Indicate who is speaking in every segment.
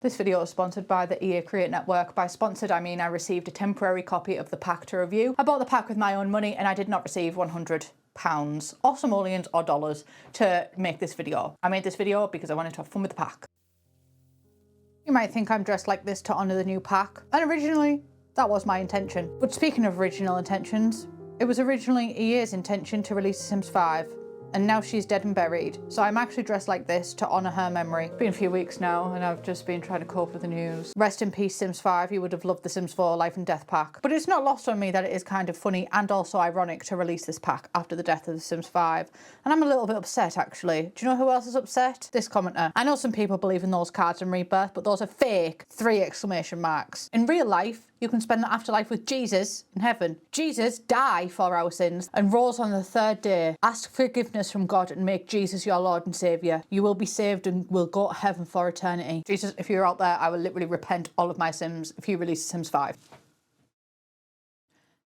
Speaker 1: This video is sponsored by the EA Create Network. By sponsored, I mean I received a temporary copy of the pack to review. I bought the pack with my own money and I did not receive £100 or simoleons or dollars to make this video. I made this video because I wanted to have fun with the pack. You might think I'm dressed like this to honour the new pack, and originally that was my intention. But speaking of original intentions, it was originally EA's intention to release Sims 5. And now she's dead and buried. So I'm actually dressed like this to honour her memory. It's been a few weeks now and I've just been trying to cope with the news. Rest in peace Sims 5, you would have loved the Sims 4 Life and Death pack. But it's not lost on me that it is kind of funny and also ironic to release this pack after the death of the Sims 5. And I'm a little bit upset actually. Do you know who else is upset? This commenter. I know some people believe in those cards in Rebirth, but those are fake! 3 exclamation marks. In real life, you can spend the afterlife with Jesus in heaven. Jesus died for our sins and rose on the 3rd day. Ask forgiveness from God and make Jesus your Lord and Saviour. You will be saved and will go to heaven for eternity. Jesus, if you're out there, I will literally repent all of my sins if you release Sims 5.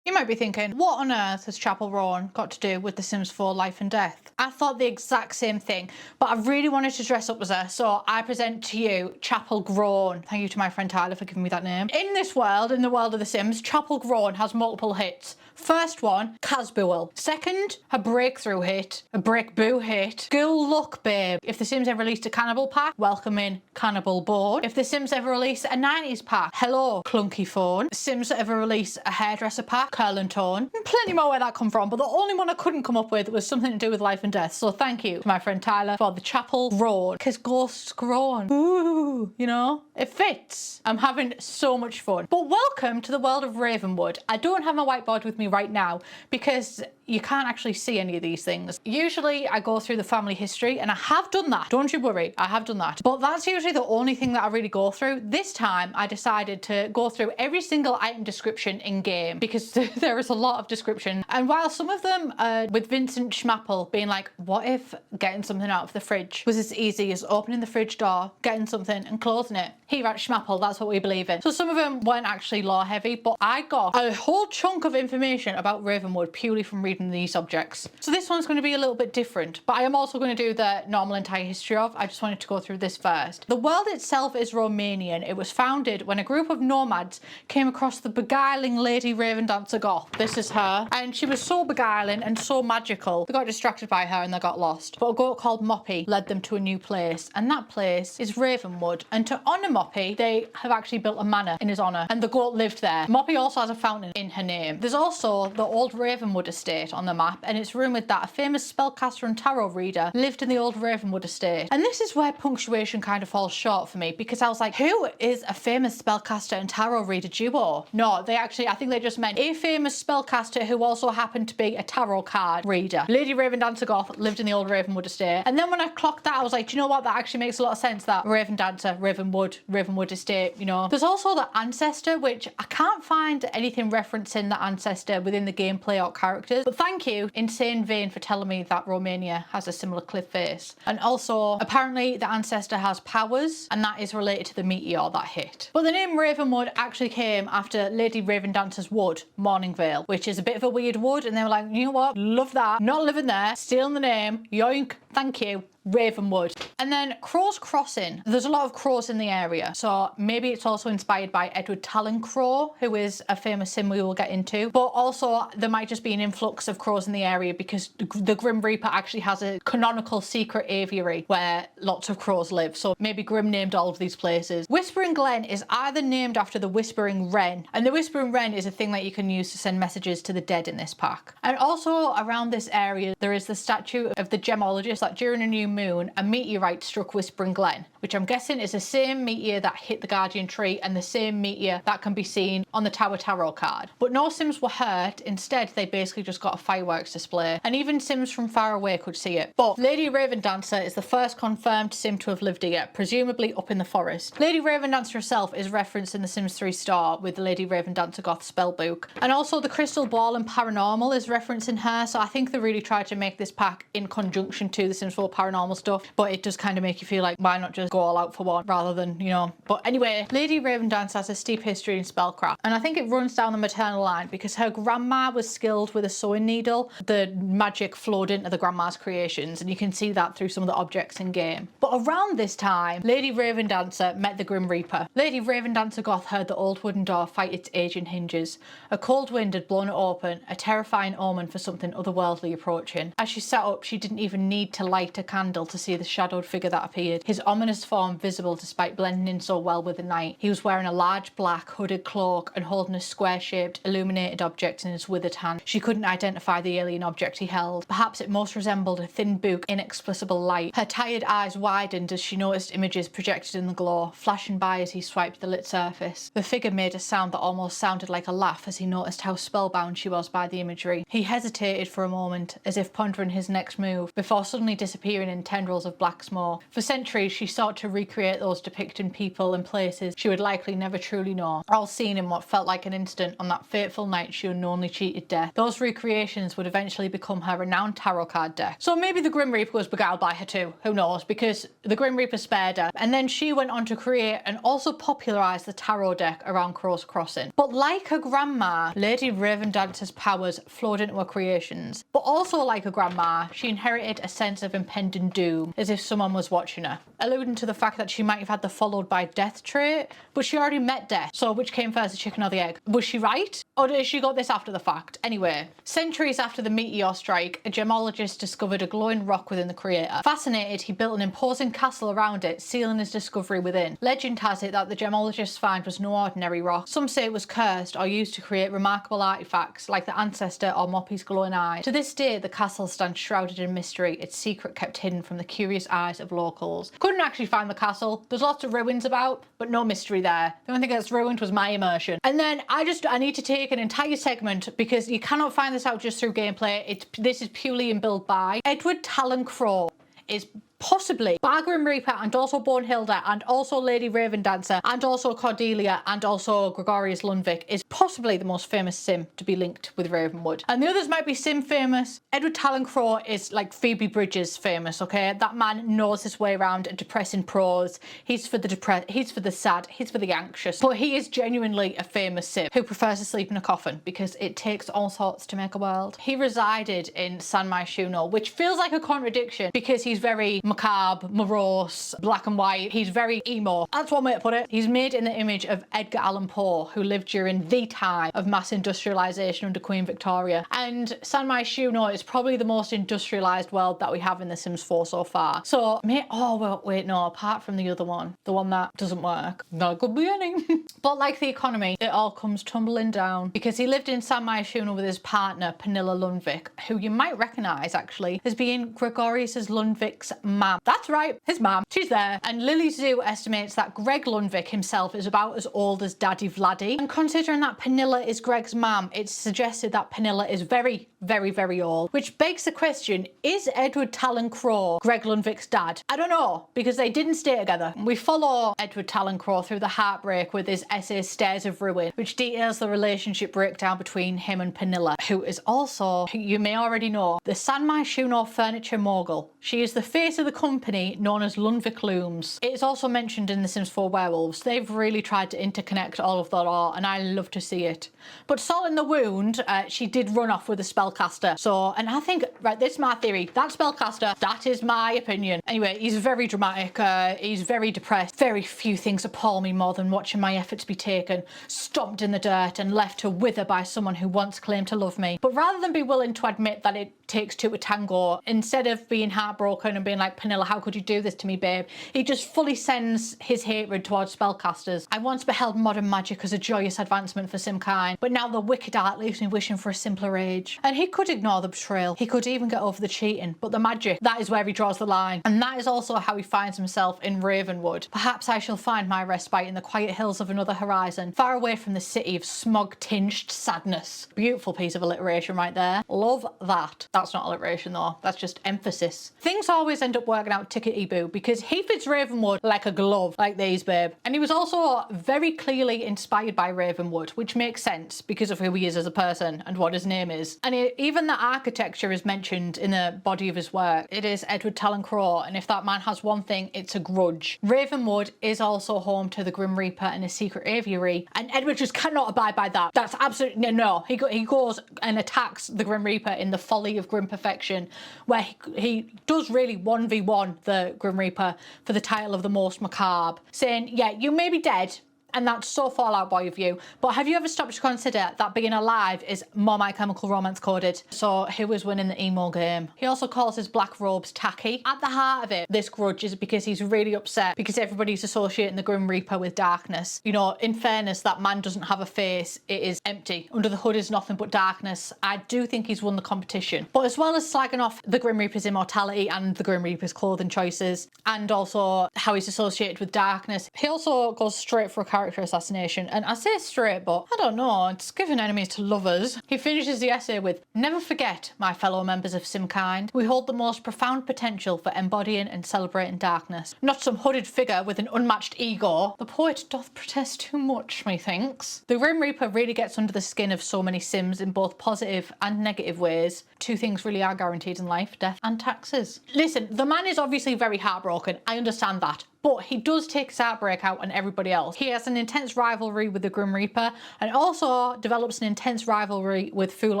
Speaker 1: You might be thinking, what on earth has Chapel Roan got to do with The Sims 4 Life and Death? I thought the exact same thing, but I really wanted to dress up as her, so I present to you Chapel Groan. Thank you to my friend Tyler for giving me that name. In this world, in the world of The Sims, Chapel Groan has multiple hits. First one, Casbuel. Second, a breakthrough hit, a breakboo hit. Good luck, babe. If The Sims ever released a cannibal pack, welcome in Cannibal Bone. If The Sims ever release a 90s pack, hello, clunky phone. Sims ever release a hairdresser pack, curl and tone. And plenty more where that come from, but the only one I couldn't come up with was something to do with life and death. So thank you to my friend Tyler for the Chapel Roan, because ghosts groan. Ooh, you know, it fits. I'm having so much fun. But welcome to the world of Ravenwood. I don't have my whiteboard with me right now because you can't actually see any of these things. Usually I go through the family history and I have done that. Don't you worry, I have done that. But that's usually the only thing that I really go through. This time I decided to go through every single item description in game because there is a lot of description. And while some of them are with Vincent Schmapple being like, what if getting something out of the fridge was as easy as opening the fridge door, getting something and closing it? Here at Schmapple, that's what we believe in. So some of them weren't actually lore heavy, but I got a whole chunk of information about Ravenwood purely from reading these objects. So this one's going to be a little bit different, but I am also going to do the normal entire history of. I just wanted to go through this first. The world itself is Romanian. It was founded when a group of nomads came across the beguiling Lady Ravendancer Goth. This is her, and she was so beguiling and so magical. They got distracted by her and they got lost. But a goat called Moppy led them to a new place, and that place is Ravenwood. And to honour Moppy, they have actually built a manor in his honour, and the goat lived there. Moppy also has a fountain in her name. There's also the old Ravenwood estate on the map, and it's rumoured that a famous spellcaster and tarot reader lived in the old Ravenwood estate. And this is where punctuation kind of falls short for me, because I was like, who is a famous spellcaster and tarot reader duo? No, they actually, I think they just meant a famous spellcaster who also happened to be a tarot card reader. Lady Ravendancer Goth lived in the old Ravenwood estate. And then when I clocked that, I was like, do you know what? That actually makes a lot of sense, that Ravendancer, Ravenwood estate, you know. There's also the Ancestor, which I can't find anything referencing the Ancestor within the gameplay or characters. But thank you, Insane Vein, for telling me that Romania has a similar cliff face. And also, apparently the Ancestor has powers, and that is related to the meteor that hit. But the name Ravenwood actually came after Lady Ravendancer's wood, Morningvale, which is a bit of a weird wood, and they were like, you know what, love that, not living there, stealing the name, yoink, thank you. Ravenwood. And then Crow's Crossing. There's a lot of crows in the area, so maybe it's also inspired by Edward Talon-Crow, who is a famous sim we will get into. But also there might just be an influx of crows in the area because the Grim Reaper actually has a canonical secret aviary where lots of crows live. So maybe Grim named all of these places. Whispering Glen is either named after the Whispering Wren, and the Whispering Wren is a thing that you can use to send messages to the dead in this pack. And also around this area there is the statue of the gemologist that during a new moon a meteorite struck Whispering Glen, which I'm guessing is the same meteor that hit the Guardian Tree and the same meteor that can be seen on the Tower Tarot card. But no Sims were hurt, instead they basically just got a fireworks display, and even Sims from far away could see it. But Lady Ravendancer is the first confirmed Sim to have lived here, presumably up in the forest. Lady Ravendancer herself is referenced in the Sims 3 store with the Lady Ravendancer Goth spellbook, and also the Crystal Ball and Paranormal is referencing her, so I think they really tried to make this pack in conjunction to the Sims 4 Paranormal normal stuff, but it does kind of make you feel like, why not just go all out for one rather than, you know. But anyway, Lady Ravendancer has a steep history in spellcraft, and I think it runs down the maternal line because her grandma was skilled with a sewing needle. The magic flowed into the grandma's creations, and you can see that through some of the objects in game. But around this time, Lady Ravendancer met the Grim Reaper. Lady Ravendancer Goth heard the old wooden door fight its aging hinges. A cold wind had blown it open, a terrifying omen for something otherworldly approaching. As she sat up, she didn't even need to light a candle to see the shadowed figure that appeared, his ominous form visible despite blending in so well with the night. He was wearing a large black hooded cloak and holding a square-shaped illuminated object in his withered hand. She couldn't identify the alien object he held. Perhaps it most resembled a thin book, inexplicable light. Her tired eyes widened as she noticed images projected in the glow, flashing by as he swiped the lit surface. The figure made a sound that almost sounded like a laugh as he noticed how spellbound she was by the imagery. He hesitated for a moment, as if pondering his next move, before suddenly disappearing in tendrils of black smoke. For centuries, she sought to recreate those depicting people and places she would likely never truly know, all seen in what felt like an instant on that fateful night she unknowingly cheated death. Those recreations would eventually become her renowned tarot card deck. So maybe the Grim Reaper was beguiled by her too, who knows, because the Grim Reaper spared her, and then she went on to create and also popularise the tarot deck around Crow's Crossing. But like her grandma, Lady Ravendancer's powers flowed into her creations. But also like her grandma, she inherited a sense of impending doom, as if someone was watching her, alluding to the fact that she might have had the followed by death trait, but she already met death. So which came first, the chicken or the egg? Was she right? Or did she got this after the fact? Anyway, centuries after the meteor strike, a gemologist discovered a glowing rock within the crater. Fascinated, he built an imposing castle around it, sealing his discovery within. Legend has it that the gemologist's find was no ordinary rock. Some say it was cursed or used to create remarkable artifacts like the ancestor or Moppy's glowing eye. To this day, the castle stands shrouded in mystery, its secret kept hidden from the curious eyes of locals. Couldn't actually find the castle. There's lots of ruins about, but no mystery there. The only thing that's ruined was my immersion. And then I need to take an entire segment, because you cannot find this out just through gameplay. This is purely in build by Edward Talon-Crow. Is possibly by Grim Reaper and also Bornhilda and also Lady Ravendancer and also Cordelia and also Gregorius Lundvik, is possibly the most famous sim to be linked with Ravenwood. And the others might be sim famous. Edward Talon-Crow is like Phoebe Bridges famous, okay? That man knows his way around a depressing prose. He's for the depressed, he's for the sad, he's for the anxious. But he is genuinely a famous sim who prefers to sleep in a coffin because it takes all sorts to make a world. He resided in San Myshuno, which feels like a contradiction because he's very macabre, morose, black and white. He's very emo. That's one way to put it. He's made in the image of Edgar Allan Poe, who lived during the time of mass industrialization under Queen Victoria. And San Myshuno is probably the most industrialized world that we have in The Sims 4 so far. So, oh, well, wait, no, apart from the other one, the one that doesn't work, not a good beginning. But like the economy, it all comes tumbling down because he lived in San Myshuno with his partner, Pernilla Lundvik, who you might recognize actually as being Gregorius Lundvik's mum. That's right, his mum. She's there. And Lily Zoo estimates that Greg Lundvik himself is about as old as Daddy Vladdy. And considering that Pernilla is Greg's mum, it's suggested that Pernilla is very, very, very old. Which begs the question, is Edward Talon-Crow Greg Lundvik's dad? I don't know, because they didn't stay together. We follow Edward Talon-Crow through the heartbreak with his essay Stairs of Ruin, which details the relationship breakdown between him and Pernilla, who is also, you may already know, the San Myshuno furniture mogul. She is the face of the company known as Lundvik Looms. It is also mentioned in The Sims 4 Werewolves. They've really tried to interconnect all of that art, and I love to see it. But salt in the wound, she did run off with a spellcaster. So, and I think, right, this is my theory. That spellcaster, that is my opinion. Anyway, he's very dramatic. He's very depressed. Very few things appall me more than watching my efforts be taken, stomped in the dirt, and left to wither by someone who once claimed to love me. But rather than be willing to admit that it takes two to tango, instead of being heartbroken and being like, Pernilla, how could you do this to me, babe? He just fully sends his hatred towards spellcasters. I once beheld modern magic as a joyous advancement for Simkind, but now the wicked art leaves me wishing for a simpler age. And he could ignore the betrayal. He could even get over the cheating, but the magic, that is where he draws the line. And that is also how he finds himself in Ravenwood. Perhaps I shall find my respite in the quiet hills of another horizon, far away from the city of smog-tinged sadness. Beautiful piece of alliteration right there. Love that. That's not alliteration though, that's just emphasis. Things always end up working out tickety-boo because he fits Ravenwood like a glove, like these, babe. And he was also very clearly inspired by Ravenwood, which makes sense because of who he is as a person and what his name is. And even the architecture is mentioned in the body of his work. It is Edward Talon-Crow, and if that man has one thing, it's a grudge. Ravenwood is also home to the Grim Reaper and his secret aviary, and Edward just cannot abide by that. That's absolutely no. He goes and attacks the Grim Reaper in the Folly of Grim Perfection, where he does really 1v1 the Grim Reaper for the title of the most macabre, saying, yeah, you may be dead, and that's so Fallout Boy of you, but have you ever stopped to consider that being alive is more My Chemical Romance coded? So he was winning the emo game. He also calls his black robes tacky. At the heart of it, this grudge is because he's really upset because everybody's associating the Grim Reaper with darkness. You know, in fairness, that man doesn't have a face, it is empty. Under the hood is nothing but darkness. I do think he's won the competition. But as well as slagging off the Grim Reaper's immortality and the Grim Reaper's clothing choices, and also how he's associated with darkness, he also goes straight for a character assassination. And I say straight, but I don't know, it's giving enemies to lovers. He finishes the essay with, never forget, my fellow members of Simkind, we hold the most profound potential for embodying and celebrating darkness. Not some hooded figure with an unmatched ego. The poet doth protest too much, methinks. The Grim Reaper really gets under the skin of so many Sims in both positive and negative ways. Two things really are guaranteed in life, death and taxes. Listen, the man is obviously very heartbroken, I understand that. But he does take his heartbreak out on everybody else. He has an intense rivalry with the Grim Reaper and also develops an intense rivalry with Fool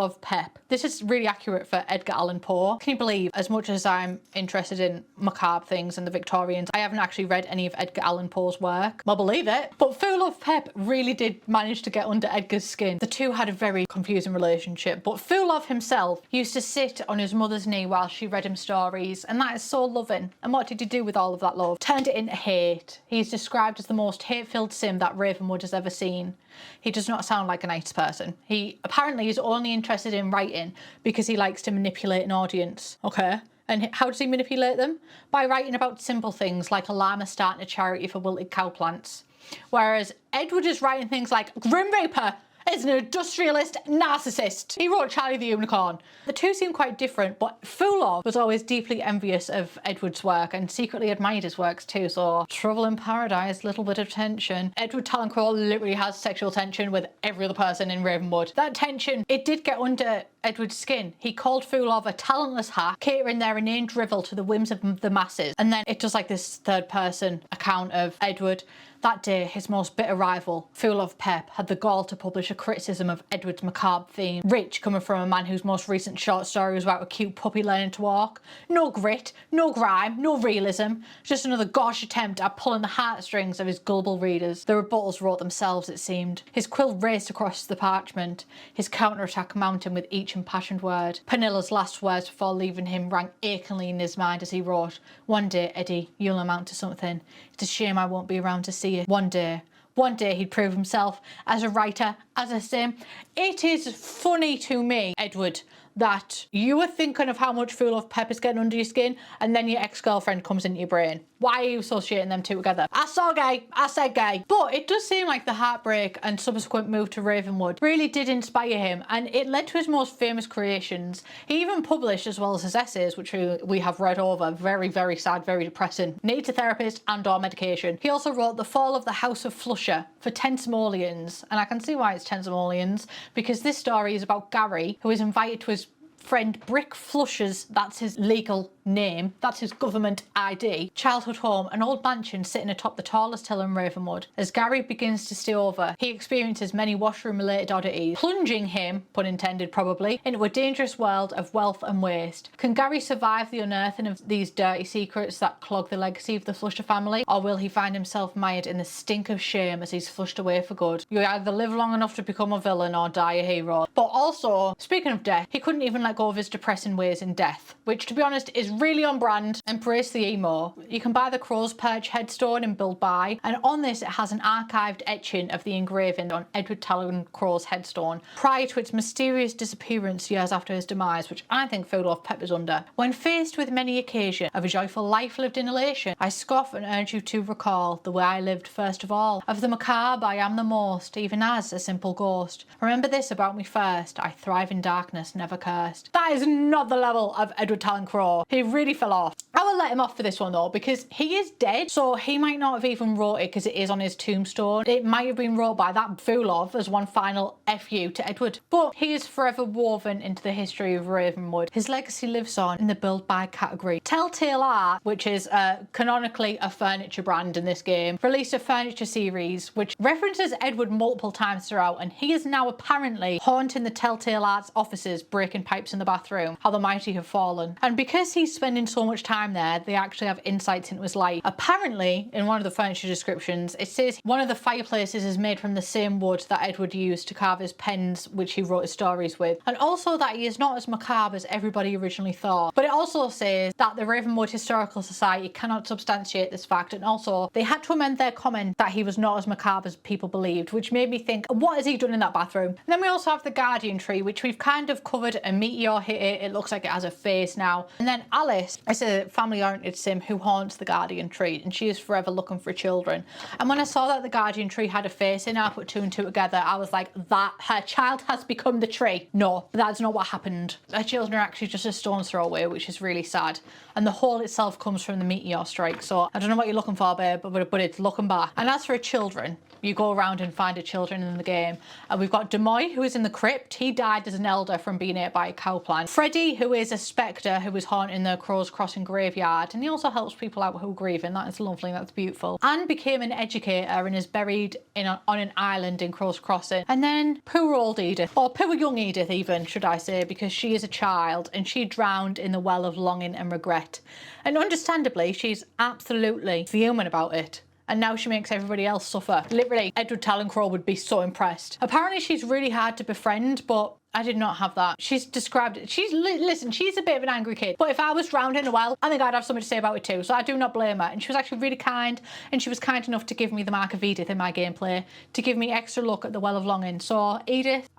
Speaker 1: of Pep. This is really accurate for Edgar Allan Poe. Can you believe, as much as I'm interested in macabre things and the Victorians, I haven't actually read any of Edgar Allan Poe's work? Well, believe it. But Fool of Pep really did manage to get under Edgar's skin. The two had a very confusing relationship, but Fool of himself used to sit on his mother's knee while she read him stories, and that is so loving. And what did he do with all of that love? Turned it into hate. He's described as the most hate-filled sim that Ravenwood has ever seen. He does not sound like a nice person. He apparently is only interested in writing because he likes to manipulate an audience. Okay. And how does he manipulate them? By writing about simple things like a llama starting a charity for wilted cow plants. Whereas Edward is writing things like Grim Reaper is an industrialist narcissist. He wrote Charlie the Unicorn. The two seem quite different, but Fulov was always deeply envious of Edward's work and secretly admired his works too, so trouble in paradise, little bit of tension. Edward Talon-Crow literally has sexual tension with every other person in Ravenwood. That tension, it did get under Edward's skin. He called Fulov a talentless hack, catering their inane drivel to the whims of the masses. And then it does like this third person account of Edward. That day, his most bitter rival, Fool of Pep, had the gall to publish a criticism of Edward's macabre theme. Rich, coming from a man whose most recent short story was about a cute puppy learning to walk. No grit, no grime, no realism. Just another gauche attempt at pulling the heartstrings of his gullible readers. The rebuttals wrote themselves, it seemed. His quill raced across the parchment, his counterattack mounting with each impassioned word. Penilla's last words before leaving him rang achingly in his mind as he wrote, "One day, Eddie, you'll amount to something. It's a shame I won't be around to see it. One day he'd prove himself as a writer, as a sim." It is funny to me, Edward, that you were thinking of how much Fool of Pep is getting under your skin and then your ex-girlfriend comes into your brain. Why are you associating them two together? I saw gay, I said gay. But it does seem like the heartbreak and subsequent move to Ravenwood really did inspire him, and it led to his most famous creations. He even published, as well as his essays, which we have read over, very, very sad, very depressing, Need a Therapist and or Medication. He also wrote The Fall of the House of Flusher for 10 simoleons, and I can see why it's 10 simoleons, because this story is about Gary, who is invited to his friend Brick Flusher's, that's his legal name, that's his government ID, childhood home, an old mansion sitting atop the tallest hill in Ravenwood. As Gary begins to stay over, he experiences many washroom-related oddities, plunging him, pun intended probably, into a dangerous world of wealth and waste. Can Gary survive the unearthing of these dirty secrets that clog the legacy of the Flusher family, or will he find himself mired in the stink of shame as he's flushed away for good? You either live long enough to become a villain or die a hero. But also, speaking of death, he couldn't even let go of his depressing ways in death, which to be honest is really on brand. Embrace the emo. You can buy the Crow's Perch headstone in Build Buy, and on this it has an archived etching of the engraving on Edward Talon-Crow's headstone prior to its mysterious disappearance years after his demise, which I think Fool of Pep is under. When faced with many occasions of a joyful life lived in elation, I scoff and urge you to recall the way I lived first of all. Of the macabre I am the most, even as a simple ghost. Remember this about me first, I thrive in darkness, never cursed. honest. That is not the level of Edward Talon-Crow. He really fell off. I will let him off for this one though, because he is dead, so he might not have even wrote it because it is on his tombstone. It might have been wrote by that fool of as one final FU to Edward. But he is forever woven into the history of Ravenwood. His legacy lives on in the build buy category. Telltale Art, which is canonically a furniture brand in this game, released a furniture series which references Edward multiple times throughout, and he is now apparently haunting the Telltale Arts offices, breaking pipes in the bathroom. How the mighty have fallen. And because he's spending so much time there, they actually have insights into his life. Apparently, in one of the furniture descriptions, it says one of the fireplaces is made from the same wood that Edward used to carve his pens, which he wrote his stories with. And also that he is not as macabre as everybody originally thought. But it also says that the Ravenwood Historical Society cannot substantiate this fact, and also they had to amend their comment that he was not as macabre as people believed, which made me think, what has he done in that bathroom? And then we also have the Guardian Tree, which we've kind of covered. A meteor hit it. It looks like it has a face now. And then Alice is a family-oriented sim who haunts the Guardian Tree, and she is forever looking for children. And when I saw that the Guardian Tree had a face in it, I put two and two together. I was like, that her child has become the tree. No, that's not what happened. Her children are actually just a stone's throw away, which is really sad. And the hole itself comes from the meteor strike. So I don't know what you're looking for, babe, but it's looking back. And as for her children, you go around and find her children in the game. And we've got Demoy, who is in the crypt. He died as an elder from being ate by a cow plant. Freddie, who is a spectre who is haunting the Crow's Crossing graveyard. And he also helps people out who are grieving. That is lovely, that's beautiful. Anne became an educator and is buried on an island in Crow's Crossing. And then poor old Edith, or poor young Edith even, should I say, because she is a child and she drowned in the well of longing and regret. And understandably, she's absolutely fuming about it. And now she makes everybody else suffer. Literally, Edward Talon-Crow would be so impressed. Apparently she's really hard to befriend, but I did not have that. She's described it. Listen, she's a bit of an angry kid. But if I was drowned in a well, I think I'd have something to say about it too. So I do not blame her. And she was actually really kind. And she was kind enough to give me the mark of Edith in my gameplay, to give me extra look at the Well of Longing. So Edith,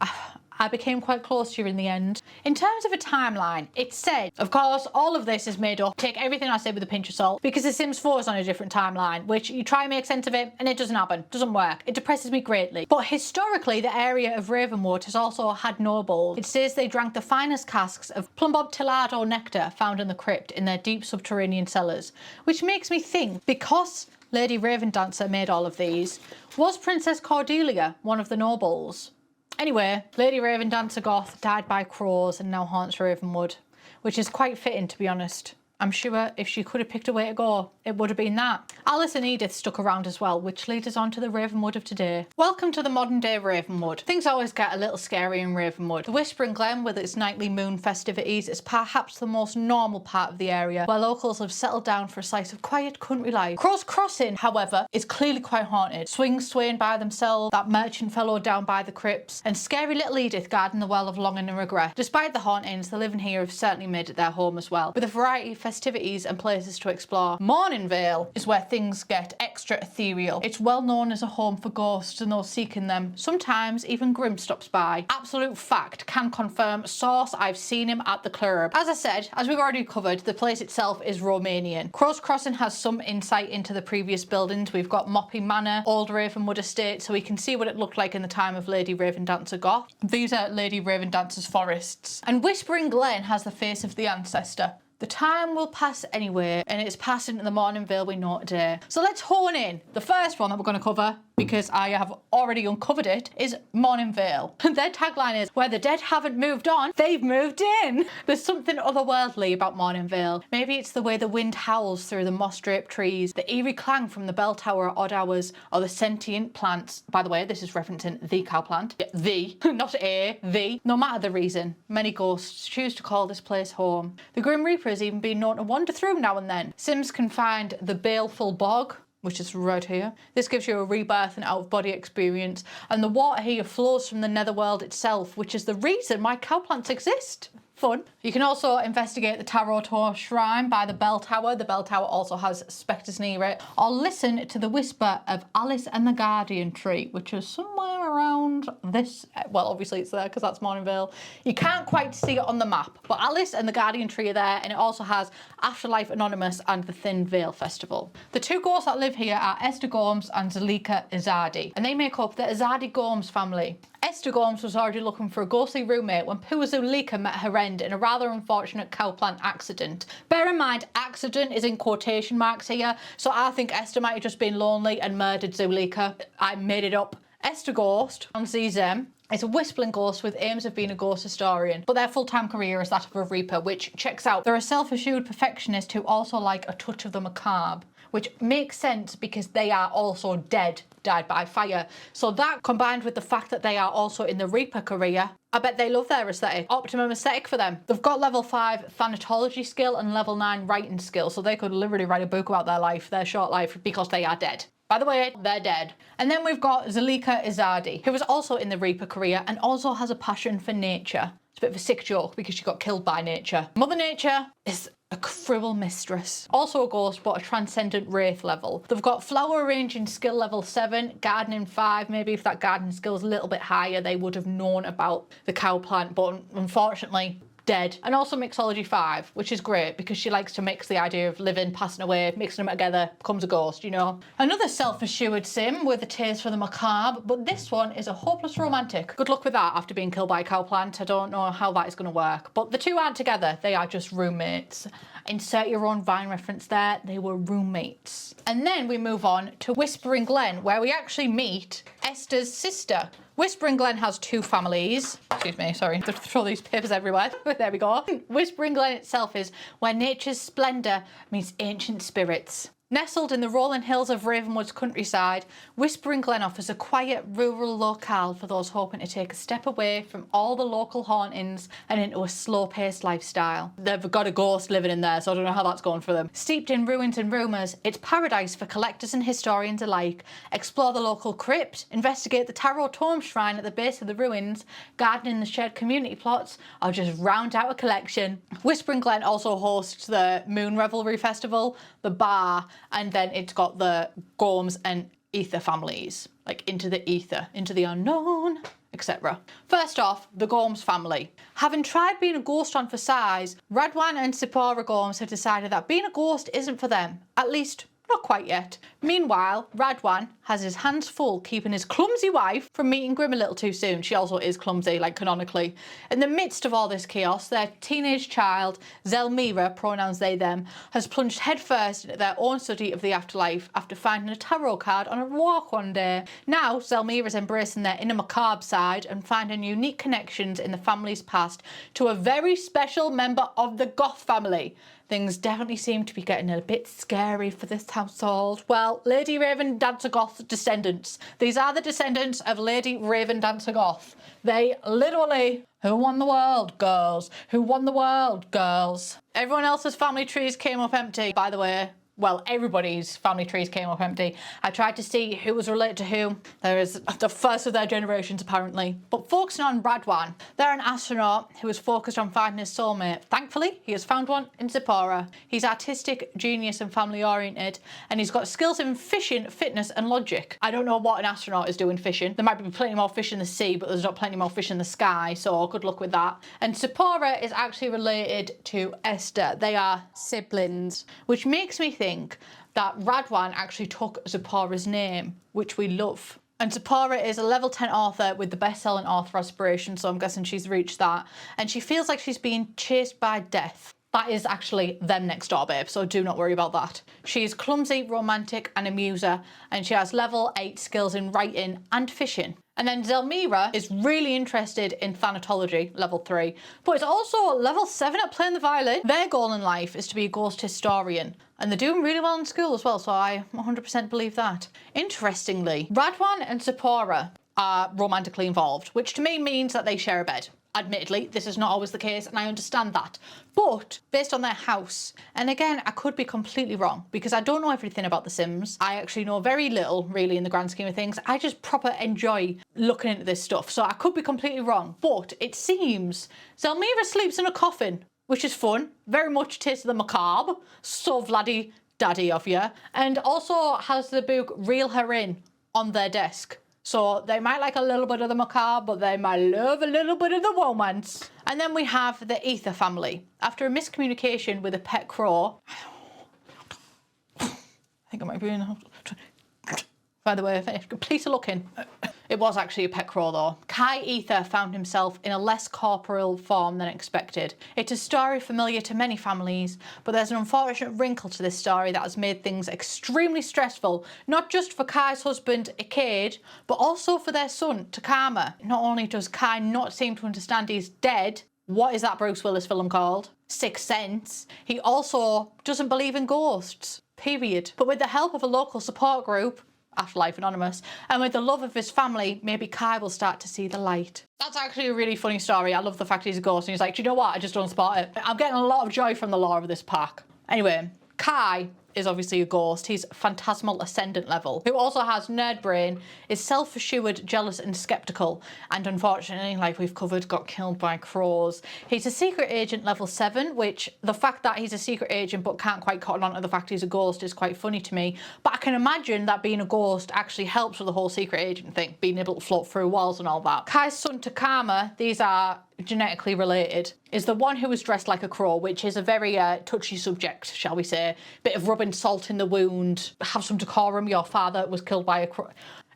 Speaker 1: I became quite close to you in the end. In terms of a timeline, it's said, of course, all of this is made up. Take everything I say with a pinch of salt, because The Sims 4 is on a different timeline, which you try and make sense of it and it doesn't happen. Doesn't work. It depresses me greatly. But historically, the area of Ravenwood has also had nobles. It says they drank the finest casks of Plumbella nectar found in the crypt in their deep subterranean cellars, which makes me think, because Lady Ravendancer made all of these, was Princess Cordelia one of the nobles? Anyway, Lady Ravendancer Goth died by crows and now haunts Ravenwood, which is quite fitting, to be honest. I'm sure if she could have picked a way to go, it would have been that. Alice and Edith stuck around as well, which leads us on to the Ravenwood of today. Welcome to the modern day Ravenwood. Things always get a little scary in Ravenwood. The Whispering Glen, with its nightly moon festivities, is perhaps the most normal part of the area, where locals have settled down for a slice of quiet country life. Crow's Crossing, however, is clearly quite haunted. Swings swaying by themselves, that merchant fellow down by the crypts, and scary little Edith guarding the Well of Longing and Regret. Despite the hauntings, the living here have certainly made it their home as well, with a variety of festivities and places to explore. Morningvale is where things get extra ethereal. It's well known as a home for ghosts and those seeking them. Sometimes even Grim stops by. Absolute fact, can confirm, source, I've seen him at the club. As I said, as we've already covered, the place itself is Romanian. Crow's Crossing has some insight into the previous buildings. We've got Moppy Manor, Old Ravenwood Estate, so we can see what it looked like in the time of Lady Ravendancer Goth. These are Lady Ravendancer's forests. And Whispering Glen has the face of the ancestor. The time will pass anyway, and it's passing to the Morningvale we know today. So let's hone in. The first one that we're going to cover, because I have already uncovered it, is Morningvale. Their tagline is, where the dead haven't moved on, they've moved in. There's something otherworldly about Morningvale. Maybe it's the way the wind howls through the moss-draped trees, the eerie clang from the bell tower at odd hours, or the sentient plants. By the way, this is referencing the cow plant. Yeah, the, not a, the. No matter the reason, many ghosts choose to call this place home. The Grim Reaper has even been known to wander through now and then. Sims can find the Baleful Bog, which is right here. This gives you a rebirth and out-of-body experience, and the water here flows from the netherworld itself, which is the reason why cow plants exist. Fun. You can also investigate the Tarot Shrine by the bell tower. The bell tower also has spectres near it. Or listen to the whisper of Alice and the Guardian Tree, which is somewhere around this, well, obviously it's there because that's Morningvale. You can't quite see it on the map, but Alice and the Guardian Tree are there, and it also has Afterlife Anonymous and the Thin Veil Festival. The two ghosts that live here are Esther Gorms and Zalika Izadi, and they make up the Izadi Gorms family. Esther Gorms was already looking for a ghostly roommate when poor Zulika met her end in a rather unfortunate cowplant accident. Bear in mind, accident is in quotation marks here, so I think Esther might have just been lonely and murdered Zulika. I made it up. Esther Ghost on ZZM is a whispering ghost with aims of being a ghost historian, but their full-time career is that of a reaper, which checks out. They're a self-assured perfectionist who also like a touch of the macabre, which makes sense because they are also died by fire. So that, combined with the fact that they are also in the Reaper career, I bet they love their aesthetic. Optimum aesthetic for them. They've got level 5 thanatology skill and level 9 writing skill, so they could literally write a book about their life, their short life, because they are dead. By the way, they're dead. And then we've got Zalika Izadi, who is also in the Reaper career and also has a passion for nature. It's a bit of a sick joke because she got killed by nature. Mother Nature is a cruel mistress. Also a ghost, but a transcendent wraith level. They've got flower arranging skill level 7, gardening 5. Maybe if that gardening skill is a little bit higher, they would have known about the cow plant, but unfortunately, dead. And also mixology 5, which is great because she likes to mix the idea of living, passing away, mixing them together, becomes a ghost, you know. Another self-assured sim with a taste for the macabre, but this one is a hopeless romantic. Good luck with that after being killed by a cow plant. I don't know how that is going to work, but the two aren't together, they are just roommates. Insert your own Vine reference there, they were roommates. And then we move on to Whispering Glen, where we actually meet Esther's sister. Whispering Glen has two families. Excuse me, sorry, to throw these papers everywhere. But there we go. Whispering Glen itself is where nature's splendour meets ancient spirits. Nestled in the rolling hills of Ravenwood's countryside, Whispering Glen offers a quiet rural locale for those hoping to take a step away from all the local hauntings and into a slow-paced lifestyle. They've got a ghost living in there, so I don't know how that's going for them. Steeped in ruins and rumours, it's paradise for collectors and historians alike. Explore the local crypt, investigate the tarot tome shrine at the base of the ruins, garden in the shared community plots, or just round out a collection. Whispering Glen also hosts the Moon Revelry Festival, the bar, and then it's got the Gorms and Ether families, like into the ether, into the unknown, etc. First off, the Gorms family. Having tried being a ghost on for size, Radwan and Sipora Gorms have decided that being a ghost isn't for them, at least not quite yet. Meanwhile, Radwan has his hands full keeping his clumsy wife from meeting Grim a little too soon. She also is clumsy, like canonically. In the midst of all this chaos, their teenage child, Zelmira, pronouns they, them, has plunged headfirst into their own study of the afterlife after finding a tarot card on a walk one day. Now, Zelmira is embracing their inner macabre side and finding unique connections in the family's past to a very special member of the Goth family. Things definitely seem to be getting a bit scary for this household. Well, Lady Ravendancer Goth's descendants. These are the descendants of Lady Ravendancer Goth. They literally... Who won the world, girls? Who won the world, girls? Everyone else's family trees came up empty, by the way. Well, everybody's family trees came up empty. I tried to see who was related to who. There is the first of their generations, apparently. But focusing on Radwan, they're an astronaut who is focused on finding his soulmate. Thankfully, he has found one in Zipporah. He's artistic, genius, and family-oriented, and he's got skills in fishing, fitness, and logic. I don't know what an astronaut is doing fishing. There might be plenty more fish in the sea, but there's not plenty more fish in the sky, so good luck with that. And Zipporah is actually related to Esther. They are siblings, which makes me think that Radwan actually took Zipporah's name, which we love. And Zipporah is a level 10 author with the best-selling author Aspiration, so I'm guessing she's reached that. And she feels like she's being chased by death. That is actually them next door, babe, so do not worry about that. She's clumsy, romantic, and a muser, and she has level 8 skills in writing and fishing. And then Zelmira is really interested in thanatology, level 3, but is also level 7 at playing the violin. Their goal in life is to be a ghost historian, and they're doing really well in school as well, so I 100% believe that. Interestingly, Radwan and Zipporah are romantically involved, which to me means that they share a bed. Admittedly, this is not always the case, and I understand that. But based on their house, and again, I could be completely wrong because I don't know everything about The Sims. I actually know very little, really, in the grand scheme of things. I just proper enjoy looking into this stuff, so I could be completely wrong. But it seems Zelmira sleeps in a coffin, which is fun. Very much taste of the macabre. So vladdy daddy of you. And also has the book Reel Her In on their desk. So they might like a little bit of the macabre, but they might love a little bit of the romance. And then we have the Ether family. After a miscommunication with a pet crow, I think I might be in. By the way, please look in. It was actually a pet crow though. Kai Ether found himself in a less corporeal form than expected. It's a story familiar to many families, but there's an unfortunate wrinkle to this story that has made things extremely stressful, not just for Kai's husband, Cade, but also for their son, Takama. Not only does Kai not seem to understand he's dead, what is that Bruce Willis film called? Sixth Sense. He also doesn't believe in ghosts, period. But with the help of a local support group, Afterlife Anonymous, and with the love of his family, maybe Kai will start to see the light. That's actually a really funny story. I love the fact he's a ghost and he's like, do you know what? I just don't spot it. I'm getting a lot of joy from the lore of this pack. Anyway, Kai is obviously a ghost. He's phantasmal ascendant level, who also has nerd brain, is self-assured, jealous and skeptical, and unfortunately, like we've covered, got killed by crows. He's a secret agent level 7, which the fact that he's a secret agent but can't quite cotton on to the fact he's a ghost is quite funny to me. But I can imagine that being a ghost actually helps with the whole secret agent thing, being able to float through walls and all that. Kai's son Takama, these are genetically related, is the one who was dressed like a crow, which is a very touchy subject, shall we say. Bit of rubbing salt in the wound, have some decorum, your father was killed by a crow.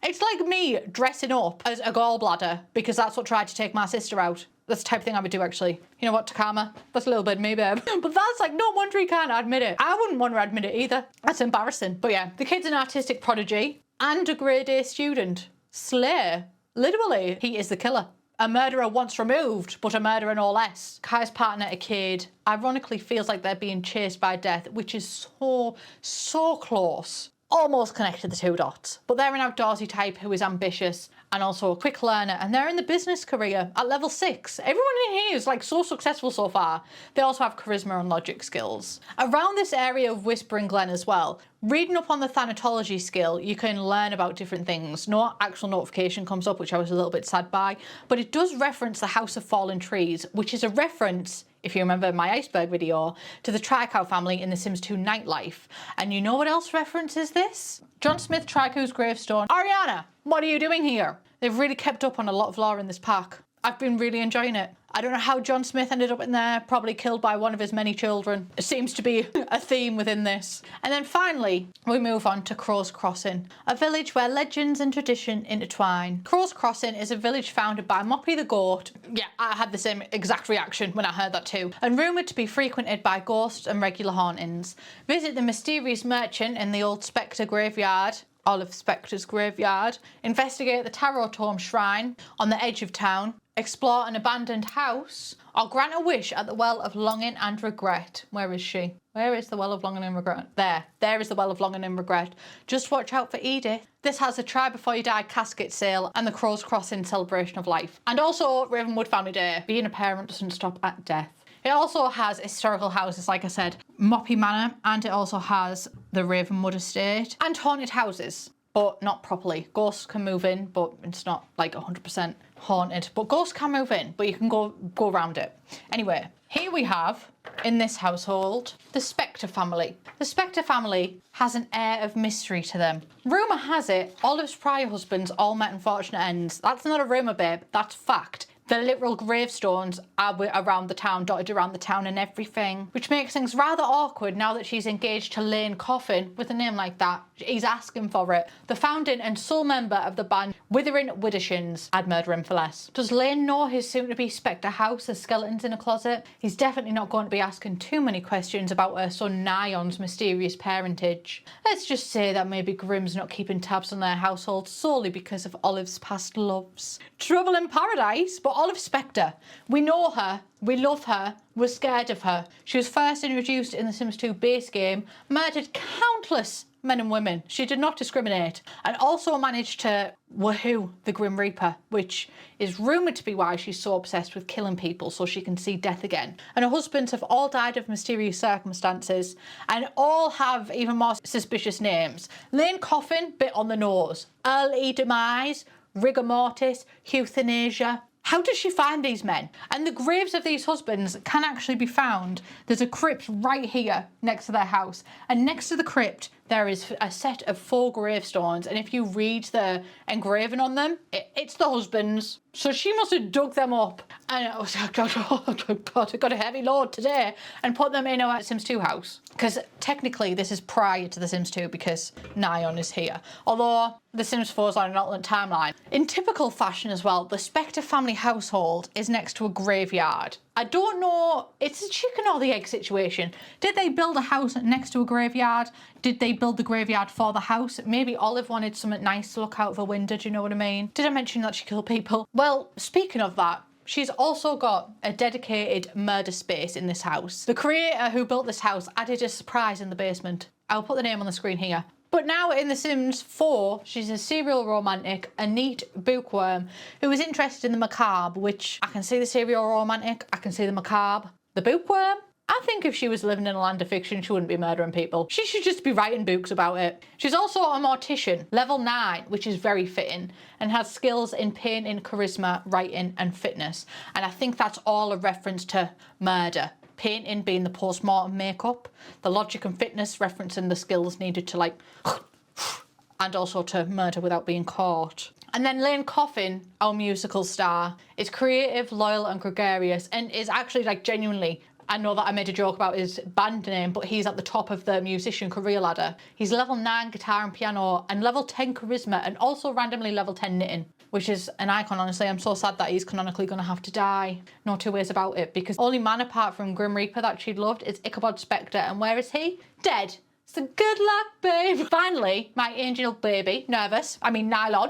Speaker 1: It's like me dressing up as a gallbladder because that's what tried to take my sister out. That's the type of thing I would do, actually. You know what, Takama? That's a little bit me, babe. But that's like, no wonder he can't admit it. I wouldn't want to admit it either. That's embarrassing. But yeah, the kid's an artistic prodigy and a grade A student. Slay. Literally, he is the killer. A murderer once removed, but a murderer no less. Kai's partner, Cade, ironically feels like they're being chased by death, which is so close. Almost connected the two dots. But they're an outdoorsy type who is ambitious and also a quick learner, and they're in the business career at level 6. Everyone in here is like so successful so far. They also have charisma and logic skills. Around this area of Whispering Glen as well, reading up on the Thanatology skill, you can learn about different things. No actual notification comes up, which I was a little bit sad by, but it does reference the House of Fallen Trees, which is a reference, if you remember my iceberg video, to the Tricow family in The Sims 2 Nightlife. And you know what else references this? John Smith Tricow's gravestone. Ariana, what are you doing here? They've really kept up on a lot of lore in this pack. I've been really enjoying it. I don't know how John Smith ended up in there, probably killed by one of his many children. It seems to be a theme within this. And then finally, we move on to Crow's Crossing, a village where legends and tradition intertwine. Crow's Crossing is a village founded by Moppy the Goat. Yeah, I had the same exact reaction when I heard that too. And rumoured to be frequented by ghosts and regular hauntings. Visit the mysterious merchant in the old Specter graveyard, Olive Specter's graveyard. Investigate the Tarot Tome Shrine on the edge of town. Explore an abandoned house, or grant a wish at the Well of Longing and Regret. Where is she? Where is the Well of Longing and Regret? There is the Well of Longing and Regret. Just watch out for Edith. This has a Try Before You Die casket sale and the Crow's Crossing celebration of life. And also Ravenwood Family Day. Being a parent doesn't stop at death. It also has historical houses, like I said, Moppy Manor, and it also has the Ravenwood Estate and haunted houses, but not properly. Ghosts can move in, but it's not like 100% haunted. But ghosts can move in, but you can go around it. Anyway, here we have, in this household, the Specter family. The Specter family has an air of mystery to them. Rumour has it, Olive's prior husbands all met unfortunate ends. That's not a rumour, babe, that's fact. The literal gravestones are around the town, dotted around the town and everything, which makes things rather awkward now that she's engaged to Lane Coffin with a name like that. He's asking for it. The founding and sole member of the band Withering Widdershins. I'd murder him for less. Does Lane know his soon-to-be Spectre house has skeletons in a closet? He's definitely not going to be asking too many questions about her son Nion's mysterious parentage. Let's just say that maybe Grimm's not keeping tabs on their household solely because of Olive's past loves. Trouble in paradise, but Olive Specter. We know her, we love her, we're scared of her. She was first introduced in the Sims 2 base game, murdered countless men and women. She did not discriminate, and also managed to woohoo the Grim Reaper, which is rumoured to be why she's so obsessed with killing people so she can see death again. And her husbands have all died of mysterious circumstances, and all have even more suspicious names. Lane Coffin, bit on the nose. Early demise, rigor mortis, euthanasia. How does she find these men? And the graves of these husbands can actually be found. There's a crypt right here next to their house. And next to the crypt, there is a set of 4 gravestones. And if you read the engraving on them, it's the husbands. So she must have dug them up. And I was like, oh God, I got a heavy load today. And put them in our Sims 2 house. Because technically this is prior to the Sims 2 because Nyan is here. Although the Sims 4 is on an alternate timeline. In typical fashion as well, the Specter family household is next to a graveyard. I don't know, it's a chicken or the egg situation. Did they build a house next to a graveyard? Did they build the graveyard for the house? Maybe Olive wanted something nice to look out of a window, do you know what I mean? Did I mention that she killed people? Well, speaking of that, she's also got a dedicated murder space in this house. The creator who built this house added a surprise in the basement. I'll put the name on the screen here. But now in The Sims 4, she's a serial romantic, a neat bookworm who is interested in the macabre, which I can see the serial romantic, I can see the macabre. The bookworm? I think if she was living in a land of fiction, she wouldn't be murdering people. She should just be writing books about it. She's also a mortician, level 9, which is very fitting, and has skills in painting, charisma, writing, and fitness. And I think that's all a reference to murder. Painting being the post-mortem makeup, the logic and fitness referencing the skills needed to like, and also to murder without being caught. And then Lane Coffin, our musical star, is creative, loyal, and gregarious, and is actually like genuinely, I know that I made a joke about his band name, but he's at the top of the musician career ladder. He's level 9 guitar and piano and level 10 charisma and also randomly level 10 knitting, which is an icon, honestly. I'm so sad that he's canonically going to have to die. No two ways about it, because only man apart from Grim Reaper that she'd loved is Ichabod Specter, and where is he? Dead. So good luck, babe. Finally, my angel baby, Nyan,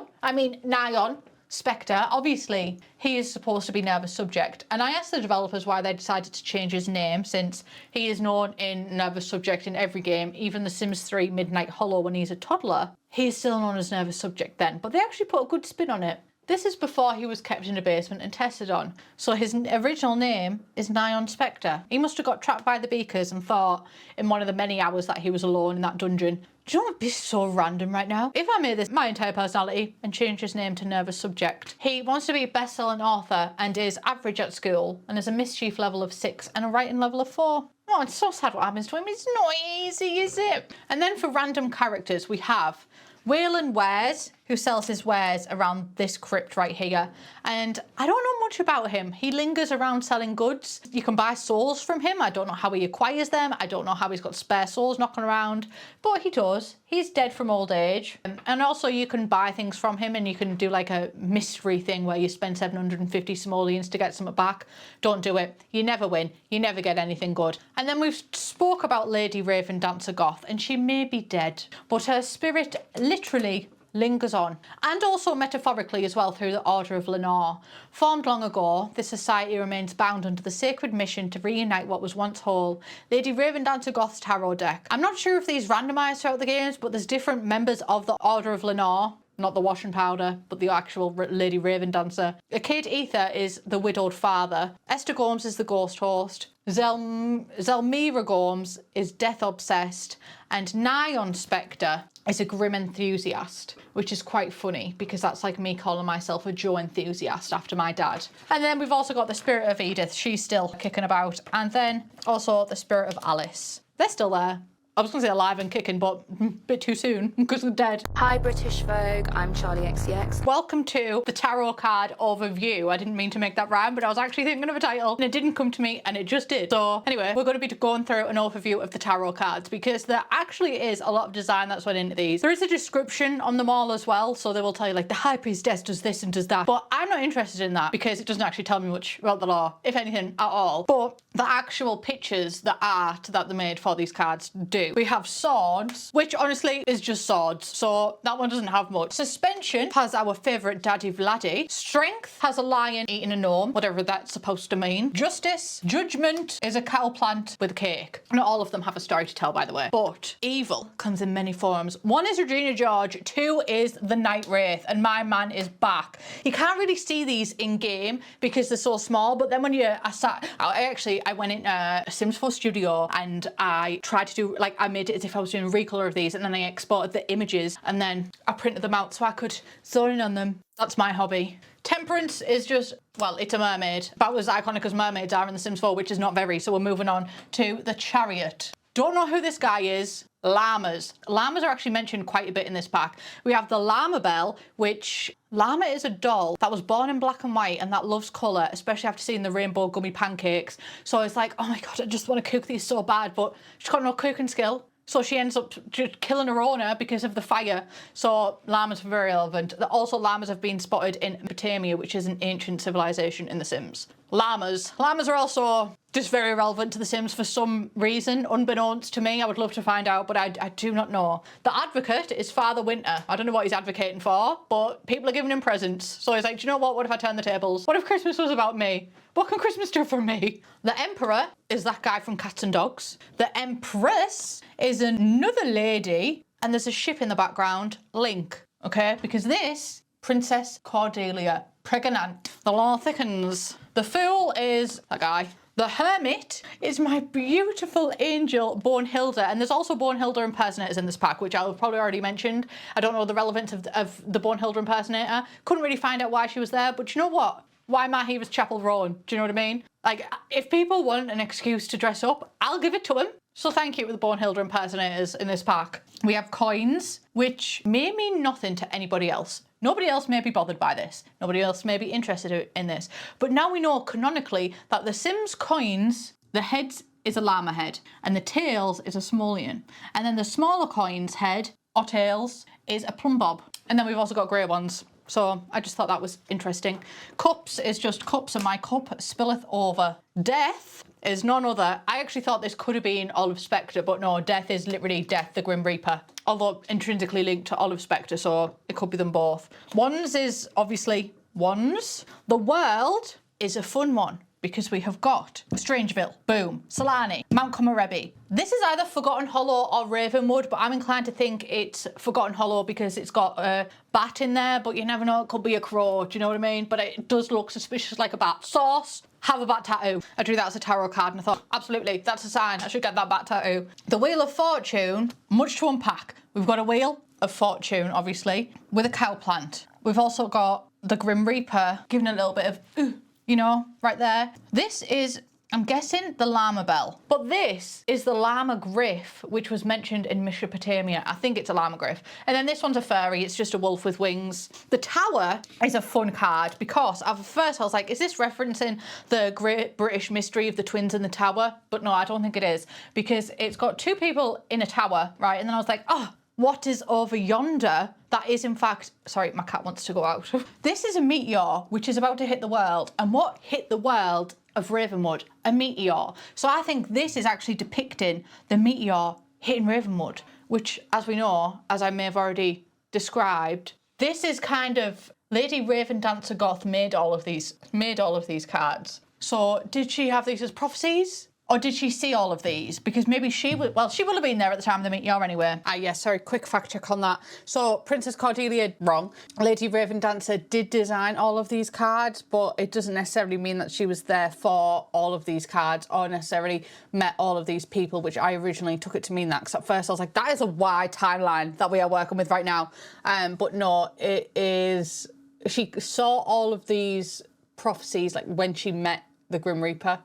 Speaker 1: Specter, obviously, he is supposed to be Nervous Subject. And I asked the developers why they decided to change his name, since he is known in Nervous Subject in every game, even The Sims 3 Midnight Hollow when he's a toddler. He is still known as Nervous Subject then, but they actually put a good spin on it. This is before he was kept in a basement and tested on. So his original name is Nyan Specter. He must have got trapped by the Beakers and thought in one of the many hours that he was alone in that dungeon, do you know what would be so random right now? If I made this my entire personality and changed his name to Nervous Subject. He wants to be a best-selling author and is average at school and has a mischief level of 6 and a writing level of 4. Oh, it's so sad what happens to him. It's not easy, is it? And then for random characters, we have Waylon Wares, who sells his wares around this crypt right here. And I don't know much about him. He lingers around selling goods. You can buy souls from him. I don't know how he acquires them. I don't know how he's got spare souls knocking around, but he does. He's dead from old age. And also you can buy things from him and you can do like a mystery thing where you spend 750 simoleons to get something back. Don't do it. You never win. You never get anything good. And then we've spoke about Lady Ravendancer Goth, and she may be dead, but her spirit literally lingers on, and also metaphorically as well through the Order of Lenore. Formed long ago, this society remains bound under the sacred mission to reunite what was once whole. Lady Ravendancer Goth's tarot deck. I'm not sure if these randomise throughout the games, but there's different members of the Order of Lenore. Not the washing powder, but the actual Lady Ravendancer. Kate Ether is the widowed father. Esther Gomes is the ghost host. Zelmira Gomes is death obsessed. And Nyan Specter is a grim enthusiast, which is quite funny because that's like me calling myself a Joe enthusiast after my dad. And then we've also got the spirit of Edith. She's still kicking about. And then also the spirit of Alice. They're still there. I was going to say alive and kicking, but a bit too soon because they're dead.
Speaker 2: Hi British Vogue, I'm Charlie XCX.
Speaker 1: Welcome to the tarot card overview. I didn't mean to make that rhyme, but I was actually thinking of a title and it didn't come to me and it just did. So anyway, we're going to be going through an overview of the tarot cards because there actually is a lot of design that's went into these. There is a description on them all as well, so they will tell you like the High Priestess does this and does that. But I'm not interested in that because it doesn't actually tell me much about the law, if anything at all. But the actual pictures, the art that they made for these cards do. We have swords, which honestly is just swords, so that one doesn't have much. Suspension has our favourite Daddy Vladdy. Strength has a lion eating a gnome, whatever that's supposed to mean. Justice, judgment is a cow plant with a cake. Not all of them have a story to tell, by the way. But evil comes in many forms. 1 is Regina George, 2 is the Night Wraith, and my man is back. You can't really see these in game because they're so small, but then when I went in a Sims 4 studio and I tried to do like I made it as if I was doing a recolor of these, and then I exported the images and then I printed them out so I could zone in on them. That's my hobby. Temperance is just, well, it's a mermaid. About as iconic as mermaids are in The Sims 4, which is not very, so we're moving on to the chariot. Don't know who this guy is. Llamas. Llamas are actually mentioned quite a bit in this pack. We have the Llama Bell, which Llama is a doll that was born in black and white and that loves colour, especially after seeing the rainbow gummy pancakes. So it's like, oh my god, I just want to cook these so bad, but she's got no cooking skill. So she ends up just killing her owner because of the fire. So llamas are very relevant. Also, llamas have been spotted in Mesopotamia, which is an ancient civilization in The Sims. Llamas are also just very relevant to The Sims for some reason, unbeknownst to me. I would love to find out, but I do not know. The advocate is Father Winter. I don't know what he's advocating for, but people are giving him presents. So he's like, do you know what? What if I turn the tables? What if Christmas was about me? What can Christmas do for me? The Emperor is that guy from Cats and Dogs. The Empress is another lady, and there's a ship in the background, Link, okay? Because this, Princess Cordelia, pregnant. The law thickens. The Fool is that guy. The Hermit is my beautiful angel, Bornhilda. And there's also Bornhilda impersonators in this pack, which I've probably already mentioned. I don't know the relevance of the Bornhilda impersonator. Couldn't really find out why she was there, but you know what? Why Mahi was Chapel Rowan? Do you know what I mean? Like, if people want an excuse to dress up, I'll give it to them. So thank you to the Bornhilda impersonators in this pack. We have coins, which may mean nothing to anybody else. Nobody else may be bothered by this. Nobody else may be interested in this. But now we know canonically that the Sims coins, the heads is a llama head and the tails is a Smolian. And then the smaller coins head or tails is a plum bob. And then we've also got grey ones. So I just thought that was interesting. Cups is just cups, and my cup spilleth over. Death is none other. I actually thought this could have been Olive Specter, but no, Death is literally Death, the Grim Reaper. Although intrinsically linked to Olive Specter, so it could be them both. Wands is obviously Wands. The World is a fun one, because we have got Strangeville, boom, Solani, Mount Comarebi. This is either Forgotten Hollow or Ravenwood, but I'm inclined to think it's Forgotten Hollow because it's got a bat in there, but you never know, it could be a crow, do you know what I mean? But it does look suspicious like a bat. Sauce, have a bat tattoo. I drew that as a tarot card and I thought, absolutely, that's a sign, I should get that bat tattoo. The Wheel of Fortune, much to unpack. We've got a Wheel of Fortune, obviously, with a cow plant. We've also got the Grim Reaper, giving a little bit of, you know, right there. This is, I'm guessing, the Llama Bell. But this is the Llama Griff, which was mentioned in Mesopotamia. I think it's a Llama Griff. And then this one's a furry. It's just a wolf with wings. The Tower is a fun card because at first I was like, is this referencing the Great British Mystery of the Twins in the Tower? But no, I don't think it is, because it's got two people in a tower, right? And then I was like, oh, what is over yonder? That is in fact, sorry, my cat wants to go out. This is a meteor, which is about to hit the world. And what hit the world of Ravenwood? A meteor. So I think this is actually depicting the meteor hitting Ravenwood, which, as we know, as I may have already described, this is kind of, Lady Ravendancer Goth made all of these cards. So did she have these as prophecies? Or did she see all of these? Because maybe she would, well, she would have been there at the time of the meteor anyway. Yes, sorry, quick fact check on that. So Princess Cordelia, wrong. Lady Ravendancer did design all of these cards, but it doesn't necessarily mean that she was there for all of these cards or necessarily met all of these people, which I originally took it to mean that. Because at first I was like, that is a wide timeline that we are working with right now. But no, it is, she saw all of these prophecies like when she met the Grim Reaper.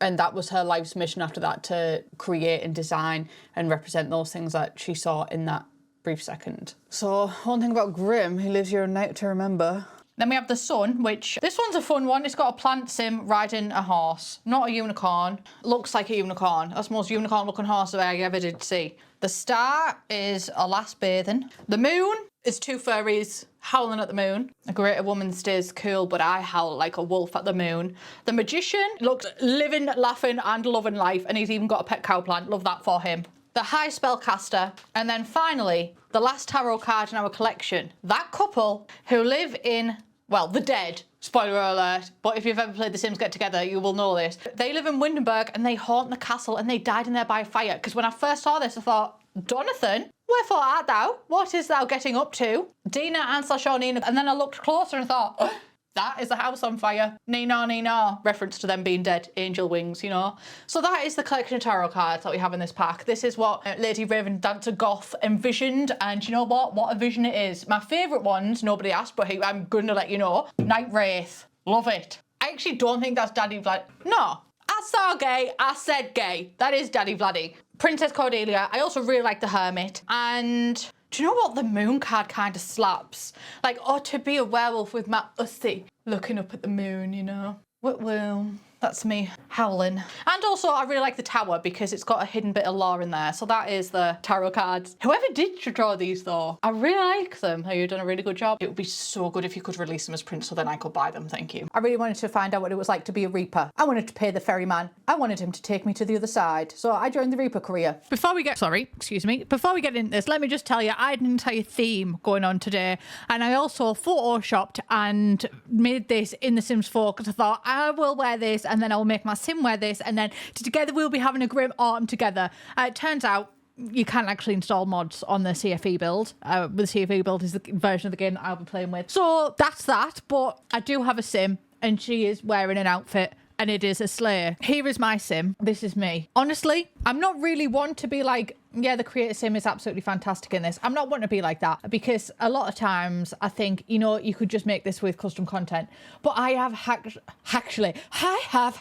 Speaker 1: And that was her life's mission after that, to create and design and represent those things that she saw in that brief second. So one thing about Grim, he lives here a night to remember. Then we have the Sun, which, this one's a fun one. It's got a plant sim riding a horse, not a unicorn. Looks like a unicorn. That's the most unicorn looking horse that I ever did see. The Star is Alas Bathing. The Moon is two furries howling at the moon. A greater woman stays cool, but I howl like a wolf at the moon. The Magician looks living, laughing and loving life, and he's even got a pet cow plant. Love that for him. The High Spellcaster. And then finally, the last tarot card in our collection. That couple who live in, well, the dead. Spoiler alert, but if you've ever played The Sims Get Together, you will know this. They live in Windenburg and they haunt the castle and they died in there by fire. Because when I first saw this, I thought, Jonathan, wherefore art thou? What is thou getting up to? Dina and /Nina. And then I looked closer and thought, oh, that is the house on fire. Nina, Nina. Reference to them being dead. Angel wings, you know. So that is the collection of tarot cards that we have in this pack. This is what Lady Ravendancer Goth envisioned. And you know what? What a vision it is. My favourite ones, nobody asked, but hey, I'm going to let you know. Night Wraith. Love it. I actually don't think that's Daddy Vlad. No. I saw gay. I said gay. That is Daddy Vladdy. Princess Cordelia. I also really like the Hermit. And do you know what? The moon card kind of slaps. Like, oh, to be a werewolf with my ussy looking up at the moon, you know. Well, that's me howling. And also, I really like the tower because it's got a hidden bit of lore in there. So that is the tarot cards. Whoever did draw these though, I really like them. You've done a really good job. It would be so good if you could release them as prints so then I could buy them. Thank you. I really wanted to find out what it was like to be a Reaper. I wanted to pay the ferryman. I wanted him to take me to the other side. So I joined the Reaper career. Before we get into this, let me just tell you, I had an entire theme going on today. And I also photoshopped and made this in The Sims 4 because I thought I will wear this and then I'll make my sim wear this and then together we'll be having a grim autumn together. It turns out you can't actually install mods on the CFE build. The CFE build is the version of the game that I'll be playing with. So that's that, but I do have a sim and she is wearing an outfit and it is a Slayer. Here is my sim. This is me. Honestly, I'm not really one to be like, yeah, the creator sim is absolutely fantastic in this. I'm not wanting to be like that because a lot of times I think, you know, you could just make this with custom content. But I have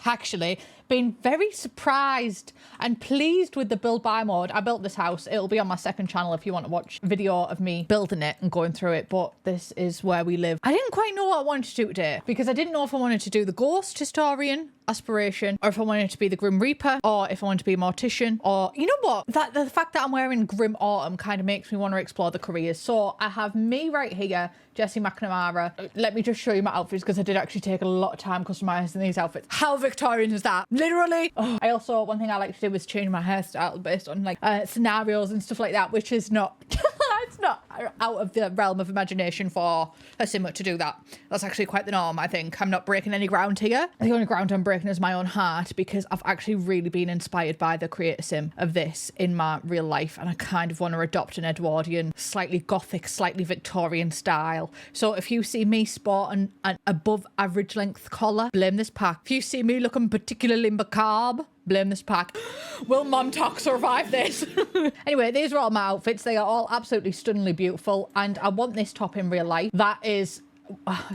Speaker 1: actually been very surprised and pleased with the build buy mode. I built this house. It'll be on my second channel if you want to watch a video of me building it and going through it. But this is where we live. I didn't quite know what I wanted to do today because I didn't know if I wanted to do the Ghost Historian, Aspiration, or if I wanted to be the Grim Reaper, or if I wanted to be a Mortician, or you know what? The fact that I'm wearing Grim Autumn kind of makes me want to explore the careers. So I have me right here, Jessie McNamara. Let me just show you my outfits because I did actually take a lot of time customizing these outfits. How Victorian is that? Literally. Oh. I also, one thing I like to do is change my hairstyle based on like scenarios and stuff like that, which is not, it's not out of the realm of imagination for a simmer to do that. That's actually quite the norm, I think. I'm not breaking any ground here. The only ground I'm breaking is my own heart because I've actually really been inspired by the creator sim of this in my real life and I kind of want to adopt an Edwardian, slightly gothic, slightly Victorian style. So if you see me sport an above average length collar, blame this pack. If you see me looking particularly macabre, blame this pack. Will Mom Talk survive this? Anyway, these are all my outfits. They are all absolutely stunningly beautiful and I want this top in real life. That is...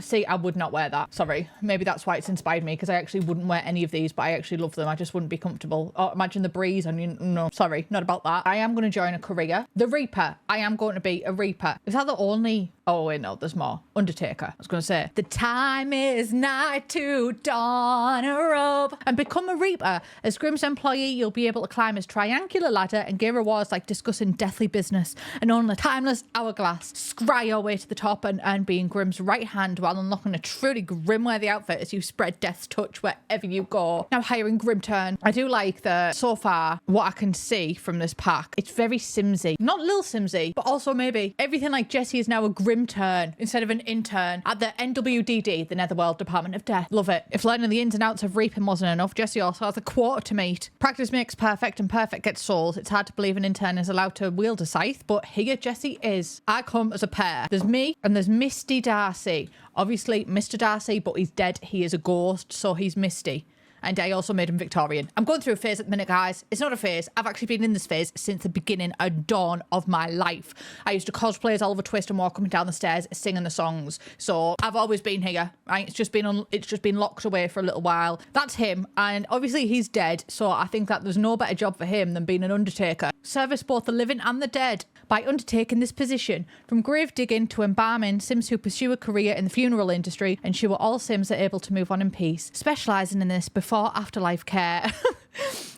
Speaker 1: See, I would not wear that. Sorry. Maybe that's why it's inspired me because I actually wouldn't wear any of these, but I actually love them. I just wouldn't be comfortable. Oh, imagine the breeze. I mean, no, sorry, not about that. I am going to join a career. The Reaper. I am going to be a Reaper. Is that the only... Oh, wait, no, there's more. Undertaker. I was going to say. The time is nigh to don a robe and become a Reaper. As Grimm's employee, you'll be able to climb his triangular ladder and gain rewards like discussing deathly business and on the timeless hourglass. Scry your way to the top and being Grimm's right hand while unlocking a truly grim-worthy outfit as you spread death's touch wherever you go. Now hiring Grim Turn. I do like that so far, what I can see from this pack, it's very Simsy. Not Lil Simsy, but also maybe everything like Jessie is now a Grim Turn instead of an intern at the NWDD, the Netherworld Department of Death. Love it. If learning the ins and outs of reaping wasn't enough, Jessie also has a quarter to meet. Practice makes perfect and perfect gets souls. It's hard to believe an intern is allowed to wield a scythe, but here Jessie is. I come as a pair. There's me and there's Misty Darcy. Obviously Mr. Darcy, but he's dead. He is a ghost, so he's Misty. And I also made him Victorian. I'm going through a phase at the minute, guys. It's not a phase. I've actually been in this phase since the beginning, a dawn of my life. I used to cosplay as Oliver Twist and walk up and down the stairs singing the songs. So I've always been here, right? It's just been locked away for a little while. That's him. And obviously he's dead. So I think that there's no better job for him than being an undertaker. Service both the living and the dead. By undertaking this position, from grave digging to embalming, Sims who pursue a career in the funeral industry ensure all Sims are able to move on in peace. Specialising in this before afterlife care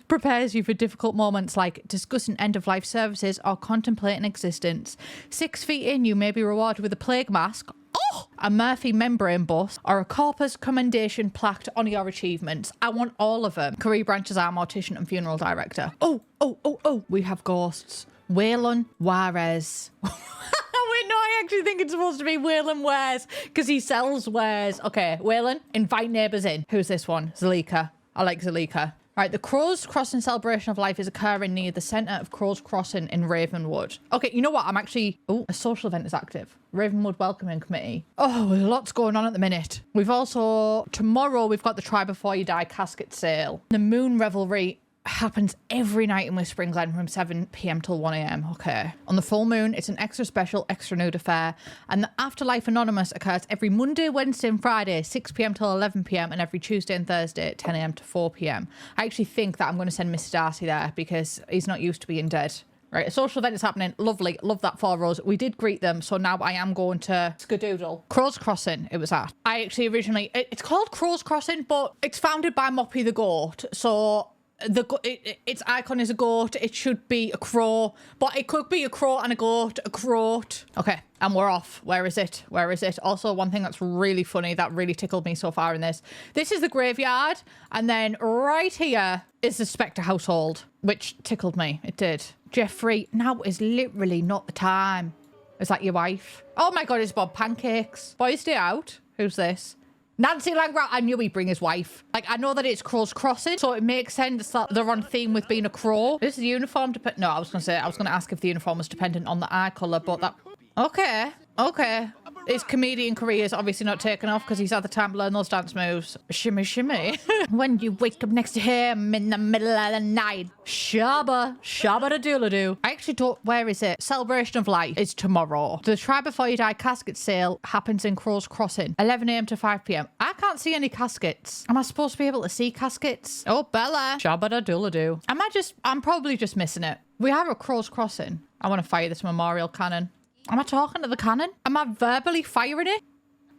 Speaker 1: prepares you for difficult moments like discussing end-of-life services or contemplating existence. 6 feet in, you may be rewarded with a plague mask, a Murphy membrane bus, or a corpus commendation plaqued on your achievements. I want all of them. Career branches are mortician and funeral director. Oh, we have ghosts. Waylon Juarez. Wait, no, I actually think it's supposed to be Waylon Wares because he sells wares. Okay, Waylon, invite neighbours in. Who's this one? Zalika. I like Zalika. Right, the Crow's Crossing Celebration of Life is occurring near the centre of Crow's Crossing in Ravenwood. Okay, you know what? I'm actually... Oh, a social event is active. Ravenwood Welcoming Committee. Oh, lots going on at the minute. We've also... Tomorrow, we've got the Try Before You Die casket sale. The Moon Revelry happens every night in Whispering Glen from 7 p.m. till 1 a.m. Okay. On the full moon, it's an extra special, extra nude affair. And the Afterlife Anonymous occurs every Monday, Wednesday and Friday, 6 p.m. till 11 p.m. and every Tuesday and Thursday at 10 a.m. to 4 p.m. I actually think that I'm going to send Mr. Darcy there because he's not used to being dead. Right, a social event is happening. Lovely. Love that for us. We did greet them, so now I am going to Skadoodle. Crow's Crossing, it was at. I actually originally... It's called Crow's Crossing, but it's founded by Moppy the Goat, so... its icon is a goat. It should be a crow, but it could be a crow and a goat, a croat. Okay, and we're off. Where is it? Where is it? Also, one thing that's really funny that really tickled me so far in this is the graveyard, and then right here is the Specter household, which tickled me. It did. Jeffrey, now is literally not the time. Is that your wife? Oh my god, it's Bob Pancakes. Boys, stay out. Who's this? Nancy Langrout, I knew he'd bring his wife. Like, I know that it's Crow's Crossing, so it makes sense that they're on theme with being a crow. This is the uniform no, I was going to ask if the uniform was dependent on the eye colour, but that... Okay, okay. His comedian career is obviously not taken off because he's had the time to learn those dance moves. Shimmy, shimmy. When you wake up next to him in the middle of the night. Shabba, shabba da doodle doo. I actually don't... Where is it? Celebration of Life is tomorrow. The Try Before You Die casket sale happens in Crow's Crossing, 11 a.m. to 5 p.m. I can't see any caskets. Am I supposed to be able to see caskets? Oh, Bella. Shabba da doodle doo. I'm probably just missing it. We have a Crow's Crossing. I want to fire this memorial cannon. Am I talking to the cannon? Am I verbally firing it?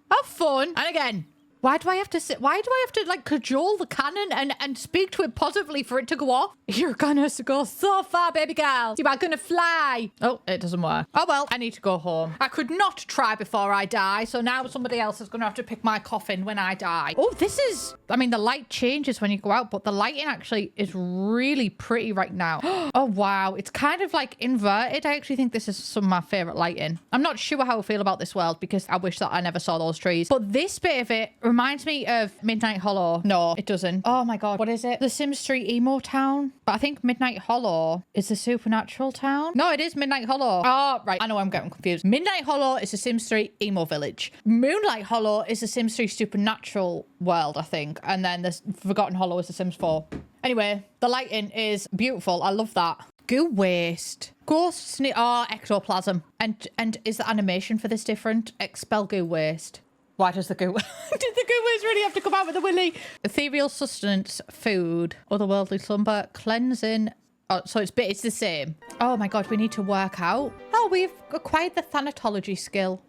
Speaker 1: Have fun. And again, why do I have to like cajole the cannon and speak to it positively for it to go off? You're gonna go so far, baby girl. You are gonna fly. Oh, it doesn't work. Oh well, I need to go home. I could not try before I die, so now somebody else is gonna have to pick my coffin when I die. Oh, this is... I mean, the light changes when you go out, but the lighting actually is really pretty right now. Oh, wow. It's kind of like inverted. I actually think this is some of my favorite lighting. I'm not sure how I feel about this world because I wish that I never saw those trees. But this bit of it reminds me of Midnight Hollow. No, it doesn't. Oh my God. What is it? The Sims 3 emo town? But I think Midnight Hollow is the supernatural town. No, it is Midnight Hollow. Oh, right. I know I'm getting confused. Midnight Hollow is the Sims 3 emo village. Moonlight Hollow is the Sims 3 supernatural world, I think. And then the Forgotten Hollow is the Sims 4. Anyway, the lighting is beautiful. I love that. Goo waste. Ghosts need... Oh, ectoplasm. And is the animation for this different? Expel goo waste. Why does the goo... Did the goo waste really have to come out with a willy? Ethereal sustenance, food, otherworldly slumber, cleansing... Oh, so it's the same. Oh my God, we need to work out. Oh, we've acquired the thanatology skill.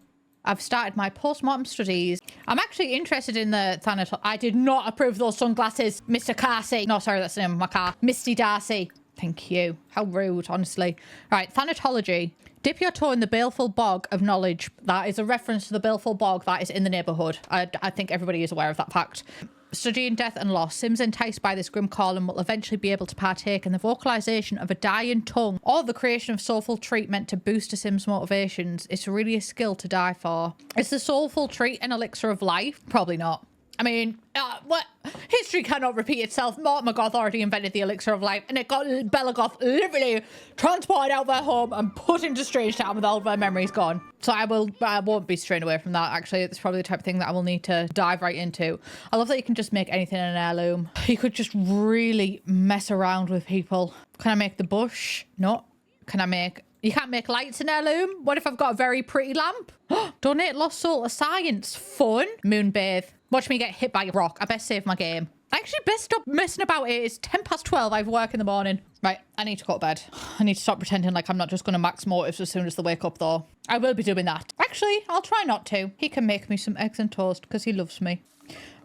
Speaker 1: I've started my post-mortem studies. I'm actually interested in the thanatology. I did not approve those sunglasses, Mr. Carsey. No, sorry, that's the name of my car. Misty Darcy. Thank you. How rude, honestly. Right, thanatology. Dip your toe in the baleful bog of knowledge. That is a reference to the baleful bog that is in the neighbourhood. I think everybody is aware of that fact. Studying death and loss, Sims enticed by this grim calling will eventually be able to partake in the vocalization of a dying tongue or the creation of soulful treat meant to boost a Sim's motivations. It's really a skill to die for. Is the soulful treat an elixir of life? Probably not. I mean, what? History cannot repeat itself. Mortimer Goth already invented the elixir of life, and it got Bella Goth literally transported out of their home and put into Strange Town with all of their memories gone. So I won't be straying away from that. Actually, it's probably the type of thing that I will need to dive right into. I love that you can just make anything an heirloom. You could just really mess around with people. Can I make the bush? No. Can I make... You can't make lights in heirloom? What if I've got a very pretty lamp? Donate lost soul to science. Fun. Moonbathe. Watch me get hit by a rock. I best save my game. I actually best stop messing about it. It's 10 past 12. I have work in the morning. Right, I need to go to bed. I need to stop pretending like I'm not just going to max motives as soon as they wake up, though. I will be doing that. Actually, I'll try not to. He can make me some eggs and toast because he loves me.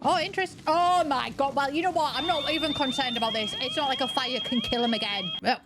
Speaker 1: Oh, interest. Oh my God. Well, you know what? I'm not even concerned about this. It's not like a fire can kill him again. Are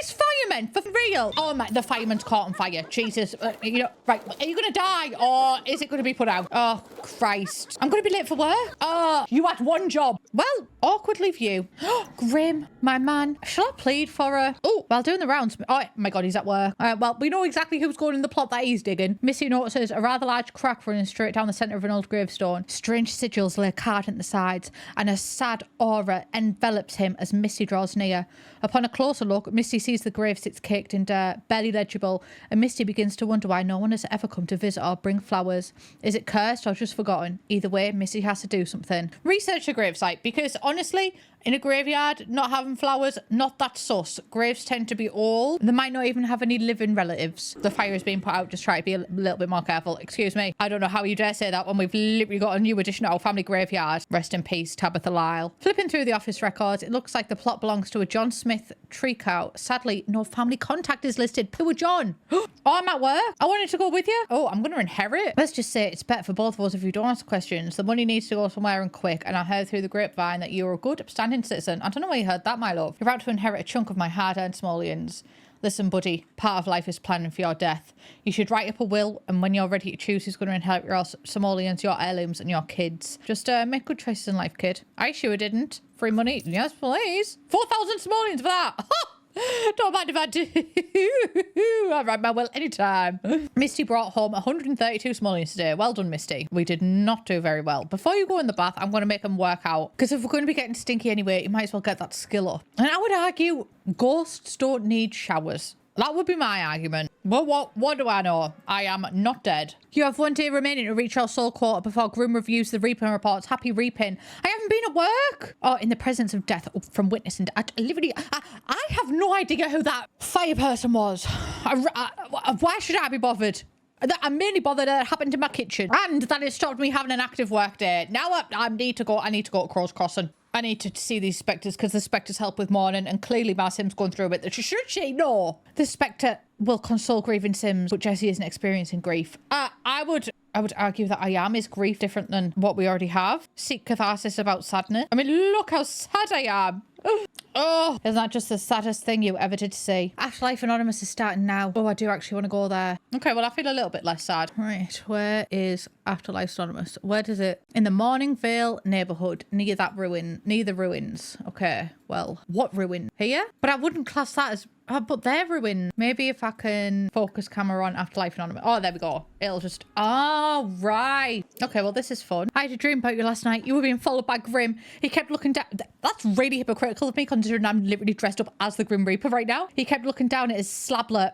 Speaker 1: these firemen for real? Oh my, the fireman's caught on fire. Jesus. You know, right. Are you going to die or is it going to be put out? Oh, Christ. I'm going to be late for work. Oh, you had one job. Well, awkwardly view. Grim, my man. Shall I plead for a... Oh, while doing the rounds. Oh my God, he's at work. Well, we know exactly who's going in the plot that he's digging. Missy notices a rather large crack running straight down the center of an old gravestone. Strange sigil Vigils lay carved at the sides, and a sad aura envelops him as Misty draws near. Upon a closer look, Misty sees the grave sits caked in dirt, barely legible, and Misty begins to wonder why no one has ever come to visit or bring flowers. Is it cursed or just forgotten? Either way, Misty has to do something. Research the gravesite, because honestly, in a graveyard, not having flowers, not that sus. Graves tend to be old. They might not even have any living relatives. The fire is being put out. Just try to be a little bit more careful. Excuse me. I don't know how you dare say that when we've literally got a new addition to our family graveyard. Rest in peace, Tabitha Lyle. Flipping through the office records, it looks like the plot belongs to a John Smith tree cow. Sadly, no family contact is listed. Poor John. Oh, I'm at work. I wanted to go with you. Oh, I'm going to inherit. Let's just say it's better for both of us if you don't ask questions. The money needs to go somewhere and quick. And I heard through the grapevine that you're a good, upstanding citizen. I don't know where you heard that, my love. You're about to inherit a chunk of my hard-earned simoleons. Listen, buddy, part of life is planning for your death. You should write up a will, and when you're ready to choose who's going to inherit your simoleons, your heirlooms, and your kids. Just make good choices in life, kid. I sure didn't. Free money? Yes, please. 4,000 simoleons for that. Don't mind if I do. I'll write my will anytime. Misty brought home 132 simoleons today. Well done, Misty. We did not do very well. Before you go in the bath, I'm going to make them work out. Because if we're going to be getting stinky anyway, you might as well get that skill up. And I would argue ghosts don't need showers. That would be my argument. Well, what do I know? I am not dead. You have 1 day remaining to reach your soul quarter before Grim reviews the reaping reports. Happy reaping. I haven't been at work. Oh, in the presence of death from witnessing. I have no idea who that fire person was. Why should I be bothered? I'm mainly bothered that it happened in my kitchen and that it stopped me having an active work day. Now I need to go to Crow's Crossing. I need to see these specters because the specters help with mourning, and clearly my Sim's going through it. Should she? No. The specter will console grieving Sims, but Jessie isn't experiencing grief. I would argue that I am. Is grief different than what we already have? Seek catharsis about sadness. I mean, look how sad I am. Oh, isn't that just the saddest thing you ever did see? Afterlife Anonymous is starting now. Oh, I do actually want to go there. Okay, well, I feel a little bit less sad. Right, where is Afterlife Anonymous? Where does it? In the Morningvale neighborhood, near the ruins. Okay, well, what ruin? Here? But I wouldn't class that as... but they're ruined. Maybe if I can focus camera on Afterlife Anonymous. Oh, there we go. It'll just... Oh, right. Okay, well, this is fun. I had a dream about you last night. You were being followed by Grim. He kept looking down... That's really hypocritical of me, considering I'm literally dressed up as the Grim Reaper right now. He kept looking down at his slablet.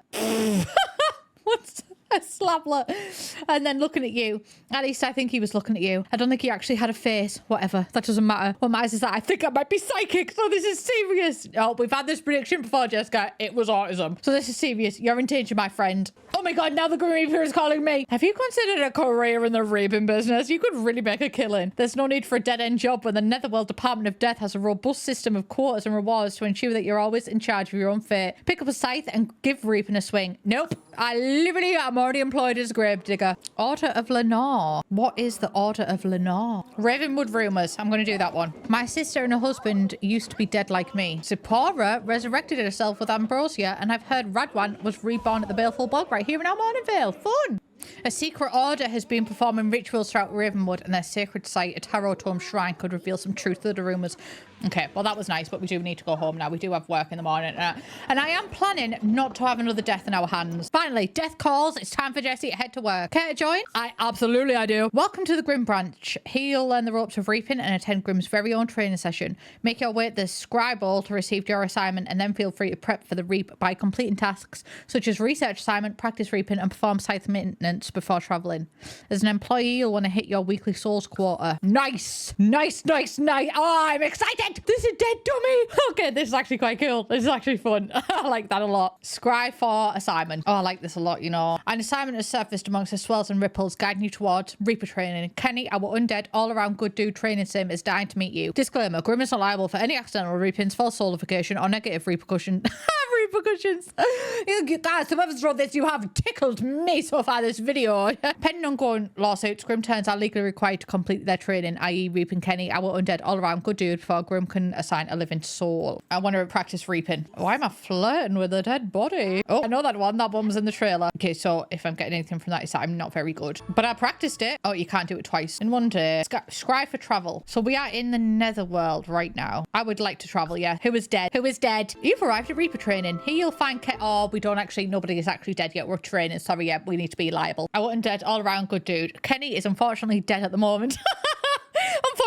Speaker 1: What's... a slablet, and then looking at you. At least I think he was looking at you. I don't think he actually had a face. Whatever, that doesn't matter. What matters is that I think I might be psychic, so this is serious. Oh, we've had this prediction before, Jessica. It was autism, so this is serious. You're in danger, my friend. Oh my god, now the Grim Reaper is calling me. Have you considered a career in the reaping business? You could really make a killing. There's no need for a dead-end job when the Netherworld Department of Death has a robust system of quotas and rewards to ensure that you're always in charge of your own fate. Pick up a scythe and give reaping a swing. Nope. I'm already employed as a grave digger. Order of Lenore. What is the Order of Lenore? Ravenwood rumors. I'm going to do that one. My sister and her husband used to be dead like me. Zipporah resurrected herself with ambrosia, and I've heard Radwan was reborn at the Baleful Bog right here in our Morningvale. Fun! A secret order has been performing rituals throughout Ravenwood, and their sacred site, a Tarot Tome Shrine, could reveal some truth to the rumours. Okay, well, that was nice, but we do need to go home now. We do have work in the morning. And I am planning not to have another death in our hands. Finally, death calls. It's time for Jessie to head to work. Care to join? Absolutely I do. Welcome to the Grim Branch. Here you'll learn the ropes of reaping and attend Grim's very own training session. Make your way at the scribe hall to receive your assignment, and then feel free to prep for the reap by completing tasks such as research assignment, practice reaping, and perform scythe maintenance before traveling. As an employee, you'll want to hit your weekly souls quota. Nice. Nice. Oh, I'm excited. This is dead dummy. Okay, this is actually quite cool. This is actually fun. I like that a lot. Scribe for assignment. Oh, I like this a lot, you know. An assignment is surfaced amongst the swells and ripples, guiding you towards reaper training. Kenny, our undead, all-around good dude training sim, is dying to meet you. Disclaimer, Grim is not liable for any accidental reapings, false soulification, or negative repercussion. Repercussions. Guys, whoever's wrote this, you have tickled me so far this video. Pending ongoing lawsuits, Grim turns are legally required to complete their training, i.e. reaping Kenny, our undead, all-around good dude, before Grim can assign a living soul. I want to practice reaping. Why am I flirting with a dead body? Oh, I know that one. That one was in the trailer. Okay, so if I'm getting anything from that, it's that I'm not very good. But I practiced it. Oh, you can't do it twice in one day. Scribe for travel. So we are in the Netherworld right now. I would like to travel, yeah. Who is dead? Who is dead? You've arrived at reaper training. Here you'll find we don't actually, nobody is actually dead yet. We're training. Sorry, yeah, we need to be liable. I wasn't dead all around good dude. Kenny is unfortunately dead at the moment.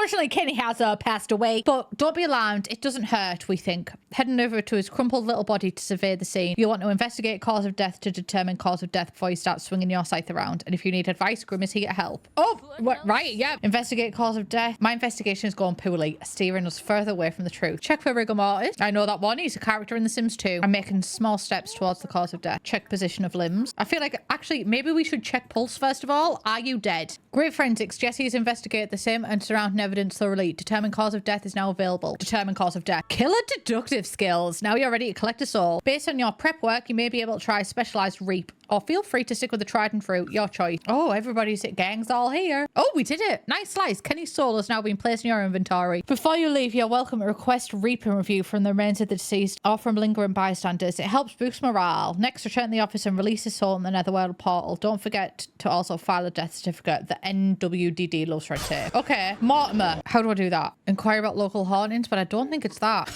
Speaker 1: Unfortunately, Kenny has passed away, but don't be alarmed. It doesn't hurt, we think. Heading over to his crumpled little body to survey the scene. You'll want to investigate cause of death to determine cause of death before you start swinging your scythe around. And if you need advice, Grim is here to help. Oh, right, yeah. Investigate cause of death. My investigation is going poorly, steering us further away from the truth. Check for rigor mortis. I know that one. He's a character in The Sims 2. I'm making small steps towards the cause of death. Check position of limbs. I feel like, actually, maybe we should check pulse first of all. Are you dead? Great forensics. Jesse has investigated the sim and surrounding evidence thoroughly. Determine cause of death is now available. Determine cause of death. Killer deductive skills. Now you're ready to collect a soul. Based on your prep work, you may be able to try specialized reap. Or feel free to stick with the tried and true. Your choice. Oh, everybody's gang's all here. Oh, we did it. Nice slice. Kenny's soul has now been placed in your inventory. Before you leave, you're welcome to request reap and review from the remains of the deceased or from lingering bystanders. It helps boost morale. Next, return to the office and release his soul in the Netherworld portal. Don't forget to also file a death certificate. The NWDD loves red tape. Okay, Mortimer. How do I do that? Inquire about local hauntings, but I don't think it's that.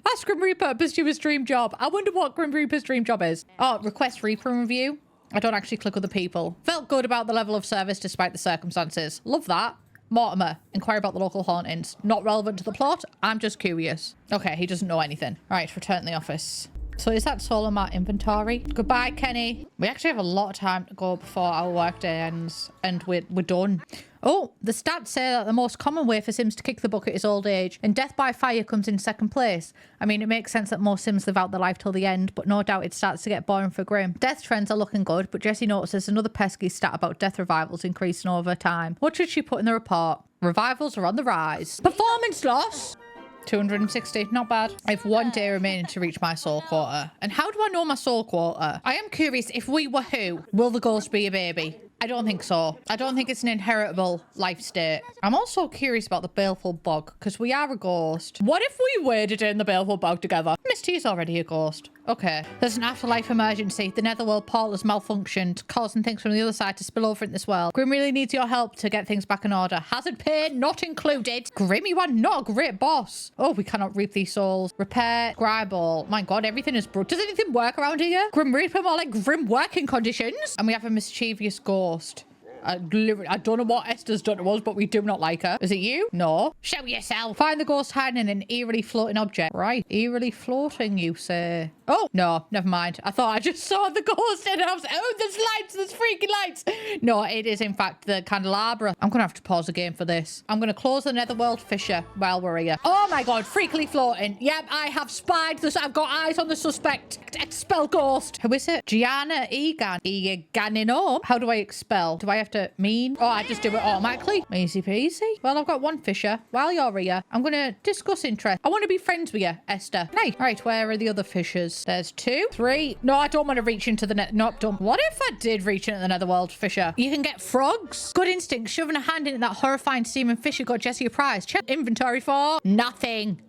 Speaker 1: Ask Grim Reaper, pursue his dream job. I wonder what Grim Reaper's dream job is. Oh, request Reaper and review. I don't actually click other people. Felt good about the level of service despite the circumstances. Love that. Mortimer, inquire about the local hauntings. Not relevant to the plot. I'm just curious. Okay, he doesn't know anything. All right, return to the office. So is that soul in my inventory? Goodbye, Kenny. We actually have a lot of time to go before our workday ends and we're done. Oh, the stats say that the most common way for Sims to kick the bucket is old age, and death by fire comes in second place. I mean, it makes sense that most Sims live out their life till the end, but no doubt it starts to get boring for Grim. Death trends are looking good, but Jessie notices another pesky stat about death revivals increasing over time. What should she put in the report? Revivals are on the rise. Performance loss! 260, not bad. I have 1 day remaining to reach my soul quota. And how do I know my soul quota? I am curious, if we were who, will the ghost be a baby? I don't think so. I don't think it's an inheritable life state. I'm also curious about the baleful bog, because we are a ghost. What if we waded in the baleful bog together? Misty is already a ghost. Okay. There's an afterlife emergency. The Netherworld portal has malfunctioned, causing things from the other side to spill over in this world. Grim really needs your help to get things back in order. Hazard pay not included. Grim, you are not a great boss. Oh, we cannot reap these souls. Repair, scribble. My God, everything is broke. Does anything work around here? Grim Reaper, more like grim working conditions. And we have a mischievous ghost. I don't know what Esther's done to us, but we do not like her. Is it you? No. Show yourself. Find the ghost hiding in an eerily floating object. Right. Eerily floating, you say. Oh, no. Never mind. I thought I just saw the ghost and I was, oh, there's lights. There's freaking lights. No, it is, in fact, the candelabra. I'm going to have to pause the game for this. I'm going to close the Netherworld fissure while we're here. Oh, my God. Freakily floating. Yep, I have spied this. I've got eyes on the suspect. Expel ghost. Who is it? Gianna Egan. Eganino. How do I expel? Do I have to mean? Oh, I just do it automatically. Easy peasy. Well, I've got 1 fissure. While you're here, I'm going to discuss interest. I want to be friends with you, Esther. Nice. All right, where are the other fissures? There's 2, 3. No, I don't want to reach into the net. Nope, don't. What if I did reach into the Netherworld fissure? You can get frogs. Good instinct. Shoving a hand into that horrifying steaming fissure got Jessie a prize. Check inventory for nothing.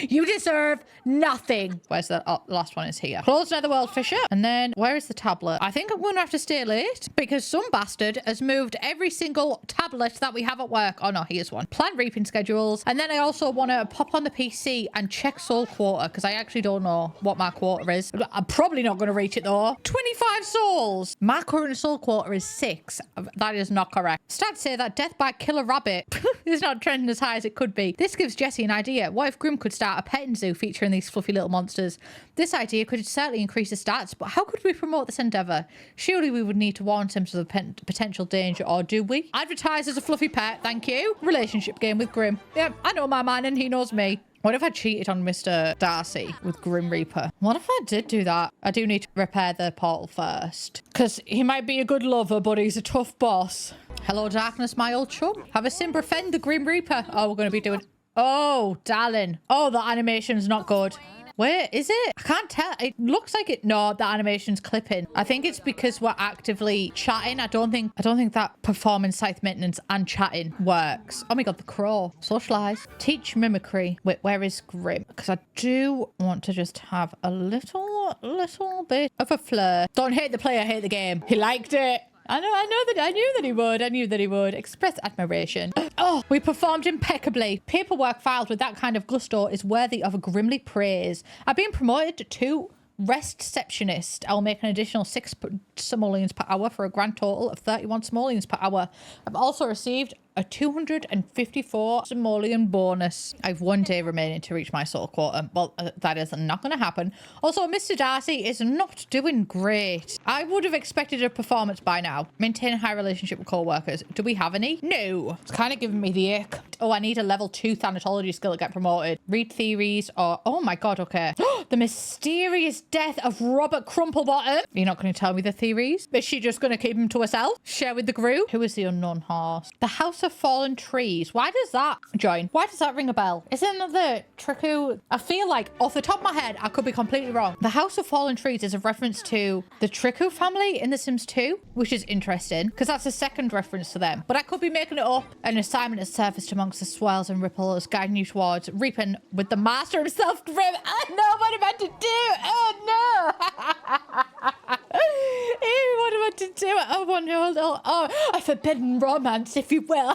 Speaker 1: You deserve nothing. Where's the last one? Is here. Close Netherworld fissure. And then where is the tablet? I think I'm going to have to stay late because some bastard has moved every single tablet that we have at work. Oh no, here's one. Plan reaping schedules. And then I also want to pop on the PC and check soul quota because I actually don't know what my quota is. I'm probably not going to reach it though. 25 souls. My current soul quota is 6. That is not correct. Stats say that death by killer rabbit is not trending as high as it could be. This gives Jessie an idea. What if Grim could start a petting zoo featuring these fluffy little monsters? This idea could certainly increase the stats, but how could we promote this endeavor? Surely we would need to warn Sims of the potential danger, or do we? Advertise as a fluffy pet, thank you. Relationship game with Grim. Yep, I know my man and he knows me. What if I cheated on Mr. Darcy with Grim Reaper? What if I did do that? I do need to repair the portal first. Because he might be a good lover, but he's a tough boss. Hello, darkness, my old chum. Have a sim befriend the Grim Reaper. Oh, we're going to be doing... Oh, darling. Oh, the animation's not good. Where is it? I can't tell. It looks like it. No, the animation's clipping. I think it's because we're actively chatting. I don't think that performing scythe maintenance and chatting works. Oh my God, the crow. Socialize. Teach mimicry. Wait, where is Grim? Because I do want to just have a little bit of a flirt. Don't hate the player, hate the game. He liked it. I knew that he would. Express admiration. Oh, we performed impeccably. Paperwork filed with that kind of gusto is worthy of a grimly praise. I've been promoted to Receptionist. I'll make an additional 6 simoleons per hour for a grand total of 31 simoleons per hour. I've also received a 254 simoleon bonus. I have 1 day remaining to reach my soul quota. Well, that is not going to happen. Also, Mr. Darcy is not doing great. I would have expected a performance by now. Maintain a high relationship with co-workers. Do we have any? No. It's kind of giving me the ick. Oh, I need a level 2 thanatology skill to get promoted. Read theories or... Oh my god, okay. The mysterious death of Robert Crumplebottom. You're not going to tell me the theories? Is she just going to keep them to herself? Share with the group? Who is the unknown horse? The House of Fallen Trees. Why does that join? Why does that ring a bell? Isn't that the Triku? I feel like off the top of my head, I could be completely wrong. The House of Fallen Trees is a reference to the Triku family in The Sims 2, which is interesting because that's a second reference to them. But I could be making it up. An assignment has surfaced amongst the swells and ripples, guiding you towards reaping with the master himself, Grim. I know what I'm about to do. Oh no. What am I to do? Oh, one a forbidden romance, if you will.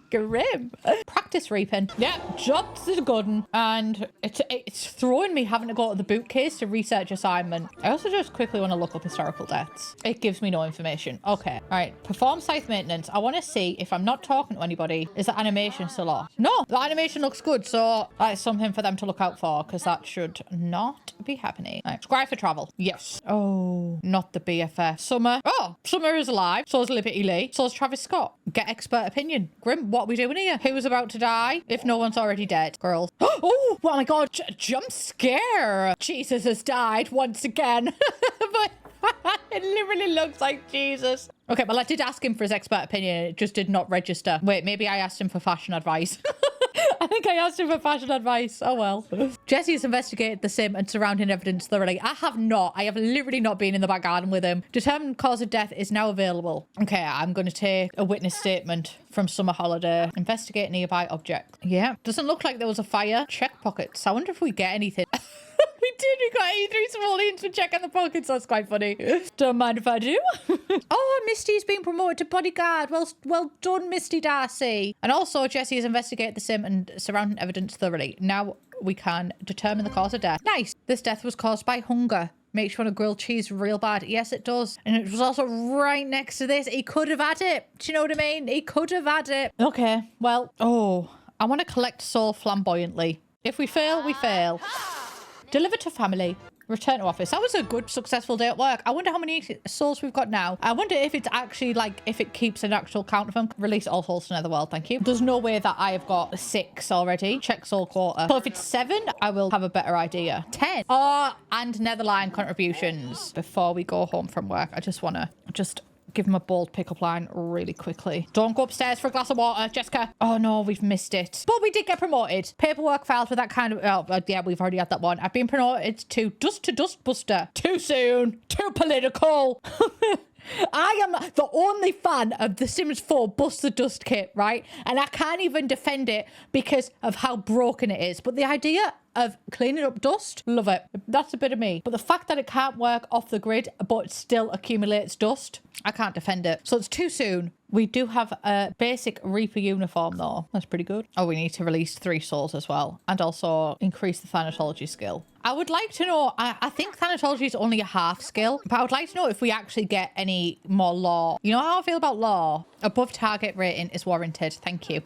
Speaker 1: Grim. Practice reaping. Yeah, jobs is good one. And it's throwing me having to go to the bookcase to research assignment. I also just quickly want to look up historical deaths. It gives me no information. Okay. All right. Perform scythe maintenance. I want to see if I'm not talking to anybody, is the animation still off? No, the animation looks good. So that's something for them to look out for because that should not be happening. All right. Scribe for travel. Yes. Oh, not the BFF. Summer. Oh, Summer is alive. So is Liberty Lee. So is Travis Scott. Get expert opinion. Grim, what are we doing here? Who's about to die if no one's already dead? Girls. Oh my god, jump scare. Jesus has died once again. But it literally looks like Jesus. Okay, well, I did ask him for his expert opinion. It just did not register. Wait, maybe I asked him for fashion advice. I think I asked him for fashion advice. Oh, well. Jesse has investigated the sim and surrounding evidence thoroughly. I have not. I have literally not been in the back garden with him. Determined cause of death is now available. Okay, I'm going to take a witness statement from summer holiday. Investigate nearby object. Yeah, doesn't look like there was a fire. Check pockets. I wonder if we get anything. We did. We got 83 simoleons for checking the pockets. That's quite funny. Don't mind if I do. Oh, Misty's been promoted to bodyguard. Well done, Misty Darcy. And also, Jesse has investigated the sim and surrounding evidence thoroughly. Now we can determine the cause of death. Nice. This death was caused by hunger. Makes you want to grill cheese real bad. Yes, it does. And it was also right next to this. He could have had it. Do you know what I mean? He could have had it. Okay, well, I want to collect soul flamboyantly. If we fail, we fail. Deliver to family. Return to office. That was a good, successful day at work. I wonder how many souls we've got now. I wonder if it's actually like, if it keeps an actual count of them. Release all souls to Netherworld. Thank you. There's no way that I have got 6 already. Check soul quota. But if it's 7, I will have a better idea. 10. Oh, and Netherline contributions. Before we go home from work, I just want to give him a bold pickup line really quickly. Don't go upstairs for a glass of water, Jessica. Oh no, we've missed it. But we did get promoted. Paperwork filed for that kind of... Oh, yeah, we've already had that one. I've been promoted to Dust Buster. Too soon. Too political. I am the only fan of The Sims 4 Bust the Dust kit, right? And I can't even defend it because of how broken it is. But the idea of cleaning up dust, love it. That's a bit of me. But the fact that it can't work off the grid, but still accumulates dust, I can't defend it. So it's too soon. We do have a basic Reaper uniform though. That's pretty good. Oh, we need to release 3 souls as well. And also increase the thanatology skill. I would like to know, I think thanatology is only a half skill, but I would like to know if we actually get any more law. You know how I feel about law? Above target rating is warranted. Thank you.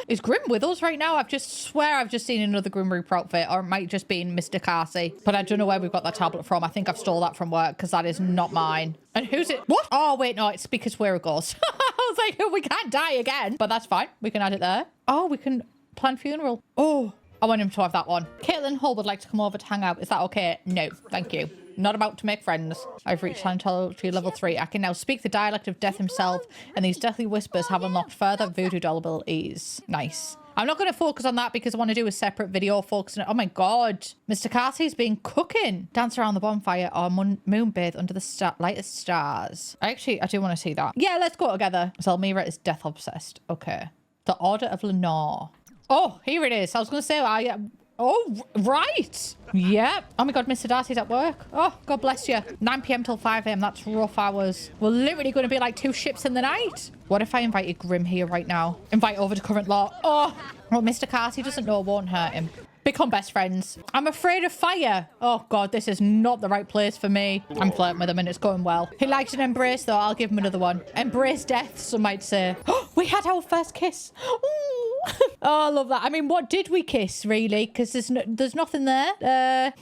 Speaker 1: Is Grim with us right now? I swear I've just seen another Grim Reaper outfit, or it might just be in Mr. Carsey. But I don't know where we've got that tablet from. I think I've stole that from work because that is not mine. And who's it? What? Oh, wait, no, it's because where it goes. I was like, we can't die again, but that's fine. We can add it there. Oh, we can plan funeral. Oh, I want him to have that one. Caitlin Hull would like to come over to hang out. Is that okay? No, thank you. Not about to make friends. I've reached Scientology level 3. I can now speak the dialect of death himself, and these deathly whispers have unlocked further voodoo doll abilities. Nice. I'm not going to focus on that because I want to do a separate video focusing on... Oh my god. Mr. Carsey's been cooking. Dance around the bonfire or moonbathe under the lightest stars. I do want to see that. Yeah, let's go together. Zelmira is death obsessed. Okay. The Order of Lenore. Oh, here it is. I was going to say... Oh, right. Yeah. Oh my god, Mr. Darcy's at work. Oh, God bless you. 9 p.m. till 5 a.m. That's rough hours. We're literally going to be like 2 ships in the night. What if I invited Grim here right now? Invite over to current law. Oh, well, Mr. Carsey doesn't know, won't hurt him. Become best friends. I'm afraid of fire. Oh God, this is not the right place for me. I'm flirting with him and it's going well. He likes an embrace though. I'll give him another one. Embrace death, some might say. We had our first kiss. Ooh. Oh, I love that. I mean, what did we kiss really? Because there's nothing there.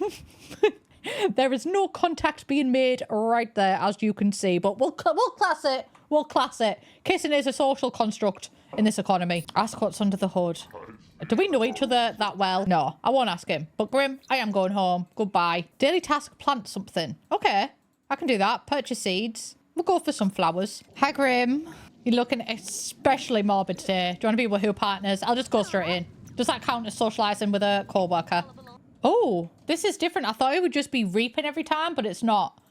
Speaker 1: There is no contact being made right there, as you can see. But we'll class it. We'll class it. Kissing is a social construct in this economy. Ask what's under the hood. Do we know each other that well? No, I won't ask him. But Grim, I am going home. Goodbye. Daily task, plant something. Okay, I can do that. Purchase seeds. We'll go for some flowers. Hi, Grim. You're looking especially morbid today. Do you want to be Woohoo partners? I'll just go straight in. Does that count as socialising with a co-worker? Oh, this is different. I thought it would just be reaping every time, but it's not.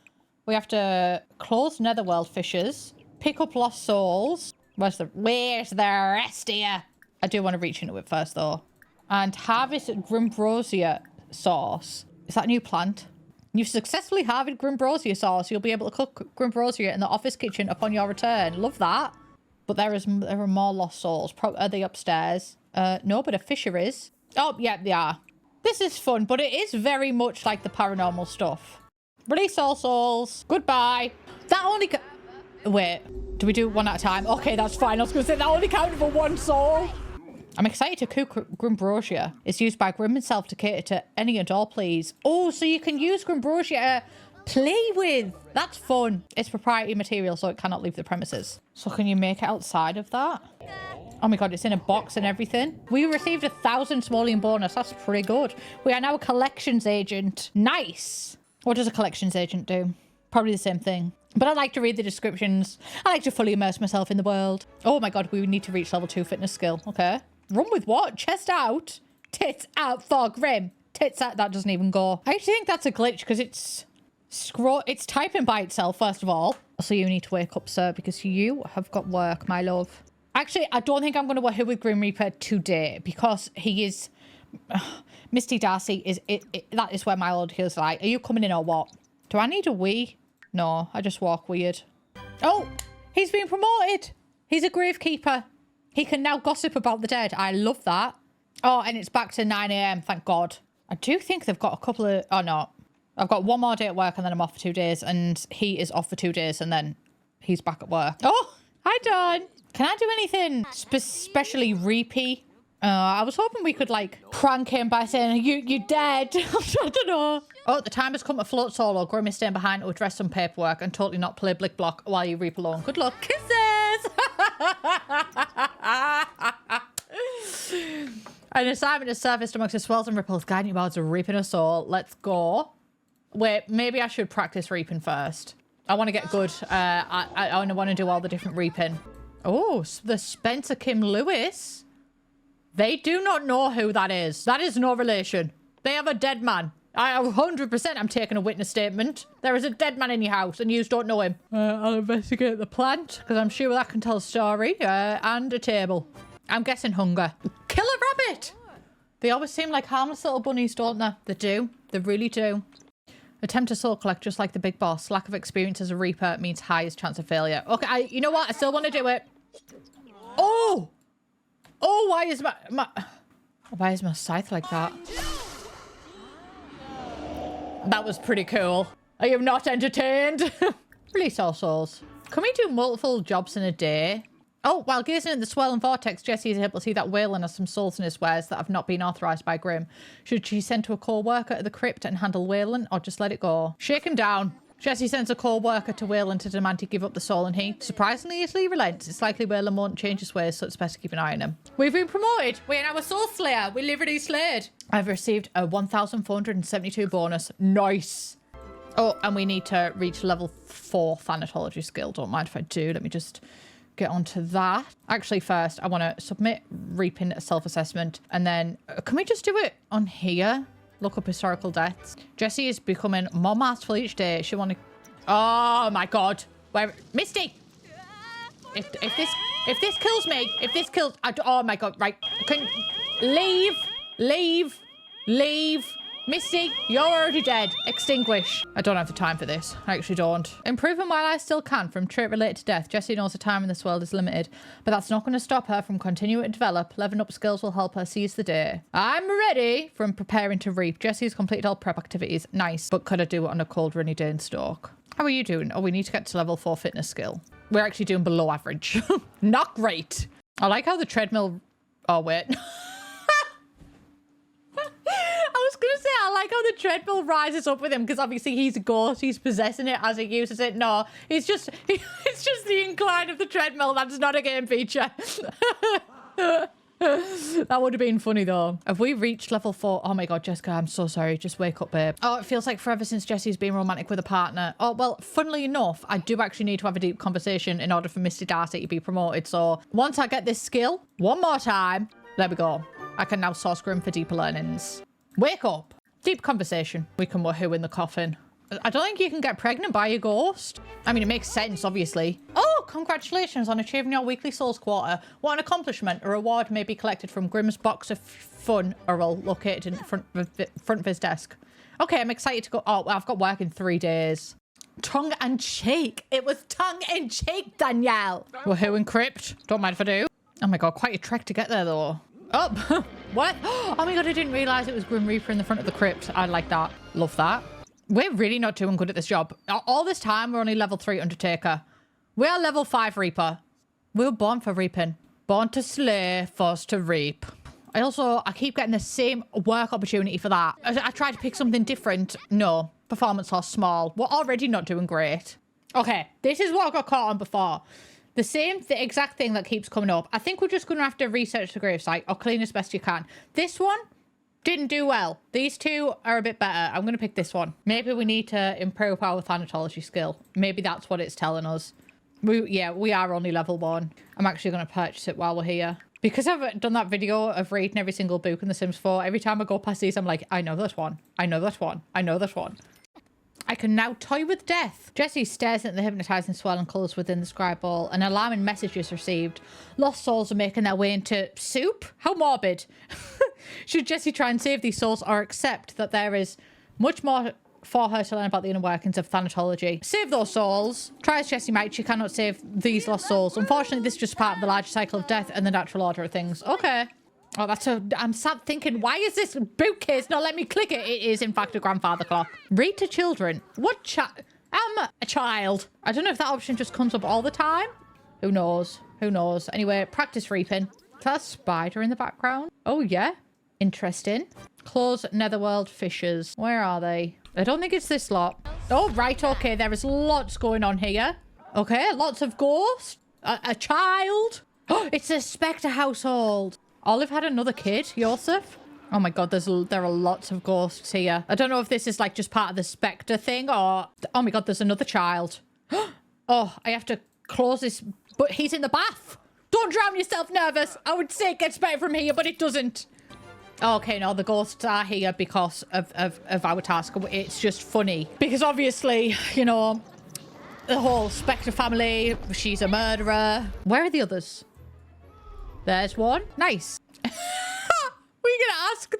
Speaker 1: We have to close netherworld fishes. Pick up lost souls. Where's the rest here? I do want to reach into it first though. And harvest Grimbrosia sauce. Is that a new plant? You've successfully harvested Grimbrosia sauce. You'll be able to cook Grimbrosia in the office kitchen upon your return. Love that. But there are more lost souls. Are they upstairs? No, but a fisher is. Oh, yeah, they are. This is fun, but it is very much like the paranormal stuff. Release all souls. Goodbye. That only... Wait, do we do one at a time? Okay, that's fine. I was going to say that only counted for one soul. I'm excited to cook Grimbrosia. It's used by Grim himself to cater to any and all pleas. Oh, so you can use Grimbrosia to play with. That's fun. It's proprietary material, so it cannot leave the premises. So can you make it outside of that? Oh my God, it's in a box and everything. We received 1,000 simoleon bonus. That's pretty good. We are now a collections agent. Nice. What does a collections agent do? Probably the same thing. But I like to read the descriptions. I like to fully immerse myself in the world. Oh my God, we need to reach level 2 fitness skill. Okay. Run with what? Chest out? Tits out for Grim. Tits out. That doesn't even go. I actually think that's a glitch because it's typing by itself, first of all. So you need to wake up, sir, because you have got work, my love. Actually, I don't think I'm going to work with Grim Reaper today because he is... Misty Darcy is... that is where my Lord Heals like. Are you coming in or what? Do I need a wee? No, I just walk weird. Oh, he's been promoted. He's a gravekeeper. He can now gossip about the dead. I love that. Oh, and it's back to 9 AM, thank God. I do think they've got a couple of... Oh, no. I've got one more day at work and then I'm off for 2 days. And he is off for 2 days and then he's back at work. Oh, hi, Dawn. Can I do anything especially reapy? I was hoping we could, like, prank him by saying, you're dead. I don't know. Oh, the time has come to float solo. Grim is staying behind to address some paperwork and totally not play Blick Block while you reap alone. Good luck. Kisses! An assignment is surfaced amongst the swells and ripples, guiding you towards reaping a soul. Let's go. Wait, maybe I should practice reaping first. I want to get good. I want to do all the different reaping. Oh, the Spencer Kim Lewis. They do not know who that is. That is no relation. They have a dead man. I 100% am taking a witness statement. There is a dead man in your house and you don't know him. I'll investigate the plant because I'm sure that can tell a story and a table. I'm guessing hunger. Kill a rabbit. They always seem like harmless little bunnies, don't they? They do. They really do. Attempt to soul collect just like the big boss. Lack of experience as a reaper means highest chance of failure. Okay, you know what? I still want to do it. Oh! Oh, why is my scythe like that? That was pretty cool. I am not entertained. Release all souls. Can we do multiple jobs in a day? Oh, while gazing at the swirling vortex, Jessie is able to see that Waylon has some souls in his wares that have not been authorized by Grim. Should she send to a co-worker at the crypt and handle Waylon, or just let it go? Shake him down. Jessie sends a co-worker to Waylon to demand he give up the soul, and he, surprisingly, easily relents. It's likely Waylon won't change his ways, so it's best to keep an eye on him. We've been promoted. We're now a soul slayer. We literally slayed. I've received a 1,472 bonus. Nice. Oh, and we need to reach level 4 Thanatology skill. Don't mind if I do. Let me just get onto that. Actually, first, I want to submit reaping a self-assessment, and then can we just do it on here? Look up historical deaths. Jessie is becoming more masterful each day. She want to... Oh my God. Where... Misty! If this kills me, if this kills... oh my God, right. Leave. Misty, you're already dead. Extinguish. I don't have the time for this. I actually don't. Improving while I still can from trait related to death. Jessie knows the time in this world is limited, but that's not going to stop her from continuing to develop. Leveling up skills will help her seize the day. I'm ready from preparing to reap. Jessie's completed all prep activities. Nice. But could I do it on a cold rainy day in Stoke? How are you doing? Oh, we need to get to level 4 fitness skill. We're actually doing below average. Not great. I like how the treadmill... Oh, wait. I was gonna say, I like how the treadmill rises up with him because obviously he's a ghost, he's possessing it as he uses it. No, it's just the incline of the treadmill. That's not a game feature. That would have been funny though. Have we reached level 4? Oh my god, Jessica, I'm so sorry. Just wake up, babe. Oh, it feels like forever since Jessie's been romantic with a partner. Oh, well, funnily enough, I do actually need to have a deep conversation in order for Mr. Darcy to be promoted. So once I get this skill, one more time, there we go. I can now source Grim for deeper learnings. Wake up. Deep conversation. We can woohoo in the coffin. I don't think you can get pregnant by a ghost. I mean, it makes sense, obviously. Oh, congratulations on achieving your weekly souls quota. What an accomplishment. A reward may be collected from Grim's box of fun, or located in front of his desk. Okay, I'm excited to go. Oh, I've got work in 3 days. Tongue and cheek. It was tongue and cheek, Danielle. Woohoo and crypt. Don't mind if I do. Oh my god, quite a trek to get there though. Oh, what? Oh my god, I didn't realize it was Grim Reaper in the front of the crypt. I like that. Love that. We're really not doing good at this job. All this time, we're only level 3 Undertaker. We are level 5 Reaper. We were born for reaping. Born to slay, forced to reap. I keep getting the same work opportunity for that. I tried to pick something different. No. Performance loss small. We're already not doing great. Okay, this is what I got caught on before. The exact thing that keeps coming up. I think we're just going to have to research the gravesite or clean as best you can. This one didn't do well. These two are a bit better. I'm going to pick this one. Maybe we need to improve our thanatology skill. Maybe that's what it's telling us. We are only level 1. I'm actually going to purchase it while we're here. Because I've done that video of reading every single book in The Sims 4, every time I go past these, I'm like, I know that one. I know that one. I know that one. I can now toy with death. Jessie stares at the hypnotizing swirling colours within the scribe ball. An alarming message is received. Lost souls are making their way into soup? How morbid. Should Jessie try and save these souls or accept that there is much more for her to learn about the inner workings of thanatology? Save those souls. Try as Jessie might, she cannot save these lost souls. Unfortunately, this is just part of the larger cycle of death and the natural order of things. Okay. Oh, I'm sad thinking, why is this bookcase not letting me click it? It is, in fact, a grandfather clock. Read to children. What I'm a child. I don't know if that option just comes up all the time. Who knows? Who knows? Anyway, practice reaping. Is that a spider in the background? Oh, yeah. Interesting. Close netherworld fishers. Where are they? I don't think it's this lot. Oh, right. Okay, there is lots going on here. Okay, lots of ghosts. A child. Oh, it's a Specter household. Olive had another kid, Yosef. Oh my god, there are lots of ghosts here. I don't know if this is like just part of the Specter thing or... Oh my god, there's another child. Oh, I have to close this... But he's in the bath. Don't drown yourself, nervous. I would say it gets better from here, but it doesn't. Okay, no, the ghosts are here because of our task. It's just funny. Because obviously, you know, the whole Specter family, she's a murderer. Where are the others? There's one. Nice. We're gonna ask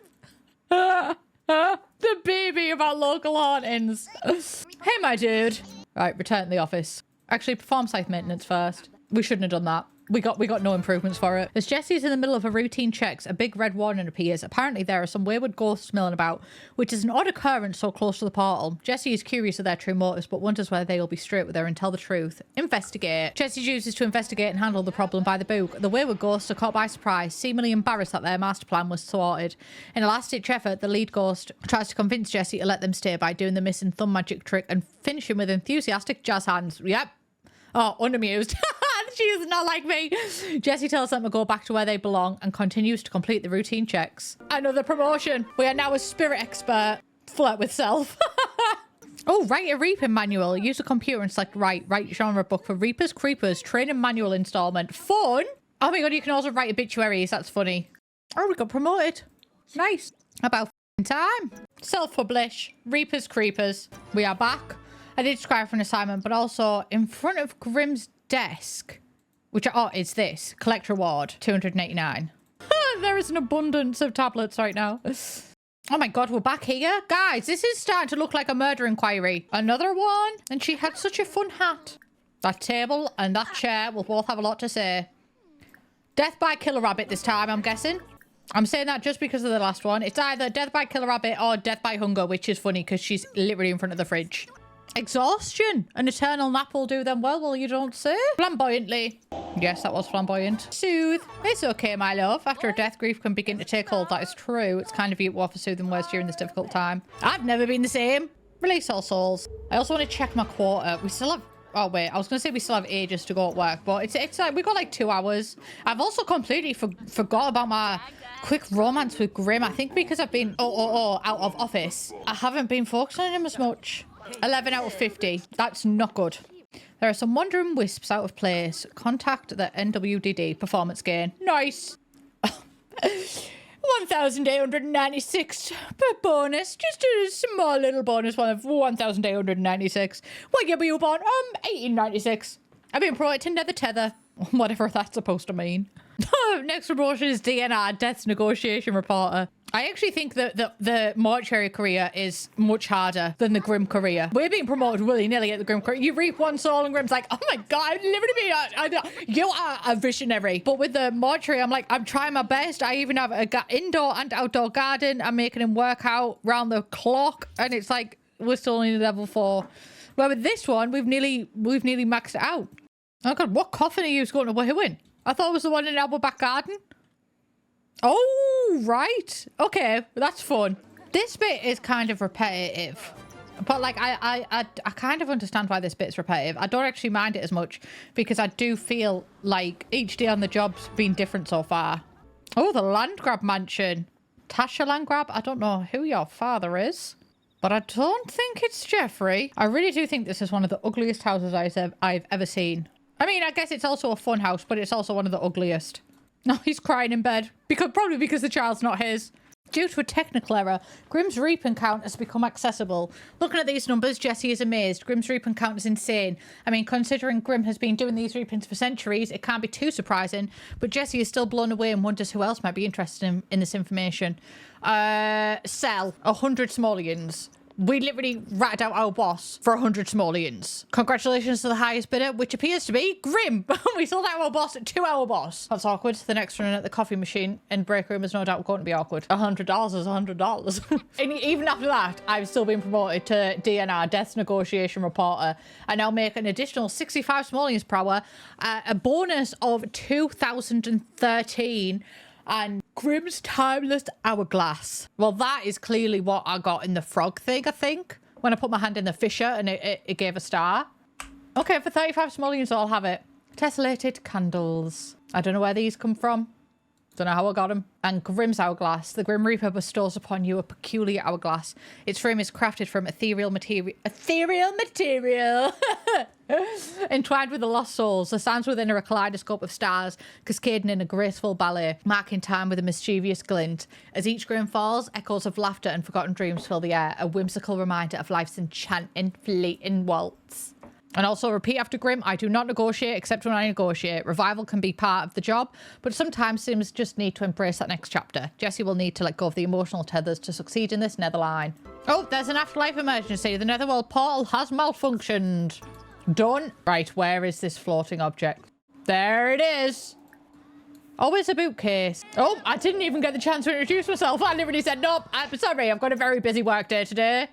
Speaker 1: the baby about local hauntings. Hey, my dude. Right, return to the office. Actually, perform site maintenance first. We shouldn't have done that. We got no improvements for it. As Jessie's in the middle of her routine checks, a big red warning appears. Apparently, there are some wayward ghosts milling about, which is an odd occurrence so close to the portal. Jessie is curious of their true motives, but wonders whether they will be straight with her and tell the truth. Investigate. Jessie chooses to investigate and handle the problem by the book. The wayward ghosts are caught by surprise, seemingly embarrassed that their master plan was thwarted. In a last-ditch effort, the lead ghost tries to convince Jessie to let them stay by doing the missing thumb magic trick and finishing with enthusiastic jazz hands. Yep. Oh, unamused. She is not like me. Jessie tells them to go back to where they belong and continues to complete the routine checks. Another promotion. We are now a spirit expert. Flirt with self. Oh, write a reaping manual. Use a computer and select write genre book for Reapers, Creepers, training manual installment. Fun. Oh my god, you can also write obituaries. That's funny. Oh, we got promoted. Nice. About time. Self-publish. Reapers, Creepers. We are back. I did subscribe for an assignment, but also in front of Grim's desk, which it's this. Collect reward. 289. There is an abundance of tablets right now. Oh my God, we're back here. Guys, this is starting to look like a murder inquiry. Another one. And she had such a fun hat. That table and that chair will both have a lot to say. Death by killer rabbit this time, I'm guessing. I'm saying that just because of the last one. It's either death by killer rabbit or death by hunger, which is funny because she's literally in front of the fridge. Exhaustion. An eternal nap will do them well you don't say. Flamboyantly. Yes, that was flamboyant. Soothe. It's okay, my love. After a death, grief can begin to take hold. That is true. It's kind of you to offer soothing words during this difficult time. I've never been the same. Release all souls. I also want to check my quarter. We still have... Oh, wait. I was going to say we still have ages to go at work, but it's like we've got like 2 hours. I've also completely forgot about my quick romance with Grim. I think because I've been out of office, I haven't been focused on him as much. 11 out of 50. That's not good. There are some wandering wisps out of place. Contact the NWDD. Performance gain. Nice. 1,896 per bonus. Just a small little bonus one of 1,896. What year were you born? 1896. I've been promoted to Nether Tether. Whatever that's supposed to mean. Next promotion is DNR, Death's Negotiation Reporter. I actually think that the mortuary career is much harder than the Grim career. We're being promoted willy-nilly at the Grim career. You reap one soul and Grim's like, oh my God, you are a visionary. But with the mortuary, I'm like, I'm trying my best. I even have a indoor and outdoor garden. I'm making him work out round the clock. And it's like, we're still only level 4. But with this one, we've nearly maxed it out. Oh God, what coffin are you going to who in? I thought it was the one in our back garden. Oh, right. Okay, that's fun. This bit is kind of repetitive. But like, I kind of understand why this bit's repetitive. I don't actually mind it as much because I do feel like each day on the job's been different so far. Oh, the Landgrab mansion. Tasha Landgrab. I don't know who your father is, but I don't think it's Jeffrey. I really do think this is one of the ugliest houses I've ever seen. I mean, I guess it's also a fun house, but it's also one of the ugliest. No, he's crying in bed. Probably because the child's not his. Due to a technical error, Grim's Reaping count has become accessible. Looking at these numbers, Jessie is amazed. Grim's Reaping count is insane. I mean, considering Grim has been doing these reapings for centuries, it can't be too surprising. But Jessie is still blown away and wonders who else might be interested in this information. Sell 100 simoleons. We literally ratted out our boss for 100 simoleons. Congratulations to the highest bidder, which appears to be Grim. We sold out our boss at 2 hour boss. That's awkward. The next run at the coffee machine and break room is no doubt going to be awkward. $100 is $100. And even after that, I've still been promoted to DNR, Death's Negotiation Reporter. I now make an additional 65 simoleons per hour, a bonus of 2013. And Grim's Timeless Hourglass. Well, that is clearly what I got in the frog thing, I think. When I put my hand in the fissure and it gave a star. Okay, for 35 simoleons, I'll have it. Tessellated candles. I don't know where these come from. Don't know how I got them. And Grim's Hourglass. The Grim Reaper bestows upon you a peculiar hourglass. Its frame is crafted from ethereal material. Ethereal material! Entwined with the lost souls, the sands within are a kaleidoscope of stars, cascading in a graceful ballet, marking time with a mischievous glint. As each Grim falls, echoes of laughter and forgotten dreams fill the air, a whimsical reminder of life's enchanting, fleeting waltz. And also repeat after Grim, I do not negotiate except when I negotiate. Revival can be part of the job, but sometimes Sims just need to embrace that next chapter. Jessie will need to let go of the emotional tethers to succeed in this netherline. Oh, there's an afterlife emergency. The netherworld portal has malfunctioned. Done. Right, where is this floating object? There it is. Oh, it's a bootcase. Oh, I didn't even get the chance to introduce myself. I literally said, nope, I'm sorry, I've got a very busy work day today.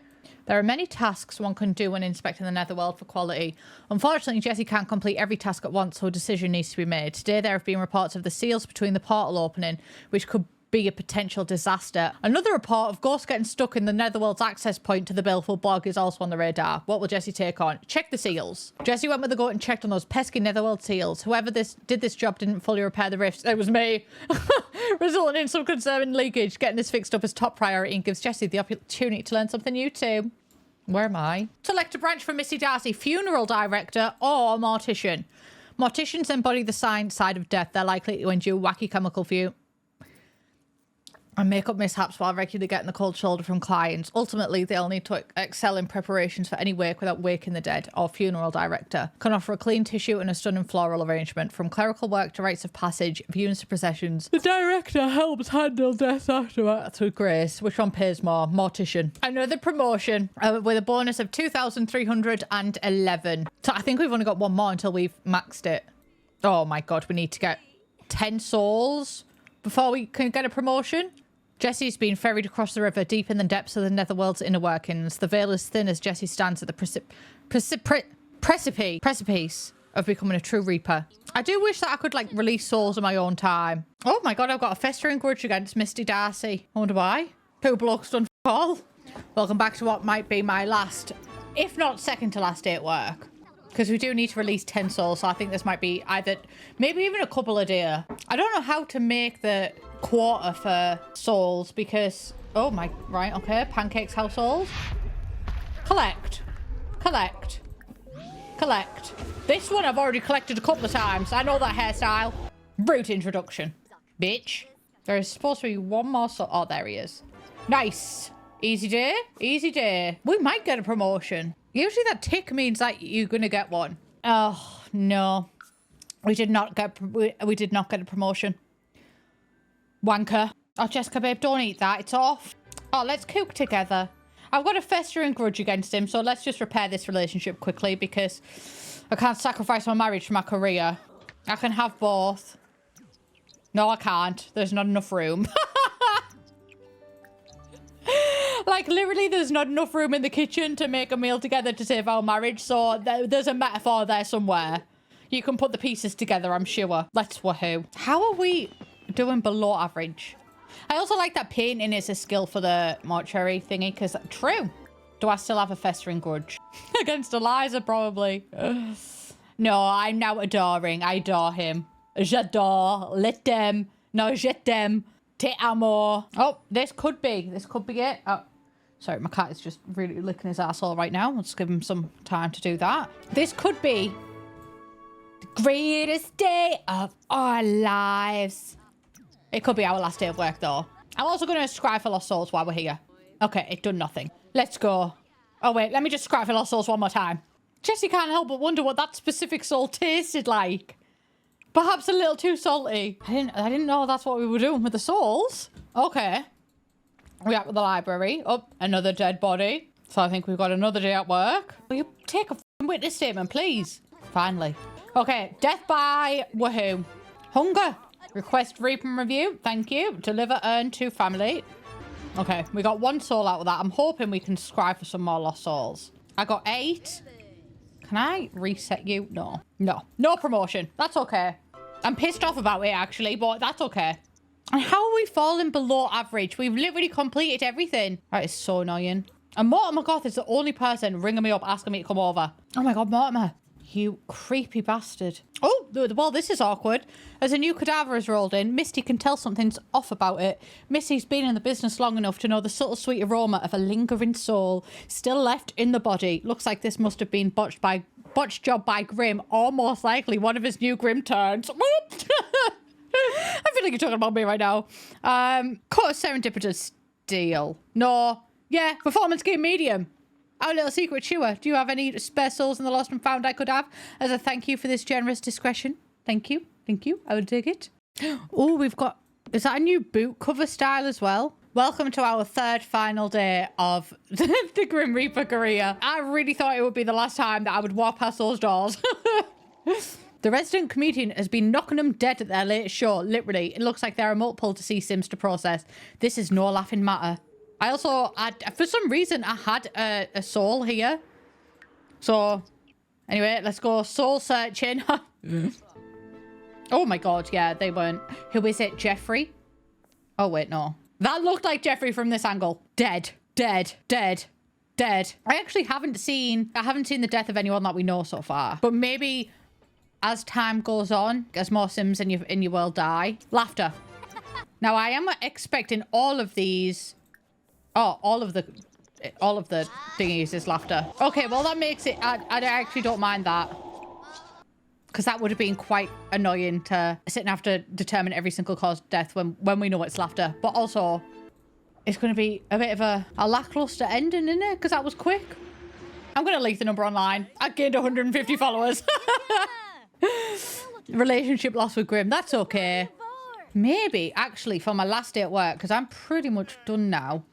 Speaker 1: There are many tasks one can do when inspecting the netherworld for quality. Unfortunately, Jessie can't complete every task at once, so a decision needs to be made. Today, there have been reports of the seals between the portal opening, which could be a potential disaster. Another report of ghosts getting stuck in the netherworld's access point to the Baleful Bog is also on the radar. What will Jessie take on? Check the seals. Jessie went with the goat and checked on those pesky netherworld seals. Whoever did this job didn't fully repair the rifts. It was me. Resulting in some concerning leakage. Getting this fixed up is top priority and gives Jessie the opportunity to learn something new too. Where am I? Select a branch for Missy Darcy, funeral director or mortician. Morticians embody the side of death. They're likely to endure wacky chemical fume. and make up mishaps while regularly getting the cold shoulder from clients. Ultimately, they'll need to excel in preparations for any wake without waking the dead or funeral director. Can offer a clean tissue and a stunning floral arrangement. From clerical work to rites of passage, viewings to processions, the director helps handle death aftermath with grace. Which one pays more? Mortician. Another promotion with a bonus of 2,311. So I think we've only got one more until we've maxed it. Oh my god, we need to get 10 souls before we can get a promotion. Jesse's been ferried across the river, deep in the depths of the netherworld's inner workings. The veil is thin as Jesse stands at the precipice of becoming a true reaper. I do wish that I could, like, release souls in my own time. Oh my god, I've got a festering grudge against Misty Darcy. I wonder why. Two blokes done f*** all. Welcome back to what might be my last, if not second to last day at work. Because we do need to release 10 souls, so I think this might be either, maybe even a couple a day. I don't know how to make the quarter for souls because, oh my, right, okay, pancakes household. Collect. Collect. Collect. This one I've already collected a couple of times. I know that hairstyle. Route introduction. Bitch. There is supposed to be one more soul. Oh, there he is. Nice. Easy day. Easy day. We might get a promotion. Usually that tick means that you're gonna get one. Oh no, we did not get a promotion. Wanker. Oh, Jessica, babe, don't eat that. It's off. Oh, let's cook together. I've got a festering grudge against him, so let's just repair this relationship quickly because I can't sacrifice my marriage for my career. I can have both. No, I can't. There's not enough room. Like, literally, there's not enough room in the kitchen to make a meal together to save our marriage. So there's a metaphor there somewhere. You can put the pieces together, I'm sure. Let's woohoo. How are we doing below average? I also like that painting is a skill for the mortuary thingy, because true. Do I still have a festering grudge? Against Eliza, probably. No, I'm now adoring. I adore him. J'adore. Let them. No, je t'aime. Te amo. Oh, this could be it. Oh, sorry, my cat is just really licking his asshole right now. Let's give him some time to do that. This could be the greatest day of our lives. It could be our last day of work, though. I'm also going to scry for lost souls while we're here. Okay, it done nothing. Let's go. Oh, wait, let me just scry for lost souls one more time. Jesse can't help but wonder what that specific soul tasted like. Perhaps a little too salty. I didn't know that's what we were doing with the souls. Okay. We're at the library. Oh, another dead body. So I think we've got another day at work. Will you take a witness statement, please? Finally. Okay, death by woohoo. Hunger. Request reap and review. Thank you. Deliver earn to family. Okay, we got one soul out of that. I'm hoping we can scry for some more lost souls. I got 8. Can I reset you? No. No. No promotion. That's okay. I'm pissed off about it, actually, but that's okay. And how are we falling below average? We've literally completed everything. That is so annoying. And Mortimer Goth is the only person ringing me up asking me to come over. Oh my god, Mortimer. You creepy bastard. Oh, well, this is awkward. As a new cadaver is rolled in, Misty can tell something's off about it. Misty's been in the business long enough to know the subtle sweet aroma of a lingering soul still left in the body. Looks like this must have been botched job by Grim, or most likely one of his new Grim turns. What? I feel like you're talking about me right now. Cut a serendipitous deal. No. Yeah, performance game medium. Our little secret chewer. Do you have any spare souls in the lost and found I could have as a thank you for this generous discretion? Thank you. Thank you. I would dig it. Oh, we've got... Is that a new boot cover style as well? Welcome to our third final day of the Grim Reaper career. I really thought it would be the last time that I would walk past those doors. The resident comedian has been knocking them dead at their latest show. Literally, it looks like there are multiple deceased sims to process. This is no laughing matter. I also, for some reason, I had a soul here. So, anyway, let's go soul searching. Oh my god, yeah, they weren't. Who is it, Jeffrey? Oh, wait, no. That looked like Jeffrey from this angle. Dead, dead, dead, dead. I actually haven't seen the death of anyone that we know so far. But maybe as time goes on, as more sims in your world die. Laughter. Now, I am expecting all of these... Oh, all of the thingies is laughter. Okay, well, that makes it... I actually don't mind that. because that would have been quite annoying to sit and have to determine every single cause of death when we know it's laughter. But also, it's going to be a bit of a lackluster ending, isn't it? Because that was quick. I'm going to leak the number online. I gained 150 followers. Relationship lost with Grim. That's okay. Maybe, actually, for my last day at work, because I'm pretty much done now.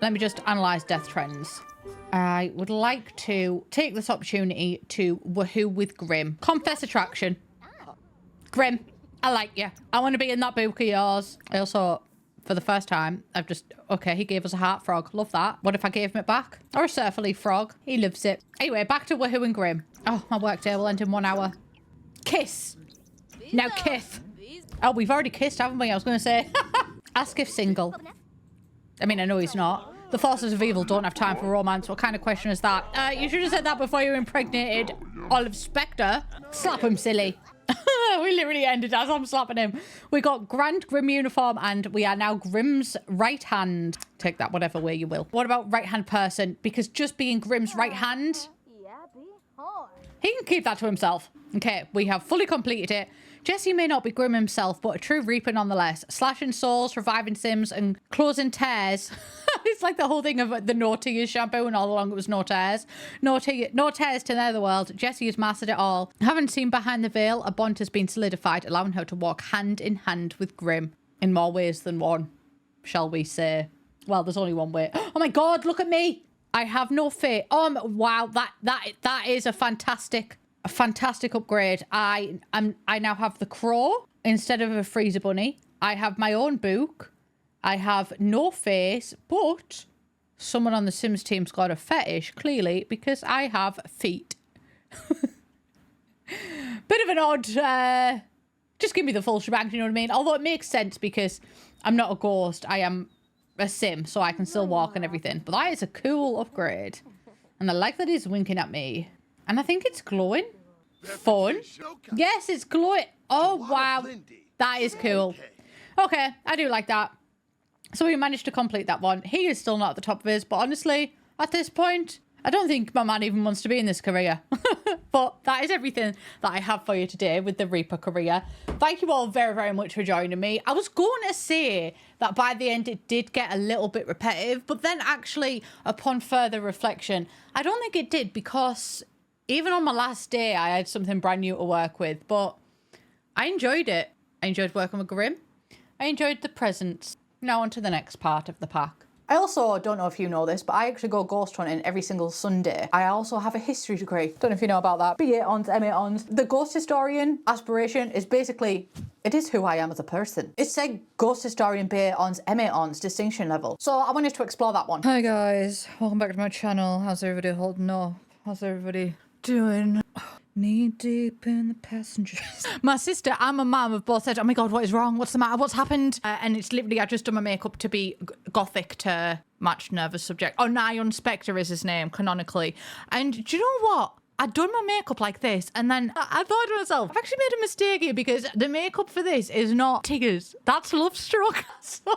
Speaker 1: Let me just analyse death trends. I would like to take this opportunity to woohoo with Grim. Confess attraction. Grim, I like you. I want to be in that book of yours. I also, for the first time, I've just... Okay, he gave us a heart frog. Love that. What if I gave him it back? Or a surfer leaf frog. He loves it. Anyway, back to woohoo and Grim. Oh, my work day will end in 1 hour. Kiss. Now kiss. Oh, we've already kissed, haven't we? I was going to say. Ask if single. I mean, I know he's not. The forces of evil don't have time for romance. What kind of question is that? You should have said that before you impregnated Olive Specter. Slap him, silly. We literally ended as I'm slapping him. We got Grand Grim uniform and we are now Grim's right hand. Take that whatever way you will. What about right hand person? Because just being Grim's right hand, he can keep that to himself. Okay, we have fully completed it. Jesse may not be Grim himself, but a true Reaper nonetheless. Slashing souls, reviving sims, and closing tears. It's like the whole thing of the no tears shampoo, and all along it was no tears. No tears to Netherworld. Jesse has mastered it all. Having seen behind the veil, a bond has been solidified, allowing her to walk hand in hand with Grim in more ways than one, shall we say. Well, there's only one way. Oh my God, look at me. I have no fear. Wow, that is a fantastic upgrade. I now have the crow instead of a freezer bunny. I have my own book. I have no face, but someone on the Sims team's got a fetish, clearly, because I have feet. Bit of an odd, just give me the full shebang, you know what I mean? Although it makes sense because I'm not a ghost. I am a sim, so I can still walk and everything. But that is a cool upgrade. And I like that he's winking at me. And I think it's glowing. Fun. Yes, it's glowing. Oh, wow. That is cool. Okay, I do like that. So we managed to complete that one. He is still not at the top of his, but honestly, at this point, I don't think my man even wants to be in this career. But that is everything that I have for you today with the Reaper career. Thank you all very, very much for joining me. I was going to say that by the end it did get a little bit repetitive, but then actually, upon further reflection, I don't think it did, because even on my last day, I had something brand new to work with, but I enjoyed it. I enjoyed working with Grim. I enjoyed the presents. Now on to the next part of the pack. I also don't know if you know this, but I actually go ghost hunting every single Sunday. I also have a history degree. Don't know if you know about that. B8 ons, M8 ons. The ghost historian aspiration is basically, it is who I am as a person. It's like ghost historian, B8 ons, M8 ons, distinction level. So I wanted to explore that one. Hi guys, welcome back to my channel. How's everybody holding up? How's everybody doing? Knee deep in the passengers. My sister and my mum have both said, oh my God, what is wrong? What's the matter? What's happened? And it's literally, I've just done my makeup to be gothic to match nervous subject. Oh, Nion Specter is his name, canonically. And do you know what? I'd done my makeup like this, and then I thought to myself, I've actually made a mistake here, because the makeup for this is not Tigger's. That's Love Struck. So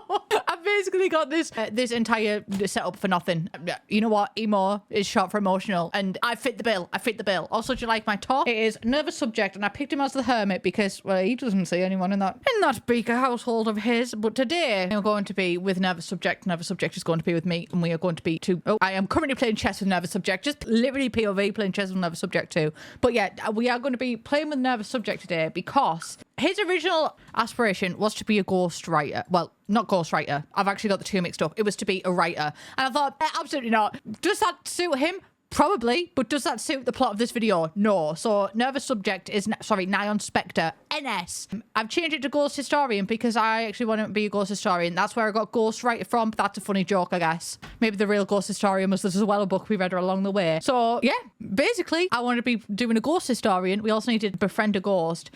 Speaker 1: I've basically got this entire setup for nothing. You know what? Emo is short for emotional, and I fit the bill. I fit the bill. Also, do you like my top? It is nervous subject, and I picked him as the hermit because, well, he doesn't see anyone in that beaker household of his. But today, we're going to be with nervous subject. Nervous subject is going to be with me, and we are going to be I am currently playing chess with nervous subject. Just literally POV playing chess with nervous subject too. But yeah, we are going to be playing with nervous subject today because his original aspiration was to be a ghost writer. Well, not ghost writer. I've actually got the two mixed up. It was to be a writer. And I thought, absolutely not. Does that suit him? Probably, but does that suit the plot of this video? No. So nervous subject is, sorry, Nion Specter, NS. I've changed it to ghost historian because I actually want to be a ghost historian. That's where I got ghost writer from. But that's a funny joke, I guess. Maybe the real ghost historian was as well a book we read along the way. So yeah, basically I want to be doing a ghost historian. We also need to befriend a ghost.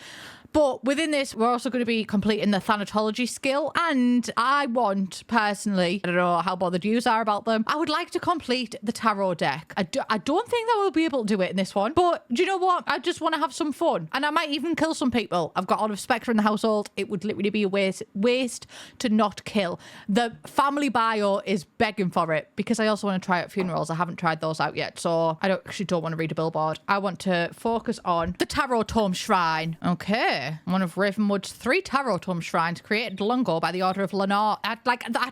Speaker 1: But within this, we're also going to be completing the Thanatology skill. And I want, personally, I don't know how bothered you are about them, I would like to complete the tarot deck. I don't think that we'll be able to do it in this one. But do you know what? I just want to have some fun. And I might even kill some people. I've got all of Specter in the household. It would literally be a waste to not kill. The family bio is begging for it because I also want to try out funerals. I haven't tried those out yet. So I actually don't want to read a billboard. I want to focus on the Tarot Tome Shrine. Okay. One of Ravenwood's 3 Tarot Tome Shrines created long ago by the order of Lenore. I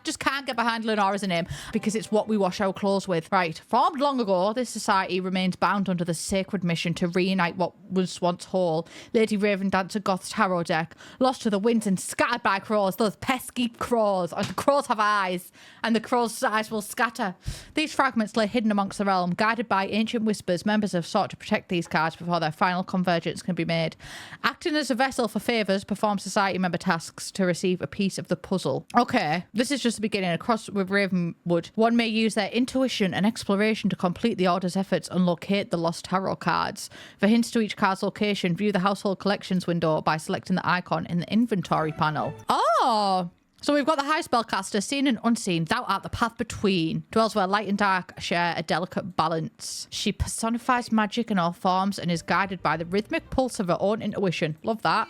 Speaker 1: just can't get behind Lenore as a name because it's what we wash our clothes with. Right. Formed long ago, this society remains bound under the sacred mission to reunite what was once whole. Lady Ravendancer Goth's tarot deck, lost to the winds and scattered by crows. Those pesky crows. The crows have eyes, and the crows' eyes will scatter. These fragments lay hidden amongst the realm. Guided by ancient whispers, members have sought to protect these cards before their final convergence can be made. Acting as a vessel for favours, perform society member tasks to receive a piece of the puzzle. Okay, this is just the beginning. Across with Ravenwood, one may use their intuition and exploration to complete the Order's efforts and locate the lost tarot cards. For hints to each card's location, view the household collections window by selecting the icon in the inventory panel. Oh! So we've got the high spellcaster, seen and unseen, thou art the path between. Dwells where light and dark share a delicate balance. She personifies magic in all forms and is guided by the rhythmic pulse of her own intuition. Love that.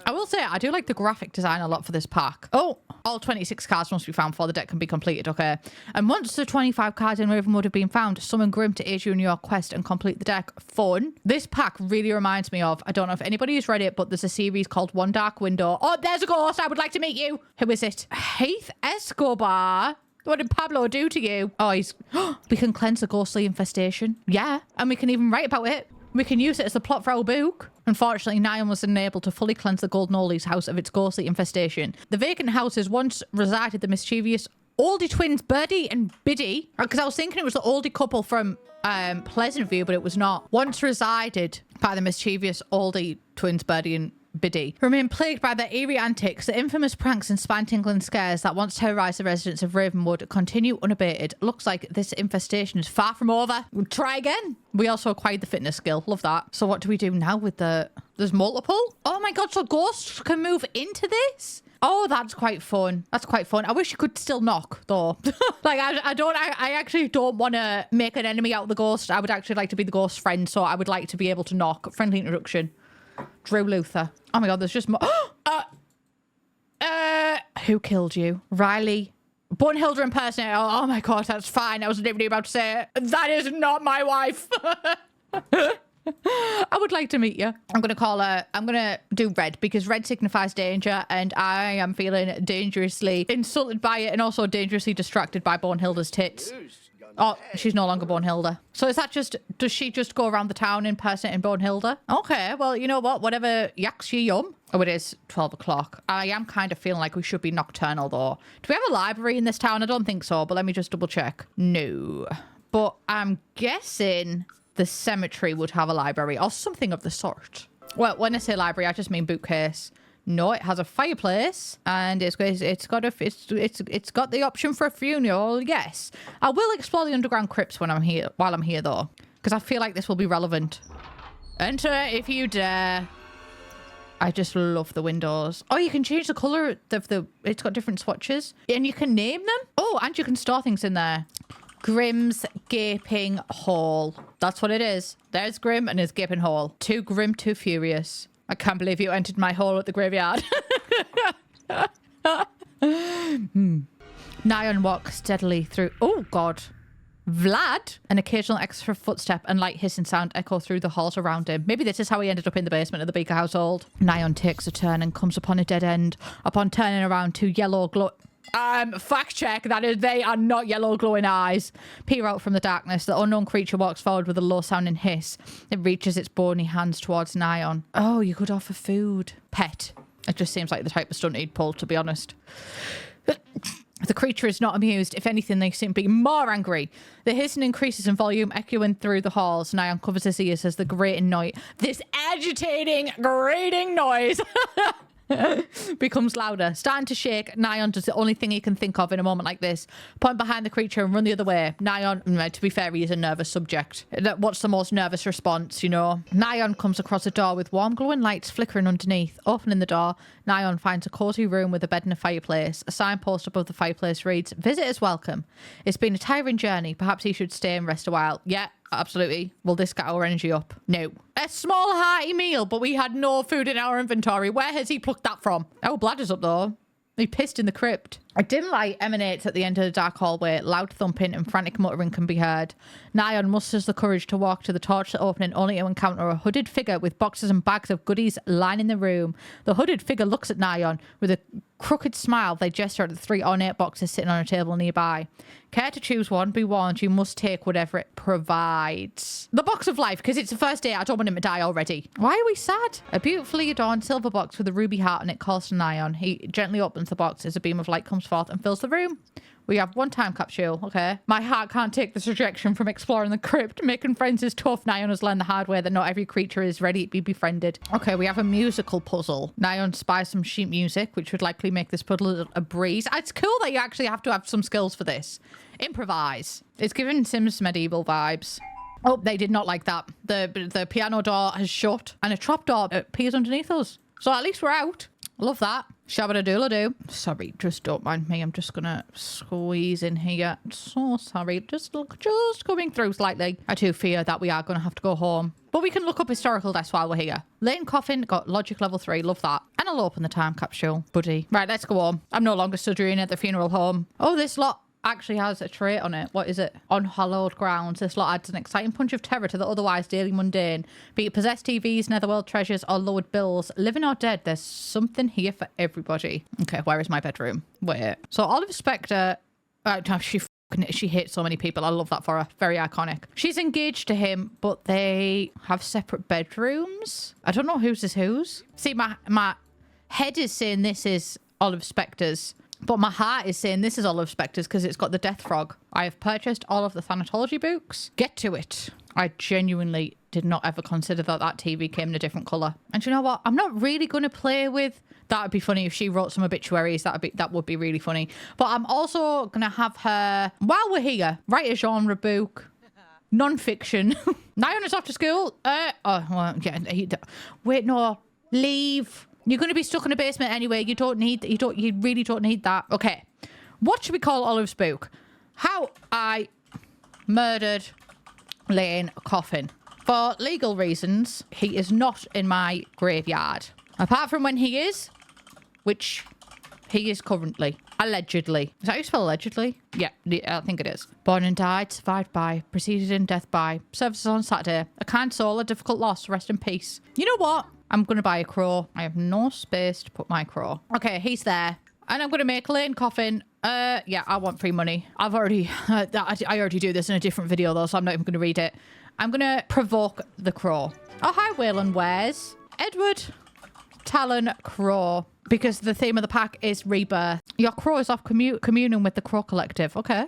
Speaker 1: I will say, I do like the graphic design a lot for this pack. Oh, all 26 cards must be found before the deck can be completed, okay. And once the 25 cards in Ravenwood have been found, summon Grim to aid you in your quest and complete the deck. Fun. This pack really reminds me of, I don't know if anybody has read it, but there's a series called One Dark Window. Oh, there's a ghost. I would like to meet you. Who is it? Heath Escobar. What did Pablo do to you? Oh, we can cleanse the ghostly infestation. Yeah, and we can even write about it. We can use it as the plot for our book. Unfortunately, Nyan was unable to fully cleanse the Golden Oldie's house of its ghostly infestation. The vacant houses once resided the mischievous Oldie twins Birdie and Biddy. Because I was thinking it was the Oldie couple from Pleasant View, but it was not. Once resided by the mischievous Oldie twins Birdie and Biddy, remain plagued by their eerie antics. The infamous pranks and spine-tingling scares that once terrorized the residents of Ravenwood continue unabated. Looks like this infestation is far from over. We'll try again. We also acquired the fitness skill. Love that. So what do we do now with there's multiple? Oh my god, so ghosts can move into this? Oh, that's quite fun. That's quite fun. I wish you could still knock, though. Like, I actually don't want to make an enemy out of the ghost. I would actually like to be the ghost friend, so I would like to be able to knock. Friendly introduction. Drew Luther. Oh my god, there's just more. Who killed you? Riley. Bunhilda impersonator. Oh my god, that's fine. I was literally about to say, that is not my wife. I would like to meet you. I'm going to call her, I'm going to do red because red signifies danger and I am feeling dangerously insulted by it and also dangerously distracted by Bunhilda's tits. Oh, she's no longer Bunhilda. So is that just, does she just go around the town impersonating Bunhilda? Okay, well, you know what? Whatever yaks you yum. Oh, it is 12 o'clock. I am kind of feeling like we should be nocturnal, though. Do we have a library in this town? I don't think so, but let me just double check. No. But I'm guessing the cemetery would have a library or something of the sort. Well, when I say library, I just mean bookcase. No, it has a fireplace and it's got the option for a funeral. Yes, I will explore the underground crypts when I'm here. While I'm here, though, because I feel like this will be relevant. Enter if you dare. I just love the windows. Oh, you can change the color of the. It's got different swatches and you can name them. Oh, and you can store things in there. Grim's Gaping Hole. That's what it is. There's Grim and his Gaping Hole. Too grim, too furious. I can't believe you entered my hole at the graveyard. Nyan walks steadily through... Oh, God. Vlad? An occasional extra footstep and light hissing sound echo through the halls around him. Maybe this is how he ended up in the basement of the Beaker household. Nyan takes a turn and comes upon a dead end. Upon turning around, two yellow glow... fact check, that is, they are not yellow glowing eyes. Peer out from the darkness. The unknown creature walks forward with a low sounding hiss. It reaches its bony hands towards Nyan. Oh, you could offer food. Pet. It just seems like the type of stunt he'd pull, to be honest. The creature is not amused. If anything, they seem to be more angry. The hissing increases in volume, echoing through the halls. Nyan covers his ears as the grating noise. This agitating, grating noise becomes louder, starting to shake. Nyan does the only thing he can think of in a moment like this. Point behind the creature and run the other way. Nyan, to be fair, he is a nervous subject. What's the most nervous response, you know? Nyan comes across a door with warm glowing lights flickering underneath. Opening the door, Nyan finds a cozy room with a bed and a fireplace. A signpost above the fireplace reads, "Visitors welcome. It's been a tiring journey. Perhaps he should stay and rest a while." Yeah, absolutely. Will this get our energy up? No. A small hearty meal, but we had no food in our inventory. Where has he plucked that from? Our bladder's up though. He pissed in the crypt. A dim light emanates at the end of the dark hallway. Loud thumping and frantic muttering can be heard. Nyan musters the courage to walk to the torchlit opening, only to encounter a hooded figure with boxes and bags of goodies lining the room. The hooded figure looks at Nyan with a crooked smile. They gesture at the 3 ornate boxes sitting on a table nearby. Care to choose one? Be warned, you must take whatever it provides. The box of life, because it's the first day. I don't want him to die already. Why are we sad? A beautifully adorned silver box with a ruby heart on it calls to Nyan. He gently opens the box as a beam of light comes forth and fills the room. We have one time capsule. Okay. My heart can't take this rejection from exploring the crypt. Making friends is tough. Nyan has learned the hard way that not every creature is ready to be befriended. Okay, we have a musical puzzle. Nyan spies some sheet music, which would likely make this puzzle a breeze. It's cool that you actually have to have some skills for this. Improvise. It's giving Sims medieval vibes. Oh, they did not like that. The piano door has shut and a trapdoor appears underneath us. So at least we're out. Love that. Shabba-da-doodle-doo. Sorry, just don't mind me. I'm just gonna squeeze in here. So sorry. Just coming through slightly. I do fear that we are gonna have to go home. But we can look up historical deaths while we're here. Lane Coffin got logic level 3. Love that. And I'll open the time capsule, buddy. Right, let's go home. I'm no longer studying at the funeral home. Oh, this lot actually has a trait on it. What is it? On hallowed grounds. This lot adds an exciting punch of terror to the otherwise daily mundane. Be it possessed TVs, netherworld treasures, or lowered bills, living or dead, there's something here for everybody. Okay, where is my bedroom? Wait. So Olive Specter, she hits so many people. I love that for her. Very iconic. She's engaged to him, but they have separate bedrooms. I don't know whose is whose. See, my head is saying this is Olive Specter's, but my heart is saying this is Olive Specter's because it's got the death frog. I have purchased all of the Thanatology books. Get to it. I genuinely did not ever consider that TV came in a different colour. And you know what? I'm not really going to play with... That would be funny if she wrote some obituaries. That would be really funny. But I'm also going to have her, while we're here, write a genre book. Non-fiction. Nyan is off to school. Wait, no. Leave. You're going to be stuck in a basement anyway. You really don't need that. Okay. What should we call Olive's book? How I Murdered Lane Coffin. For legal reasons, he is not in my graveyard. Apart from when he is, which he is currently. Allegedly. Is that how you spell allegedly? Yeah, I think it is. Born and died, survived by, preceded in death by. Services on Saturday. A kind soul, a difficult loss. Rest in peace. You know what? I'm going to buy a crow. I have no space to put my crow. Okay, he's there. And I'm going to make Lane Coffin. Yeah, I want free money. I already do this in a different video though, so I'm not even going to read it. I'm going to provoke the crow. Oh, hi, Waylon Wares. Edward Talon-Crow. Because the theme of the pack is Rebirth. Your crow is off communing with the Crow Collective. Okay.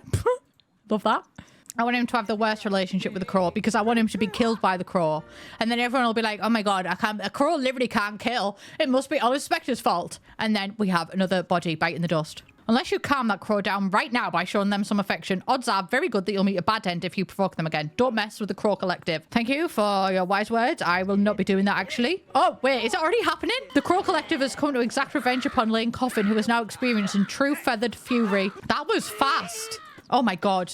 Speaker 1: Love that. I want him to have the worst relationship with the crow because I want him to be killed by the crow. And then everyone will be like, oh my God, a crow literally can't kill. It must be Olive Specter's fault. And then we have another body biting the dust. Unless you calm that crow down right now by showing them some affection, odds are very good that you'll meet a bad end if you provoke them again. Don't mess with the Crow Collective. Thank you for your wise words. I will not be doing that actually. Oh, wait, is it already happening? The Crow Collective has come to exact revenge upon Lane Coffin, who is now experiencing true feathered fury. That was fast. Oh my God.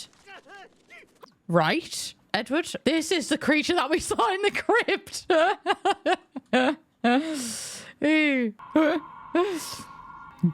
Speaker 1: Right, Edward? This is the creature that we saw in the crypt.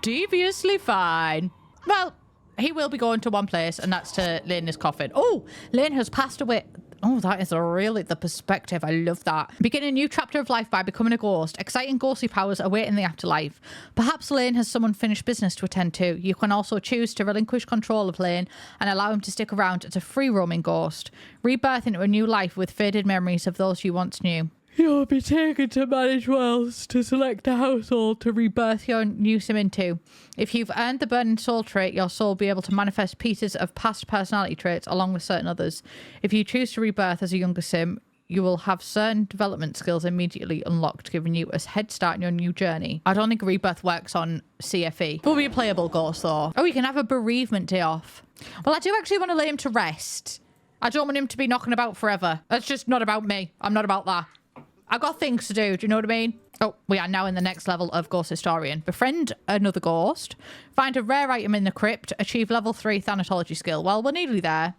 Speaker 1: Deviously fine. Well, he will be going to one place, and that's to Lane's coffin. Oh, Lane has passed away. Oh, that is really the perspective. I love that. Begin a new chapter of life by becoming a ghost. Exciting ghostly powers await in the afterlife. Perhaps Lane has some unfinished business to attend to. You can also choose to relinquish control of Lane and allow him to stick around as a free-roaming ghost. Rebirth into a new life with faded memories of those you once knew. You'll be taken to manage wells to select a household to rebirth your new sim into. If you've earned the burning soul trait, your soul will be able to manifest pieces of past personality traits along with certain others. If you choose to rebirth as a younger sim, you will have certain development skills immediately unlocked, giving you a head start in your new journey. I don't think Rebirth works on CFE. Will be a playable Ghost though. Oh, you can have a bereavement day off. Well, I do actually want to lay him to rest. I don't want him to be knocking about forever. That's just not about me. I'm not about that. I've got things to do. Do you know what I mean? Oh, we are now in the next level of Ghost Historian. Befriend another ghost. Find a rare item in the crypt. Achieve level 3 Thanatology skill. Well, we're nearly there.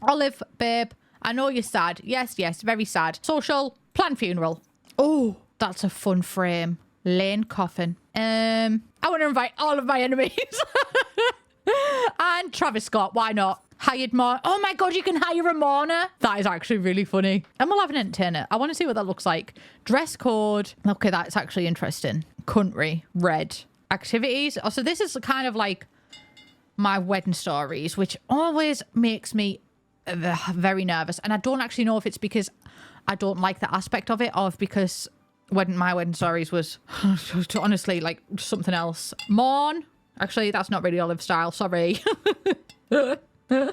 Speaker 1: Olive, babe. I know you're sad. Yes, yes, very sad. Social. Plan funeral. Oh, that's a fun frame. Lane coffin. I want to invite all of my enemies. And Travis Scott. Why not? Hired more. Oh my god, you can hire a mourner. That is actually really funny. And we'll have an entertainer. I want to see what that looks like. Dress code. Okay, that's actually interesting. Country. Red. Activities. Oh, so this is kind of like my wedding stories, which always makes me very nervous. And I don't actually know if it's because I don't like the aspect of it or if because my wedding stories was honestly like something else. Mourn. Actually, that's not really Olive style. Sorry.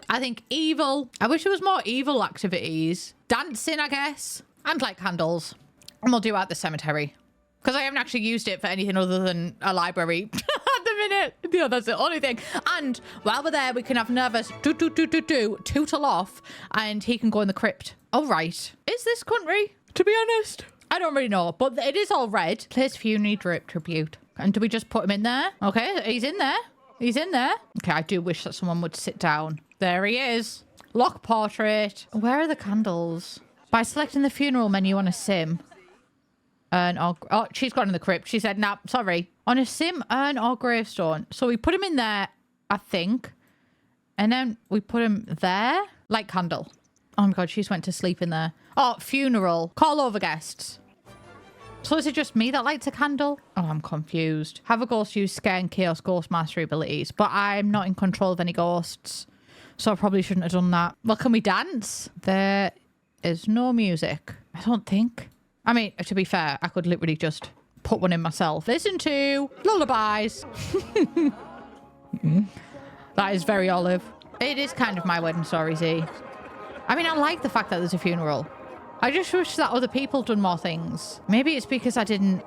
Speaker 1: I think evil. I wish there was more evil activities. Dancing, I guess. And like candles. And we'll do out the cemetery. Because I haven't actually used it for anything other than a library at the minute. Yeah, that's the only thing. And while we're there, we can have Nervous tootle off. And he can go in the crypt. Oh, right. Is this country? To be honest, I don't really know. But it is all red. Place funerary drip tribute. And do we just put him in there? Okay, he's in there. He's in there. Okay, I do wish that someone would sit down. There he is. Lock portrait. Where are the candles? By selecting the funeral menu on a sim. Urn or... Oh, she's gone in the crypt. She said, nah, sorry. On a sim, urn or gravestone. So we put him in there, I think. And then we put him there. Light candle. Oh my god, she's went to sleep in there. Oh, funeral. Call over guests. So is it just me that lights a candle? Oh, I'm confused. Have a ghost use scare and chaos ghost mastery abilities, but I'm not in control of any ghosts. So I probably shouldn't have done that. Well, can we dance? There is no music. I don't think. I mean, to be fair, I could literally just put one in myself. Listen to lullabies. That is very Olive. It is kind of my wedding story, Z. I mean, I like the fact that there's a funeral. I just wish that other people done more things. Maybe it's because I didn't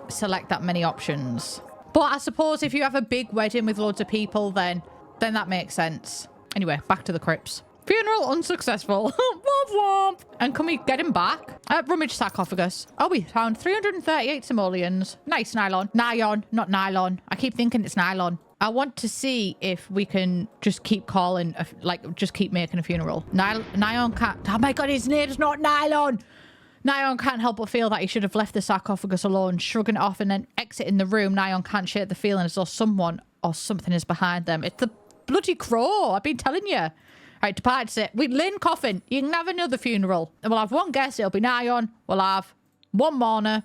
Speaker 1: select that many options. But I suppose if you have a big wedding with loads of people, then that makes sense. Anyway, back to the crypts. Funeral unsuccessful. Womp womp. And can we get him back? Rummage sarcophagus. Oh, we found 338 simoleons. Nice nylon. Nylon, not nylon. I keep thinking it's nylon. I want to see if we can just keep calling, just keep making a funeral. Nylon can't... Oh my god, his name's not Nylon! Nylon can't help but feel that he should have left the sarcophagus alone, shrugging it off and then exiting the room. Nylon can't shake the feeling as though someone or something is behind them. It's the bloody crow, I've been telling you. Right, departs it. We Lynn coffin. You can have another funeral. And we'll have one guest, it'll be Nylon. We'll have one mourner.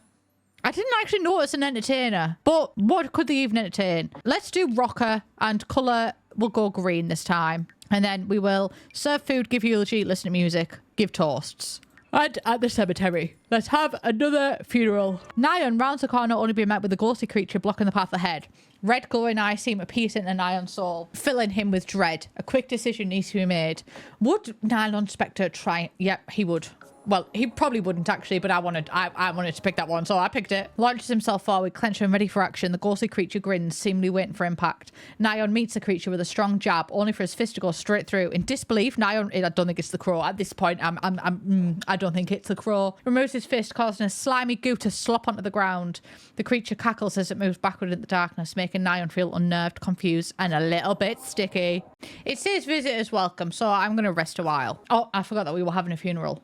Speaker 1: I didn't actually notice an entertainer, but what could they even entertain? Let's do rocker and colour. We'll go green this time. And then we will serve food, give eulogy, listen to music, give toasts. And at the cemetery, let's have another funeral. Nyan rounds the corner, only being met with a ghostly creature blocking the path ahead. Red glowing eyes seem to pierce into Nyan's soul, filling him with dread. A quick decision needs to be made. Would Nylon Specter try? Yep, he would. Well, he probably wouldn't actually, but I wanted to pick that one, so I picked it. Launches himself forward, clenched and ready for action. The ghostly creature grins, seemingly waiting for impact. Nyan meets the creature with a strong jab, only for his fist to go straight through. In disbelief, Nyan, I don't think it's the crow. At this point, I don't think it's the crow. Removes his fist, causing a slimy goo to slop onto the ground. The creature cackles as it moves backward in the darkness, making Nyan feel unnerved, confused, and a little bit sticky. It says visitors welcome, so I'm going to rest a while. Oh, I forgot that we were having a funeral.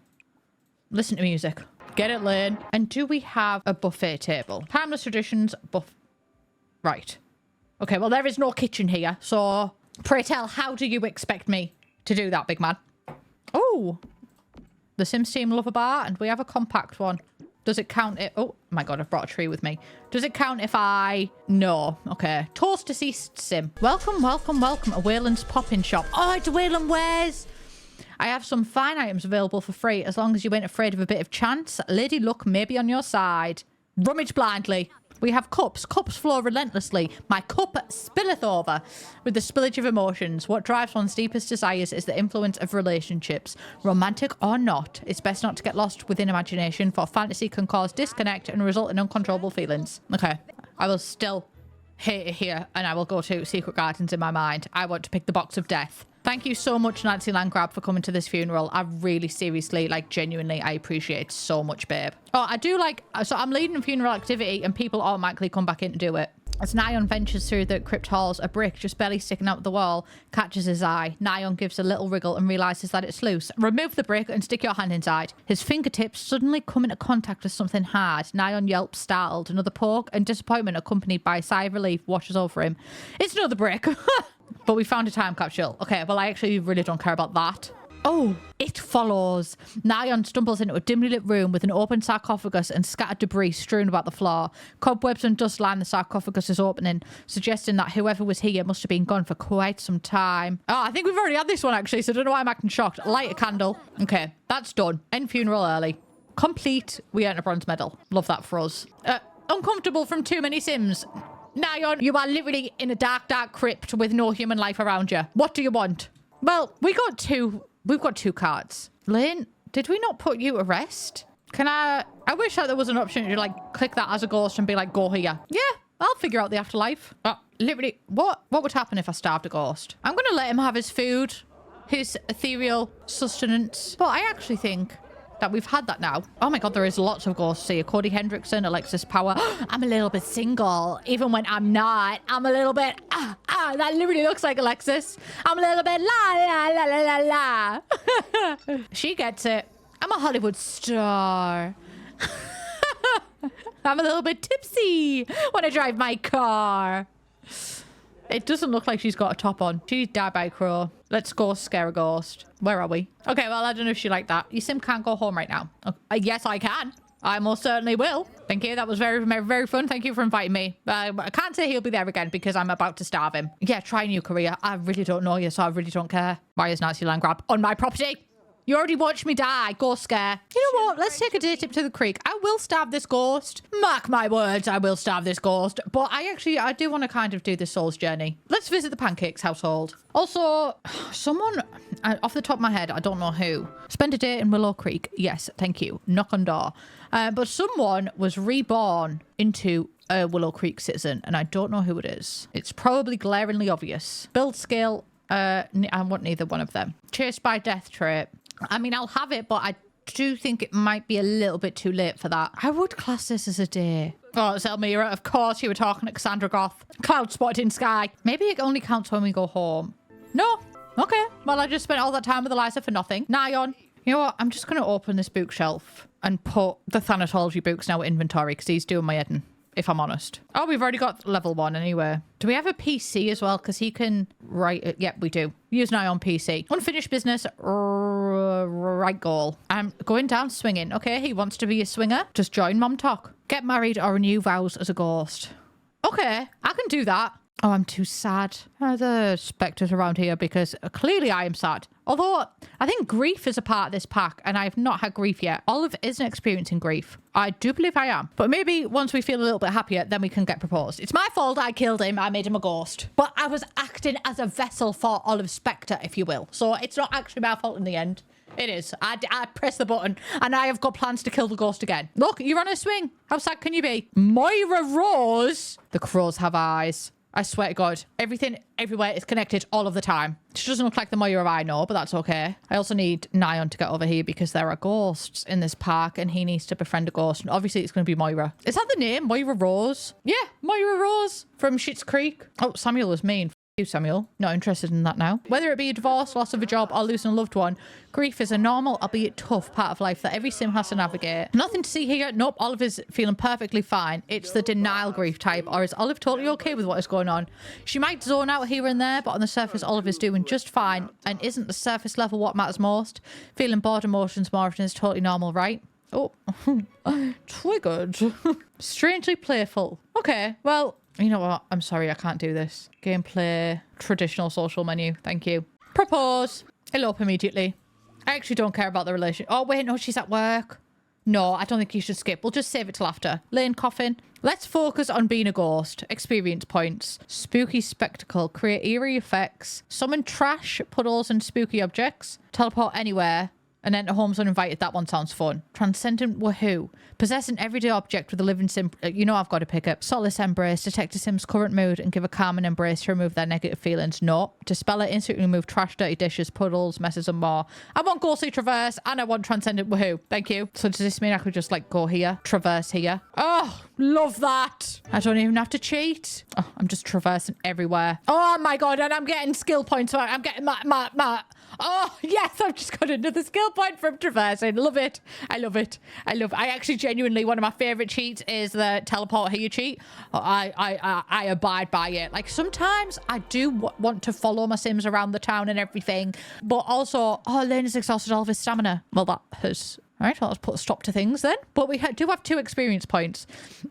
Speaker 1: Listen to music. Get it, Lane. And do we have a buffet table? Timeless traditions, Right. Okay, well, there is no kitchen here. So, pray tell, how do you expect me to do that, big man? Oh. The Sims team love a bar, and we have a compact one. Does it count it? Oh, my God, I've brought a tree with me. Does it count if I... No. Okay. Toast deceased Sim. Welcome, welcome, welcome. A Wayland's Pop-In Shop. Oh, it's Wayland Wares. I have some fine items available for free as long as you ain't afraid of a bit of chance. Lady Luck may be on your side. Rummage blindly. We have cups. Cups flow relentlessly. My cup spilleth over with the spillage of emotions. What drives one's deepest desires is the influence of relationships. Romantic or not, it's best not to get lost within imagination, for fantasy can cause disconnect and result in uncontrollable feelings. Okay, I will still hate it here, and I will go to Secret Gardens in my mind. I want to pick the box of death. Thank you so much, Nancy Landgrab, for coming to this funeral. I really, seriously, like, genuinely, I appreciate it so much, babe. Oh, I do like... So I'm leading a funeral activity, and people automatically come back in to do it. As Nyon ventures through the crypt halls, a brick just barely sticking out the wall catches his eye. Nyon gives a little wriggle and realizes that it's loose. Remove the brick and stick your hand inside. His fingertips suddenly come into contact with something hard. Nyon yelps, startled. Another poke and disappointment, accompanied by a sigh of relief, washes over him. It's another brick. But we found a time capsule. Okay, well, I actually really don't care about that. Oh, it follows. Nyon stumbles into a dimly lit room with an open sarcophagus and scattered debris strewn about the floor. Cobwebs and dust line the sarcophagus's opening, suggesting that whoever was here must have been gone for quite some time. Oh, I think we've already had this one, actually, so I don't know why I'm acting shocked. Light a candle. Okay, that's done. End funeral early. Complete. We earned a bronze medal. Love that for us. Uncomfortable from too many Sims. Nyon, you are literally in a dark, dark crypt with no human life around you. What do you want? Well, we've got two cards. Lane, did we not put you to rest? Can I wish that there was an option to like click that as a ghost and be like, go here. Yeah, I'll figure out the afterlife. Literally, what would happen if I starved a ghost? I'm going to let him have his food, his ethereal sustenance. But I actually think that we've had that now. Oh my god, there is lots of ghosts here. Cody Hendrickson, Alexis Power. I'm a little bit single, even when I'm not. I'm a little bit, that literally looks like Alexis. I'm a little bit la, la, la, la, la. She gets it. I'm a Hollywood star. I'm a little bit tipsy when I drive my car. It doesn't look like she's got a top on. She's died by a crow. Let's go scare a ghost. Where are we? Okay, well, I don't know if she liked that. Your sim can't go home right now. Yes, I can. I most certainly will. Thank you. That was very, very, very fun. Thank you for inviting me. I can't say he'll be there again because I'm about to starve him. Yeah, try a new career. I really don't know you, so I really don't care. Why is Nancy Landgrab on my property? You already watched me die. Go scare. You know what? Let's take a day trip to the creek. I will starve this ghost. Mark my words, I will starve this ghost. But I do want to kind of do this soul's journey. Let's visit the Pancakes household. Also, someone, off the top of my head, I don't know who. Spend a day in Willow Creek. Yes, thank you. Knock on door. But someone was reborn into a Willow Creek citizen, and I don't know who it is. It's probably glaringly obvious. Build scale. I want neither one of them. Chased by death trait. I mean, I'll have it, but I do think it might be a little bit too late for that. I would class this as a day. Oh, it's Elmira. Of course you were talking to Cassandra Goth. Cloud spotted in sky. Maybe it only counts when we go home. No. Okay. Well, I just spent all that time with Eliza for nothing. Nyon. You know what? I'm just going to open this bookshelf and put the Thanatology books now in inventory because he's doing my heading, if I'm honest. Oh, we've already got level 1 anyway. Do we have a PC as well? Because he can write it. Yep, we do. Use now on PC. Unfinished business. Right goal. I'm going down swinging. Okay, he wants to be a swinger. Just join Mom Talk. Get married or renew vows as a ghost. Okay, I can do that. Oh, I'm too sad. The Specters around here because clearly I am sad. Although, I think grief is a part of this pack and I've not had grief yet. Olive isn't experiencing grief. I do believe I am. But maybe once we feel a little bit happier, then we can get proposed. It's my fault I killed him. I made him a ghost. But I was acting as a vessel for Olive Specter, if you will. So it's not actually my fault in the end. It is. I press the button and I have got plans to kill the ghost again. Look, you're on a swing. How sad can you be? Moira Rose. The crows have eyes. I swear to God, everything everywhere is connected all of the time. She doesn't look like the Moira I know, but that's okay. I also need Nyon to get over here because there are ghosts in this park and he needs to befriend a ghost. And obviously it's going to be Moira. Is that the name? Moira Rose? Yeah, Moira Rose from Schitt's Creek. Oh, Samuel was mean. You, Samuel. Not interested in that now. Whether it be a divorce, loss of a job, or losing a loved one, grief is a normal, albeit tough, part of life that every sim has to navigate. Nothing to see here. Nope, Olive is feeling perfectly fine. It's the denial grief type. Or is Olive totally okay with what is going on? She might zone out here and there, but on the surface, Olive is doing just fine. And isn't the surface level what matters most? Feeling bored emotions more often is totally normal, right? Oh, triggered. Strangely playful. Okay, well, you know what? I'm sorry, I can't do this. Gameplay, traditional social menu. Thank you. Propose. Elope immediately. I actually don't care about the relation. Oh, wait, no, she's at work. No, I don't think you should skip. We'll just save it till after. Lane coffin. Let's focus on being a ghost. Experience points. Spooky spectacle. Create eerie effects. Summon trash, puddles, and spooky objects. Teleport anywhere. And enter homes uninvited. That one sounds fun. Transcendent woohoo. Possess an everyday object with a living sim. You know I've got to pick up. Solace embrace. Detect a sim's current mood and give a calm and embrace to remove their negative feelings. No. Dispel it. Instantly remove trash, dirty dishes, puddles, messes, and more. I want ghostly traverse and I want transcendent woohoo. Thank you. So does this mean I could just like go here? Traverse here? Oh, love that. I don't even have to cheat. Oh, I'm just traversing everywhere. Oh my God. And I'm getting skill points. I'm getting my. Oh, yes, I've just got another skill point from traversing. Love it. I love it. I actually genuinely, one of my favorite cheats is the teleport here cheat. I abide by it. Like sometimes I do want to follow my sims around the town and everything, but also, oh, Lane has exhausted all of his stamina. Well, that has... All right, well, let's put a stop to things then. But we do have 2 experience points.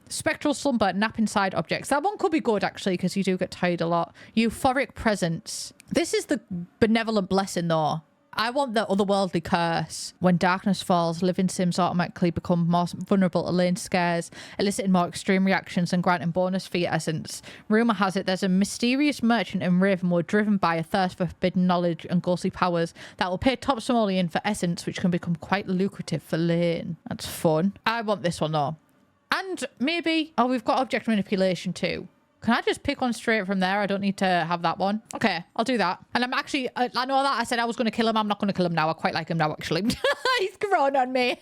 Speaker 1: Spectral slumber, nap inside objects. That one could be good, actually, because you do get tired a lot. Euphoric presence. This is the benevolent blessing, though. I want the otherworldly curse. When darkness falls, living sims automatically become more vulnerable to lane scares, eliciting more extreme reactions and granting bonus fear essence. Rumour has it there's a mysterious merchant in Ravenwood driven by a thirst for forbidden knowledge and ghostly powers that will pay top simoleon for essence, which can become quite lucrative for lane. That's fun. I want this one, though. And maybe... Oh, we've got object manipulation, too. Can I just pick one straight from there? I don't need to have that one. Okay, I'll do that. And I'm actually, I know that I said I was going to kill him. I'm not going to kill him now. I quite like him now, actually. He's grown on me.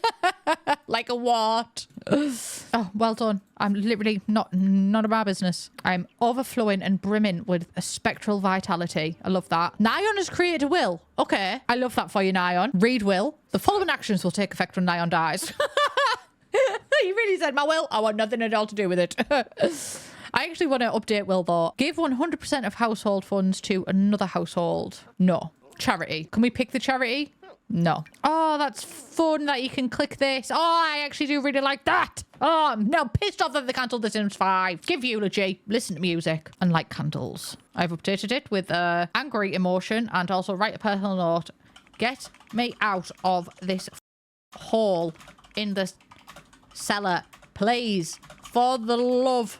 Speaker 1: Like a wart. Oh, well done. I'm literally none of my business. I'm overflowing and brimming with a spectral vitality. I love that. Nyan has created a will. Okay. I love that for you, Nyan. Read will. The following actions will take effect when Nyan dies. He really said, my will, I want nothing at all to do with it. I actually want to update will, though. Give 100% of household funds to another household. No. Charity. Can we pick the charity? No. Oh, that's fun that you can click this. Oh, I actually do really like that. Oh, I'm now pissed off that they cancelled The Sims 5. Give eulogy. Listen to music. And light candles. I've updated it with angry emotion and also write a personal note. Get me out of this hole in the cellar. Please. For the love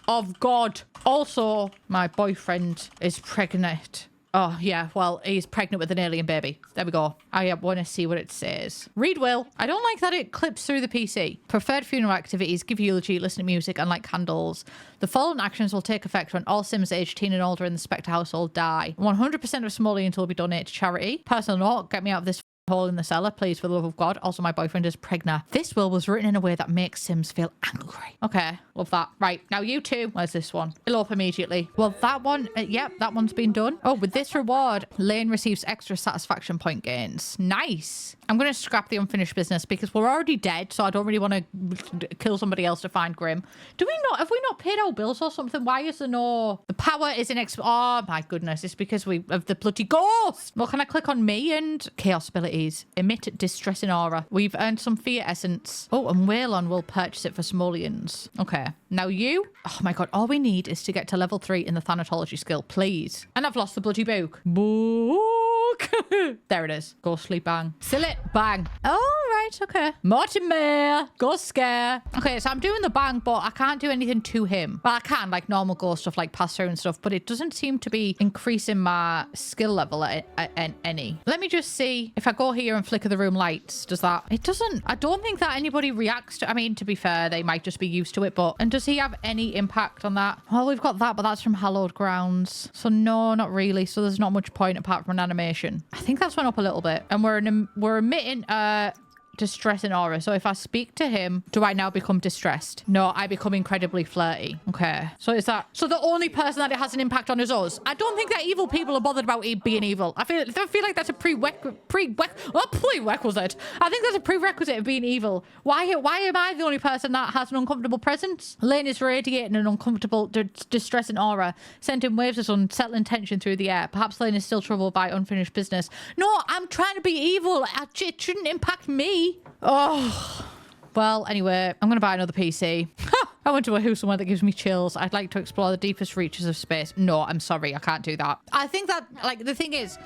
Speaker 1: of God. Also, my boyfriend is pregnant. Oh, yeah. Well, he's pregnant with an alien baby. There we go. I want to see what it says. Read will. I don't like that it clips through the PC. Preferred funeral activities. Give eulogy. Listen to music. And light candles. The following actions will take effect when all Sims aged 18 and older in the Specter household die. 100% of simoleons will be donated to charity. Personal note. Get me out of this hole in the cellar, please, for the love of God. Also, my boyfriend is pregnant. This will was written in a way that makes Sims feel angry. Okay, love that. Right, now you two. Where's this one? Elope immediately. Well, that one, yep, that one's been done. Oh, with this reward, Lane receives extra satisfaction point gains. Nice. I'm going to scrap the unfinished business because we're already dead, so I don't really want to kill somebody else to find Grim. Do we not, have we not paid our bills or something? Why is there no... The power is in... Oh, my goodness. It's because we of the bloody ghost. Well, can I click on me and chaos abilities? Emit distressing aura. We've earned some fear essence. Oh, and Waylon will purchase it for simoleons. Okay. Now you... Oh, my God. All we need is to get to level 3 in the thanatology skill, please. And I've lost the bloody book. Book. There it is. Ghostly bang. Sillet bang. Oh, right. Okay. Mortimer. Ghost scare. Okay, so I'm doing the bang, but I can't do anything to him. Well, I can, like normal ghost stuff, like pass through and stuff, but it doesn't seem to be increasing my skill level at any. Let me just see if I go here and flicker the room lights. Does that... It doesn't... I don't think that anybody reacts to... I mean, to be fair, they might just be used to it, but... And does he have any impact on that? Well, we've got that, but that's from Hallowed Grounds. So no, not really. So there's not much point apart from an animation. I think that's went up a little bit. And we're emitting distressing aura. So if I speak to him, do I now become distressed? No, I become incredibly flirty. Okay. So is that... So the only person that it has an impact on is us. I don't think that evil people are bothered about being evil. I feel like that's a prerequisite. I think that's a prerequisite of being evil. Why am I the only person that has an uncomfortable presence? Lane is radiating an uncomfortable, distressing aura, sending waves of unsettling tension through the air. Perhaps Lane is still troubled by unfinished business. No, I'm trying to be evil. It shouldn't impact me. Oh, well, anyway, I'm going to buy another PC. I want to woohoo somewhere that gives me chills. I'd like to explore the deepest reaches of space. No, I'm sorry. I can't do that. I think that, like, the thing is,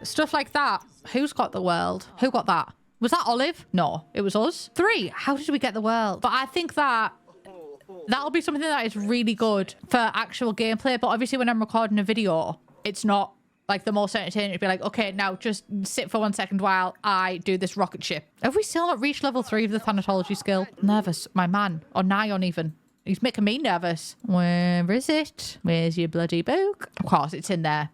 Speaker 1: stuff like that. Who's got the world? Who got that? Was that Olive? No, it was us. 3, how did we get the world? But I think that that'll be something that is really good for actual gameplay. But obviously when I'm recording a video, it's not like the most entertaining to be like, okay, now just sit for 1 second while I do this rocket ship. Have we still not reached level 3 of the Thanatology skill? Nervous, my man. Or Nyon even. He's making me nervous. Where is it? Where's your bloody book? Of course, it's in there.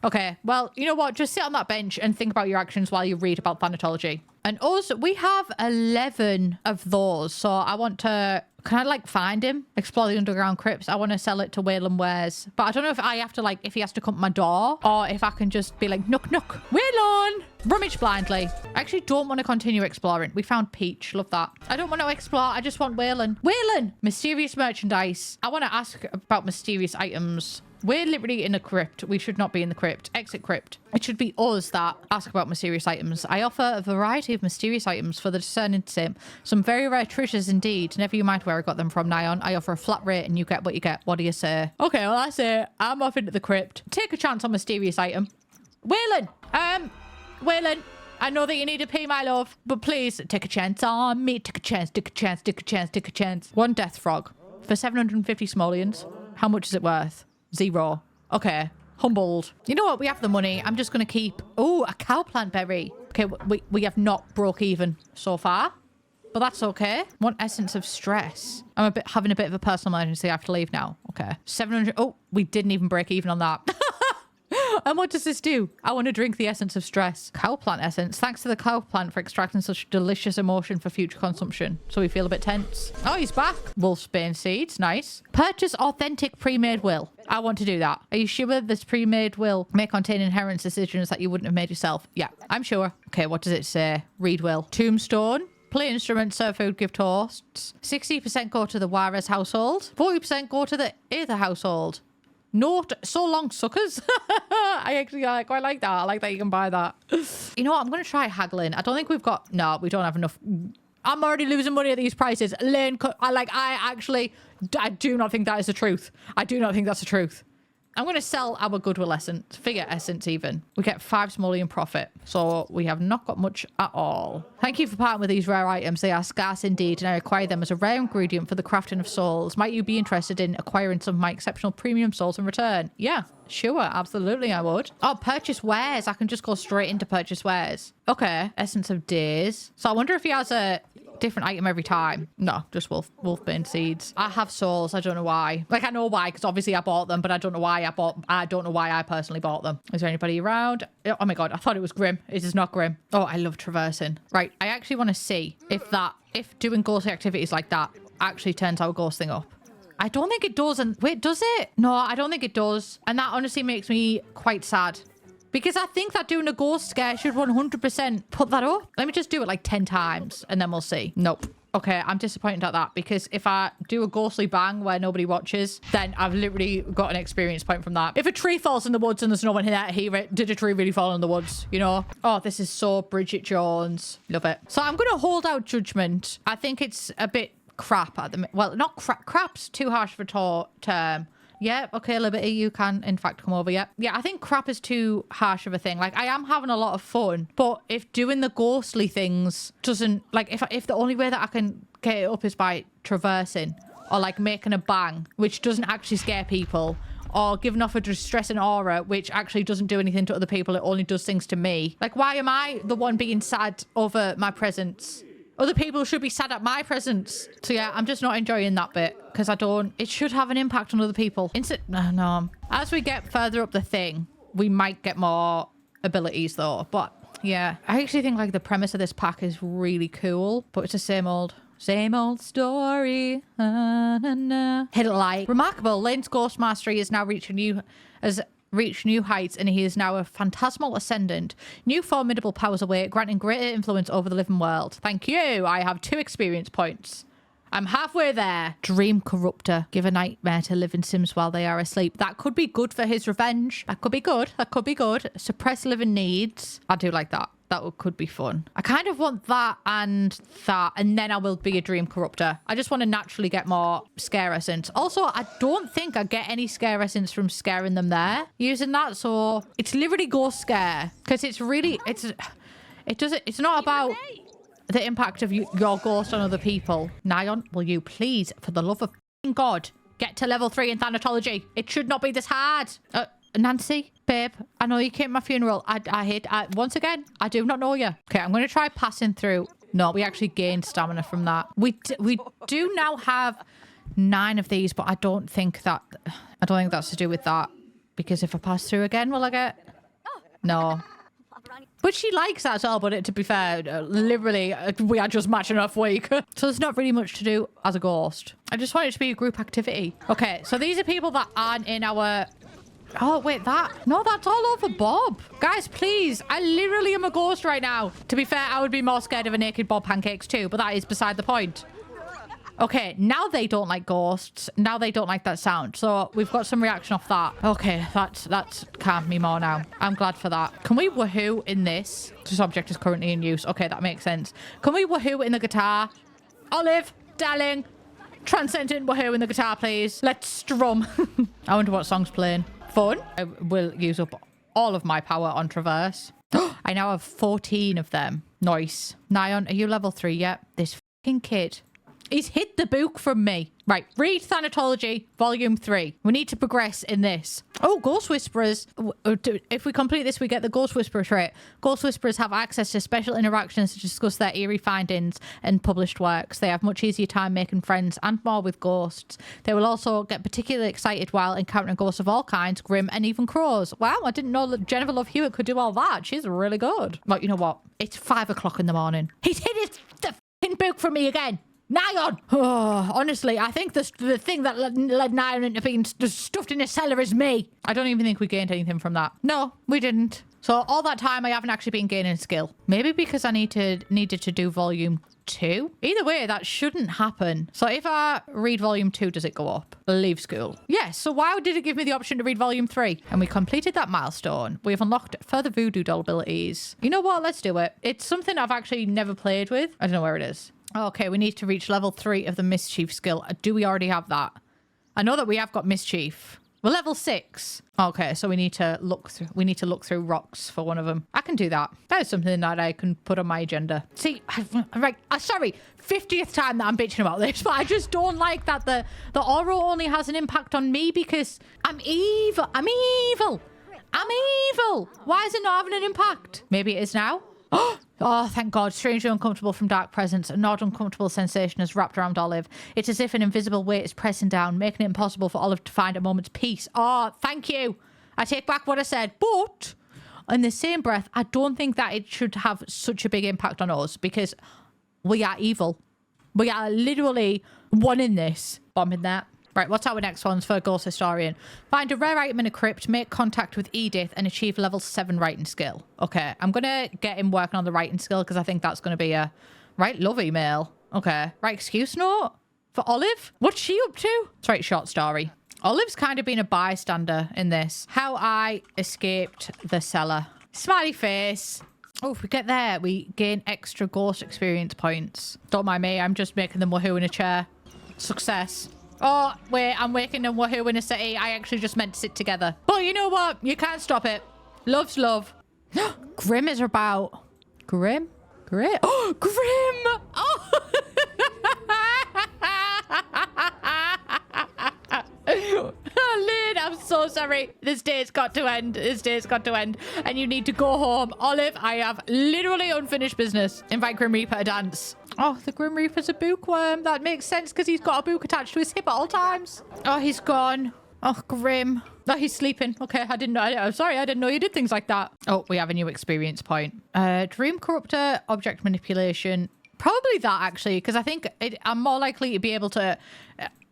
Speaker 1: Okay, well, you know what? Just sit on that bench and think about your actions while you read about Thanatology. And also, we have 11 of those. So I want to kind of like find him, explore the underground crypts. I want to sell it to Wayland Wares. But I don't know if I have to like, if he has to come to my door or if I can just be like, knock, knock, Wayland. Rummage blindly. I actually don't want to continue exploring. We found Peach. Love that. I don't want to explore. I just want Wayland. Wayland! Mysterious merchandise. I want to ask about mysterious items. We're literally in a crypt. We should not be in the crypt. Exit crypt. It should be us that ask about mysterious items. I offer a variety of mysterious items for the discerning sim. Some very rare treasures indeed. Never you mind where I got them from, Nyon. I offer a flat rate and you get what you get. What do you say? Okay, well, I say I'm off into the crypt. Take a chance on mysterious item. Wayland! Wayland! I know that you need to pay, my love, but please take a chance on me. Take a chance, take a chance, take a chance, take a chance. 1 death frog for 750 simoleons. How much is it worth? 0. Okay. Humbled. You know what? We have the money. I'm just going to keep... Oh, a cow plant berry. Okay, we have not broke even so far. But that's okay. 1 essence of stress. I'm having a bit of a personal emergency. I have to leave now. Okay. 700... Oh, we didn't even break even on that. And what does this do? I want to drink the essence of stress. Cow plant essence. Thanks to the cow plant for extracting such delicious emotion for future consumption. So we feel a bit tense. Oh, he's back. Wolfsbane seeds. Nice. Purchase authentic pre-made will. I want to do that. Are you sure this pre-made will may contain inherent decisions that you wouldn't have made yourself? Yeah, I'm sure. Okay, what does it say? Read will. Tombstone. Play instruments, serve food, give toasts. 60% go to the Juarez household. 40% go to the Edith household. Note so long, suckers. I actually quite like that. I like that you can buy that. You know what? I'm going to try haggling. I don't think we've got... No, we don't have enough. I'm already losing money at these prices. Lane, I do not think that is the truth. I do not think that's the truth. I'm going to sell our goodwill essence, figure essence even. We get 5 simoleon profit. So we have not got much at all. Thank you for parting with these rare items. They are scarce indeed, and I acquire them as a rare ingredient for the crafting of souls. Might you be interested in acquiring some of my exceptional premium souls in return? Yeah, sure. Absolutely, I would. Oh, purchase wares. I can just go straight into purchase wares. Okay. Essence of days. So I wonder if he has a... different item every time. No, just wolfbane seeds. I have souls. I don't know why. Like, I know why, because obviously I bought them, but I don't know why I don't know why I personally bought them. Is there anybody around? Oh my god, I thought it was Grim. It is not Grim. Oh, I love traversing. Right, I actually want to see if doing ghostly activities like that actually turns our ghost thing up. I don't think it does. And wait, does it? No, I don't think it does. And that honestly makes me quite sad. Because I think that doing a ghost scare should 100% put that up. Let me just do it like 10 times and then we'll see. Nope. Okay, I'm disappointed at that because if I do a ghostly bang where nobody watches, then I've literally got an experience point from that. If a tree falls in the woods and there's no one here to hear it, did a tree really fall in the woods, you know? Oh, this is so Bridget Jones. Love it. So I'm going to hold out judgment. I think it's a bit crap at the... Well, not crap. Crap's too harsh of a term. Yeah, okay, Liberty, you can, in fact, come over, yeah. Yeah, I think crap is too harsh of a thing. Like, I am having a lot of fun, but if doing the ghostly things doesn't... Like, if the only way that I can get it up is by traversing or, like, making a bang, which doesn't actually scare people, or giving off a distressing aura, which actually doesn't do anything to other people, it only does things to me. Like, why am I the one being sad over my presence? Other people should be sad at my presence. So yeah, I'm just not enjoying that bit because I don't... It should have an impact on other people. No. As we get further up the thing, we might get more abilities though. But yeah, I actually think like the premise of this pack is really cool, but it's the same old story. Hit it like. Remarkable. Lane's ghost mastery is now reaching new heights, and he is now a phantasmal ascendant. New formidable powers await, granting greater influence over the living world. Thank you. I have 2 experience points. I'm halfway there. Dream corruptor. Give a nightmare to living sims while they are asleep. That could be good for his revenge. That could be good. That could be good. Suppress living needs. I do like that. That could be fun. I kind of want that, and then I will be a dream corruptor. I just want to naturally get more scare essence. Also, I don't think I get any scare essence from scaring them there using that. So it's literally ghost scare because it's really, it's not about the impact of your ghost on other people. Nyan, will you please, for the love of God, get to level 3 in Thanatology? It should not be this hard. Nancy, babe, I know you came to my funeral. Once again, I do not know you. Okay, I'm going to try passing through. No, we actually gained stamina from that. We do now have 9 of these, but I don't think that's to do with that. Because if I pass through again, will I get... No. But she likes that as well, but to be fair, literally, we are just matching off week. So there's not really much to do as a ghost. I just want it to be a group activity. Okay, so these are people that aren't in our... Oh, wait, no, that's all over Bob. Guys, please, I literally am a ghost right now. To be fair, I would be more scared of a naked Bob Pancakes too, but that is beside the point. Okay, now they don't like ghosts. Now they don't like that sound. So we've got some reaction off that. Okay, that's calmed me more now. I'm glad for that. Can we woohoo in this? This object is currently in use. Okay, that makes sense. Can we woohoo in the guitar? Olive, darling, transcendent woohoo in the guitar, please. Let's strum. I wonder what song's playing. Fun. I will use up all of my power on Traverse. I now have 14 of them. Nice. Nyan, are you level 3 yet? This fucking kid. He's hid the book from me. Right, read Thanatology, Volume 3. We need to progress in this. Oh, Ghost Whisperers. If we complete this, we get the Ghost Whisperer trait. Ghost Whisperers have access to special interactions to discuss their eerie findings and published works. They have much easier time making friends and more with ghosts. They will also get particularly excited while encountering ghosts of all kinds, grim and even crows. Wow, I didn't know that Jennifer Love Hewitt could do all that. She's really good. But you know what? It's 5 o'clock in the morning. He's hid the f***ing book from me again. Nyan! Oh, honestly, I think the thing that led Nyan into being stuffed in a cellar is me. I don't even think we gained anything from that. No, we didn't. So all that time, I haven't actually been gaining skill. Maybe because I needed to do Volume 2. Either way, that shouldn't happen. So if I read Volume 2, does it go up? Leave school. Yes, so why did it give me the option to read Volume 3? And we completed that milestone. We've unlocked further voodoo doll abilities. You know what? Let's do it. It's something I've actually never played with. I don't know where it is. Okay, we need to reach level 3 of the Mischief skill. Do we already have that? I know that we have got Mischief. We're level 6. Okay, so we need to look through rocks for one of them. I can do that. That is something that I can put on my agenda. See, sorry, 50th time that I'm bitching about this, but I just don't like that the aura only has an impact on me because I'm evil. I'm evil. I'm evil. Why is it not having an impact? Maybe it is now. Oh, thank God. Strangely uncomfortable from dark presence. An odd, uncomfortable sensation is wrapped around Olive. It's as if an invisible weight is pressing down, making it impossible for Olive to find a moment's peace. Oh, thank you. I take back what I said. But in the same breath, I don't think that it should have such a big impact on us because we are evil. We are literally one in this. Bombing that. Right, what's our next ones for Ghost Historian? Find a rare item in a crypt, make contact with Edith, and achieve level 7 writing skill. Okay, I'm going to get him working on the writing skill because I think that's going to be a... Right, love email. Okay. Right, excuse note for Olive. What's she up to? Let's write short story. Olive's kind of been a bystander in this. How I escaped the cellar. Smiley face. Oh, if we get there, we gain extra ghost experience points. Don't mind me, I'm just making them woohoo in a chair. Success. Oh, wait, I'm waking them woohoo in a city. I actually just meant to sit together. But you know what? You can't stop it. Love's love. Grim is about... Grim? Grim? Oh, Grim! Oh! Lynn, I'm so sorry. This day's got to end. This day's got to end. And you need to go home. Olive, I have literally unfinished business. Invite Grim Reaper to dance. Oh, the Grim Reaper's a bookworm. That makes sense because he's got a book attached to his hip at all times. Oh, he's gone. Oh, Grim. Oh, he's sleeping. Okay, I didn't know. I'm sorry, I didn't know you did things like that. Oh, we have a new experience point. Dream Corruptor, Object Manipulation. Probably that, actually, because I think I'm more likely to be able to...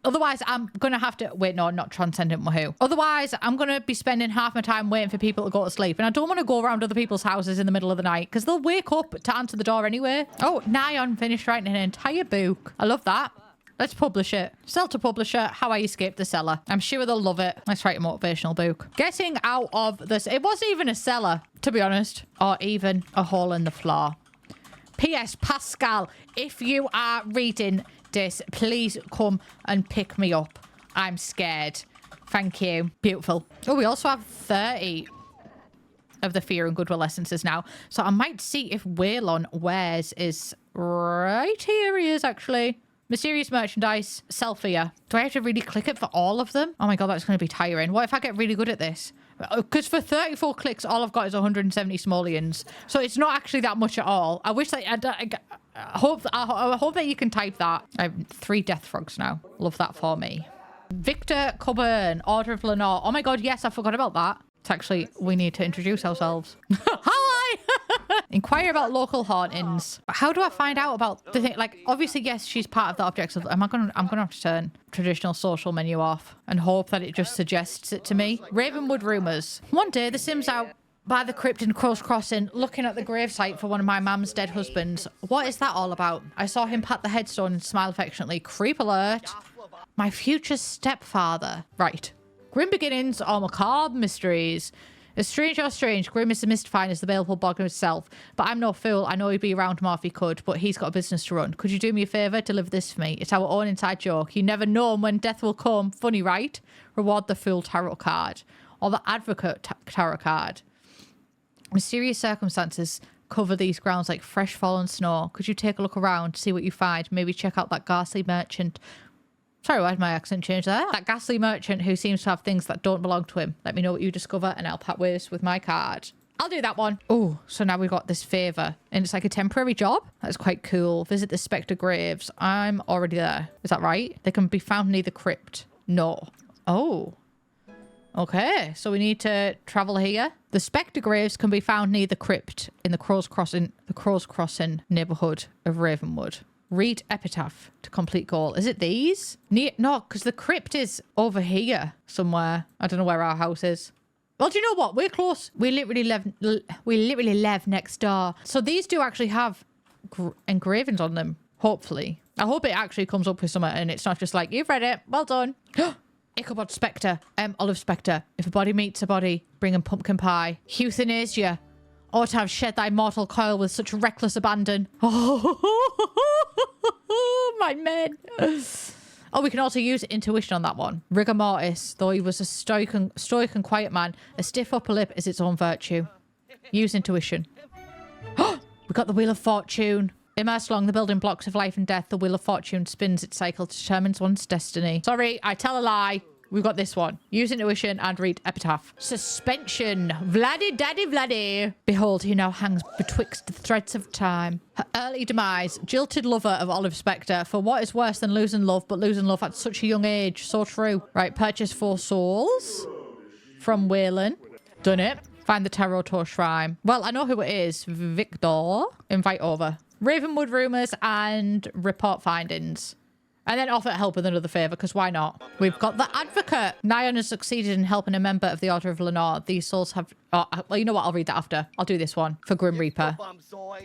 Speaker 1: Otherwise, I'm going to have to... Wait, no, not Transcendent Woohoo. Otherwise, I'm going to be spending half my time waiting for people to go to sleep. And I don't want to go around other people's houses in the middle of the night because they'll wake up to answer the door anyway. Oh, Nyan finished writing an entire book. I love that. Let's publish it. Sell to publisher, How I Escaped the Cellar. I'm sure they'll love it. Let's write a motivational book. Getting out of this... It wasn't even a cellar, to be honest. Or even a hole in the floor. P.S. Pascal, if you are reading... this, please come and pick me up. I'm scared. Thank you. Beautiful. Oh, we also have 30 of the Fear and Goodwill essences now. So I might see if Waylon wears his right here he is, actually. Mysterious merchandise, Selfie. Do I have to really click it for all of them? Oh my god, that's going to be tiring. What if I get really good at this? Because for 34 clicks, all I've got is 170 simoleons. So it's not actually that much at all. I wish that... I hope that you can type that. I have 3 death frogs now. Love that for me. Victor Coburn, Order of Lenore. Oh my god, yes, I forgot about that. It's actually... We need to introduce ourselves. Hi! Inquire about local hauntings. How do I find out about the thing? Like, obviously, yes, she's part of the objects of... I'm gonna have to turn traditional social menu off and hope that it just suggests it to me. Ravenwood rumors. One day, the Sims out by the crypt in Crow's Crossing, looking at the gravesite for one of my mum's dead husbands. What is that all about? I saw him pat the headstone and smile affectionately. Creep alert. My future stepfather. Right. Grim beginnings or macabre mysteries. As strange or strange, Grim is as mystifying as the baleful bog himself. But I'm no fool. I know he'd be around more if he could, but he's got a business to run. Could you do me a favour? Deliver this for me. It's our own inside joke. You never know when death will come. Funny, right? Reward the Fool tarot card. Or the Advocate tarot card. Mysterious circumstances cover these grounds like fresh fallen snow. Could you take a look around, see what you find? Maybe check out that ghastly merchant. Sorry, why did my accent change there? That ghastly merchant who seems to have things that don't belong to him. Let me know what you discover and I'll part ways with my card. I'll do that one. Oh, so now we've got this favour. And it's like a temporary job. That's quite cool. Visit the Specter graves. I'm already there. Is that right? They can be found near the crypt. No. Oh. Okay, so we need to travel here. The Specter graves can be found near the crypt in the Crow's Crossing neighbourhood of Ravenwood. Read epitaph to complete goal. Is it these? No, because the crypt is over here somewhere. I don't know where our house is. Well, do you know what? We're close. We literally live next door. So these do actually have engravings on them. Hopefully. I hope it actually comes up with something and it's not just like, you've read it. Well done. Ichabod Specter. Olive Specter. If a body meets a body, bring him pumpkin pie. Euthanasia. Ought to have shed thy mortal coil with such reckless abandon. Oh, my men. Oh, we can also use intuition on that one. Rigor mortis. Though he was a stoic and quiet man, a stiff upper lip is its own virtue. Use intuition. We got the Wheel of Fortune. Immersed along the building blocks of life and death, the Wheel of Fortune spins its cycle to determine one's destiny. Sorry, I tell a lie. We've got this one. Use intuition and read epitaph. Suspension. Vladdy daddy Vladdy. Behold, he now hangs betwixt the threads of time. Her early demise. Jilted lover of Olive Specter. For what is worse than losing love, but losing love at such a young age? So true. Right, purchase 4 souls. From Wayland. Done it. Find the Tarot Tour Shrine. Well, I know who it is. Victor. Invite over. Ravenwood rumors and report findings. And then offer help with another favour, because why not? We've got the Advocate. Nyan has succeeded in helping a member of the Order of Lenore. These souls have... Oh, well, you know what? I'll read that after. I'll do this one for Grim Reaper.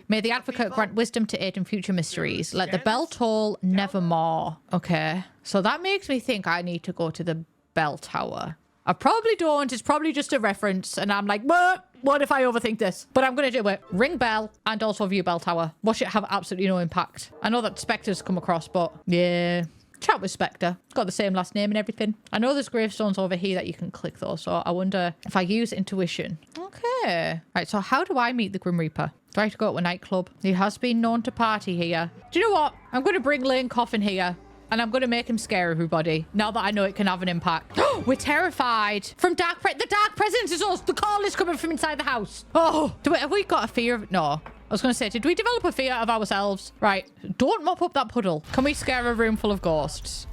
Speaker 1: May the Advocate grant wisdom to aid in future mysteries. Let the bell toll nevermore. Okay. So that makes me think I need to go to the bell tower. I probably don't. It's probably just a reference. And I'm like, what if I overthink this? But I'm going to do it. Ring bell and also view bell tower. Watch it have absolutely no impact. I know that Specter's come across, but yeah. Chat with Specter. It's got the same last name and everything. I know there's gravestones over here that you can click though. So I wonder if I use intuition. Okay. Right. So how do I meet the Grim Reaper? Do I have to go to a nightclub? He has been known to party here. Do you know what? I'm going to bring Lane Coffin here. And I'm going to make him scare everybody. Now that I know it can have an impact. We're terrified. From the dark presence is us. The call is coming from inside the house. Oh, have we got a fear of... No. I was going to say, did we develop a fear of ourselves? Right. Don't mop up that puddle. Can we scare a room full of ghosts?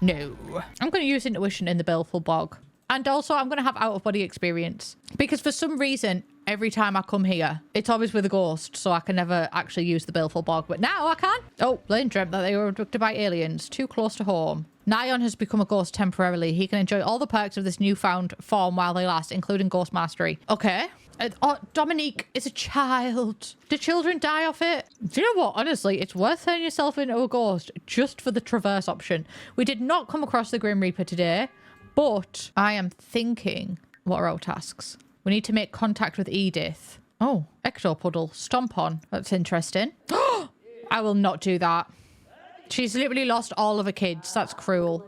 Speaker 1: No. I'm going to use intuition in the baleful bog. And also, I'm going to have out-of-body experience. Because for some reason, every time I come here, it's always with a ghost. So I can never actually use the baleful bog. But now I can. Oh, Blaine dreamt that they were abducted by aliens. Too close to home. Nyan has become a ghost temporarily. He can enjoy all the perks of this newfound form while they last, including ghost mastery. Okay. Oh, Dominique is a child. Do children die off it? Do you know what? Honestly, it's worth turning yourself into a ghost just for the traverse option. We did not come across the Grim Reaper today. But I am thinking, what are our tasks? We need to make contact with Edith. Oh, ectopuddle. Stomp on. That's interesting. I will not do that. She's literally lost all of her kids. That's cruel.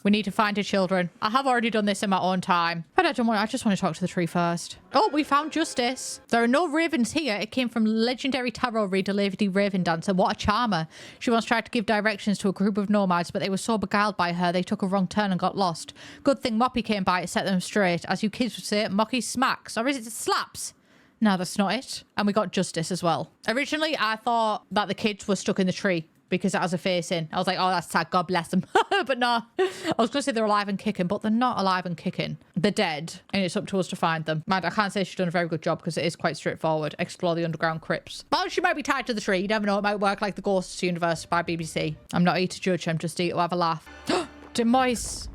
Speaker 1: We need to find her children. I have already done this in my own time. But I just want to talk to the tree first. Oh, we found justice. There are no ravens here. It came from legendary tarot reader Lady Ravendancer. What a charmer. She once tried to give directions to a group of nomads, but they were so beguiled by her, they took a wrong turn and got lost. Good thing Moppy came by to set them straight. As you kids would say, Mocky smacks. Or is it slaps? No, that's not it. And we got justice as well. Originally, I thought that the kids were stuck in the tree because it has a face in. I was like, oh, that's sad. God bless them. But no, I was going to say they're alive and kicking, but they're not alive and kicking. They're dead, and it's up to us to find them. Man, I can't say she's done a very good job because it is quite straightforward. Explore the underground crypts. But she might be tied to the tree. You never know. It might work like the Ghosts universe by BBC. I'm not here to judge. I'm just here to have a laugh. Demois.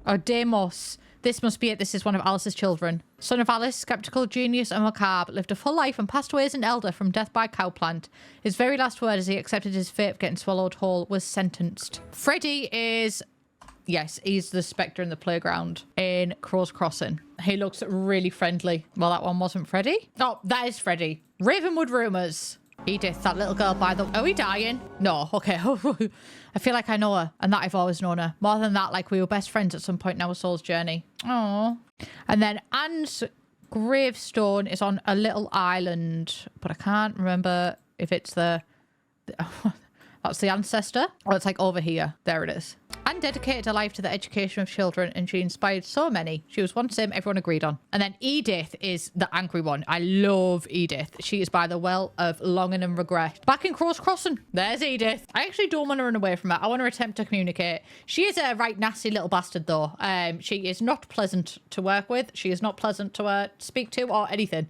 Speaker 1: Or Demos. This must be it. This is one of Alice's children. Son of Alice, skeptical, genius, and macabre, lived a full life and passed away as an elder from death by cowplant. His very last word as he accepted his fate of getting swallowed whole was sentenced. Freddy is... Yes, he's the Specter in the playground in Crow's Crossing. He looks really friendly. Well, that one wasn't Freddy. Oh, that is Freddy. Ravenwood rumours. Edith, that little girl by the... Are we dying? No, okay. I feel like I know her and that I've always known her. More than that, like we were best friends at some point in our soul's journey. Oh. And then Anne's gravestone is on a little island, but I can't remember if it's the... That's the ancestor. Oh, it's like over here. There it is. Anne dedicated her life to the education of children and she inspired so many. She was one sim everyone agreed on. And then Edith is the angry one. I love Edith. She is by the well of longing and regret. Back in Crow's Crossing. There's Edith. I actually don't want to run away from her. I want to attempt to communicate. She is a right nasty little bastard though. She is not pleasant to work with. She is not pleasant to speak to or anything.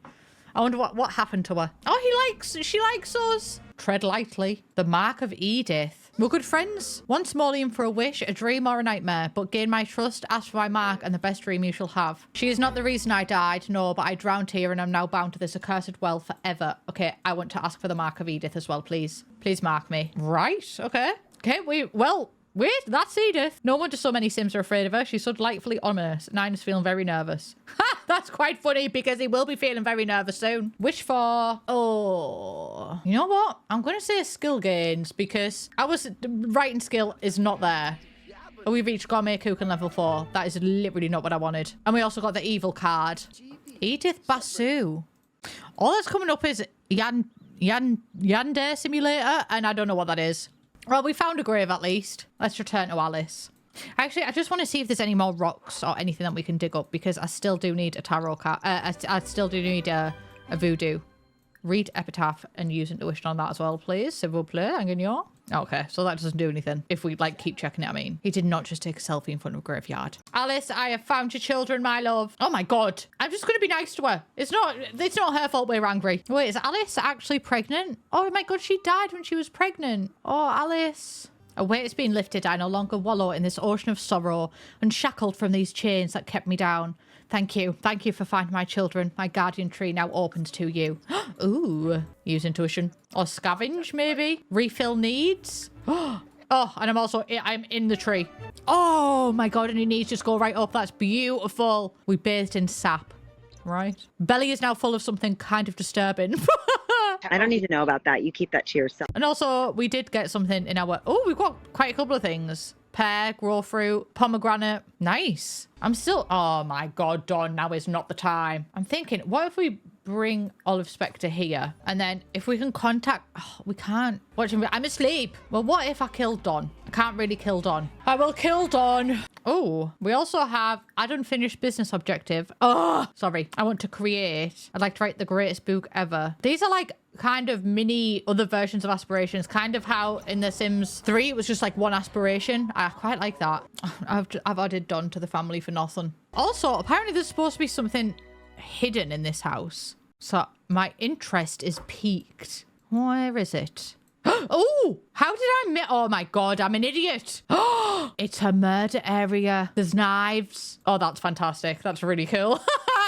Speaker 1: I wonder what happened to her. Oh, she likes us. Tread lightly. The mark of Edith. We're good friends. Once Maulian for a wish, a dream or a nightmare, but gain my trust, ask for my mark, and the best dream you shall have. She is not the reason I died, no, but I drowned here and I'm now bound to this accursed well forever. Okay, I want to ask for the mark of Edith as well, please. Please mark me. Right, okay. Okay, wait, that's Edith. No wonder so many Sims are afraid of her. She's so delightfully ominous. Nine is feeling very nervous. Ha! That's quite funny because he will be feeling very nervous soon. Wish for... Oh... You know what? I'm going to say skill gains because writing skill is not there. Oh, we reached Gourmet Cooking level 4. That is literally not what I wanted. And we also got the evil card. Edith Basu. All that's coming up is Yandere Simulator, and I don't know what that is. Well, we found a grave at least. Let's return to Alice. Actually, I just want to see if there's any more rocks or anything that we can dig up because I still do need a tarot card. I still do need a voodoo. Read epitaph and use intuition on that as well, please. S'il vous plaît, Anguignon. Okay, so that doesn't do anything if we like keep checking it. I mean, he did not just take a selfie in front of a graveyard. Alice, I have found your children, my love. Oh my god, I'm just gonna be nice to her. It's not her fault we're angry. Wait, is Alice actually pregnant? Oh my god, she died when she was pregnant. Oh, Alice. A weight has been lifted. I no longer wallow in this ocean of sorrow, unshackled from these chains that kept me down. Thank you. Thank you for finding my children. My guardian tree now opens to you. Ooh. Use intuition. Or scavenge, maybe? Refill needs? Oh, and I'm in the tree. Oh my god, and your needs just go right up. That's beautiful. We bathed in sap. Right. Belly is now full of something kind of disturbing.
Speaker 3: I don't need to know about that. You keep that to yourself.
Speaker 1: And also, we did get something in our... Oh, we've got quite a couple of things. Pear, grow fruit, pomegranate. Nice. I'm still... Oh my god, Dawn, now is not the time. I'm thinking, what if we bring Olive Specter here? And then if we can contact... Oh, we can't. I'm asleep. Well, what if I kill Dawn? I can't really kill Dawn. I will kill Dawn. Oh, we also have add unfinished business objective. Oh, sorry. I want to create. I'd like to write the greatest book ever. These are like kind of mini other versions of aspirations, kind of how in The Sims 3 it was just like one aspiration. I quite like that. I've added Dawn to the family for nothing. Also, apparently there's supposed to be something hidden in this house. So my interest is piqued. Where is it? Oh, how did I miss? Oh my god, I'm an idiot. Oh, it's a murder area. There's knives. Oh, that's fantastic. That's really cool.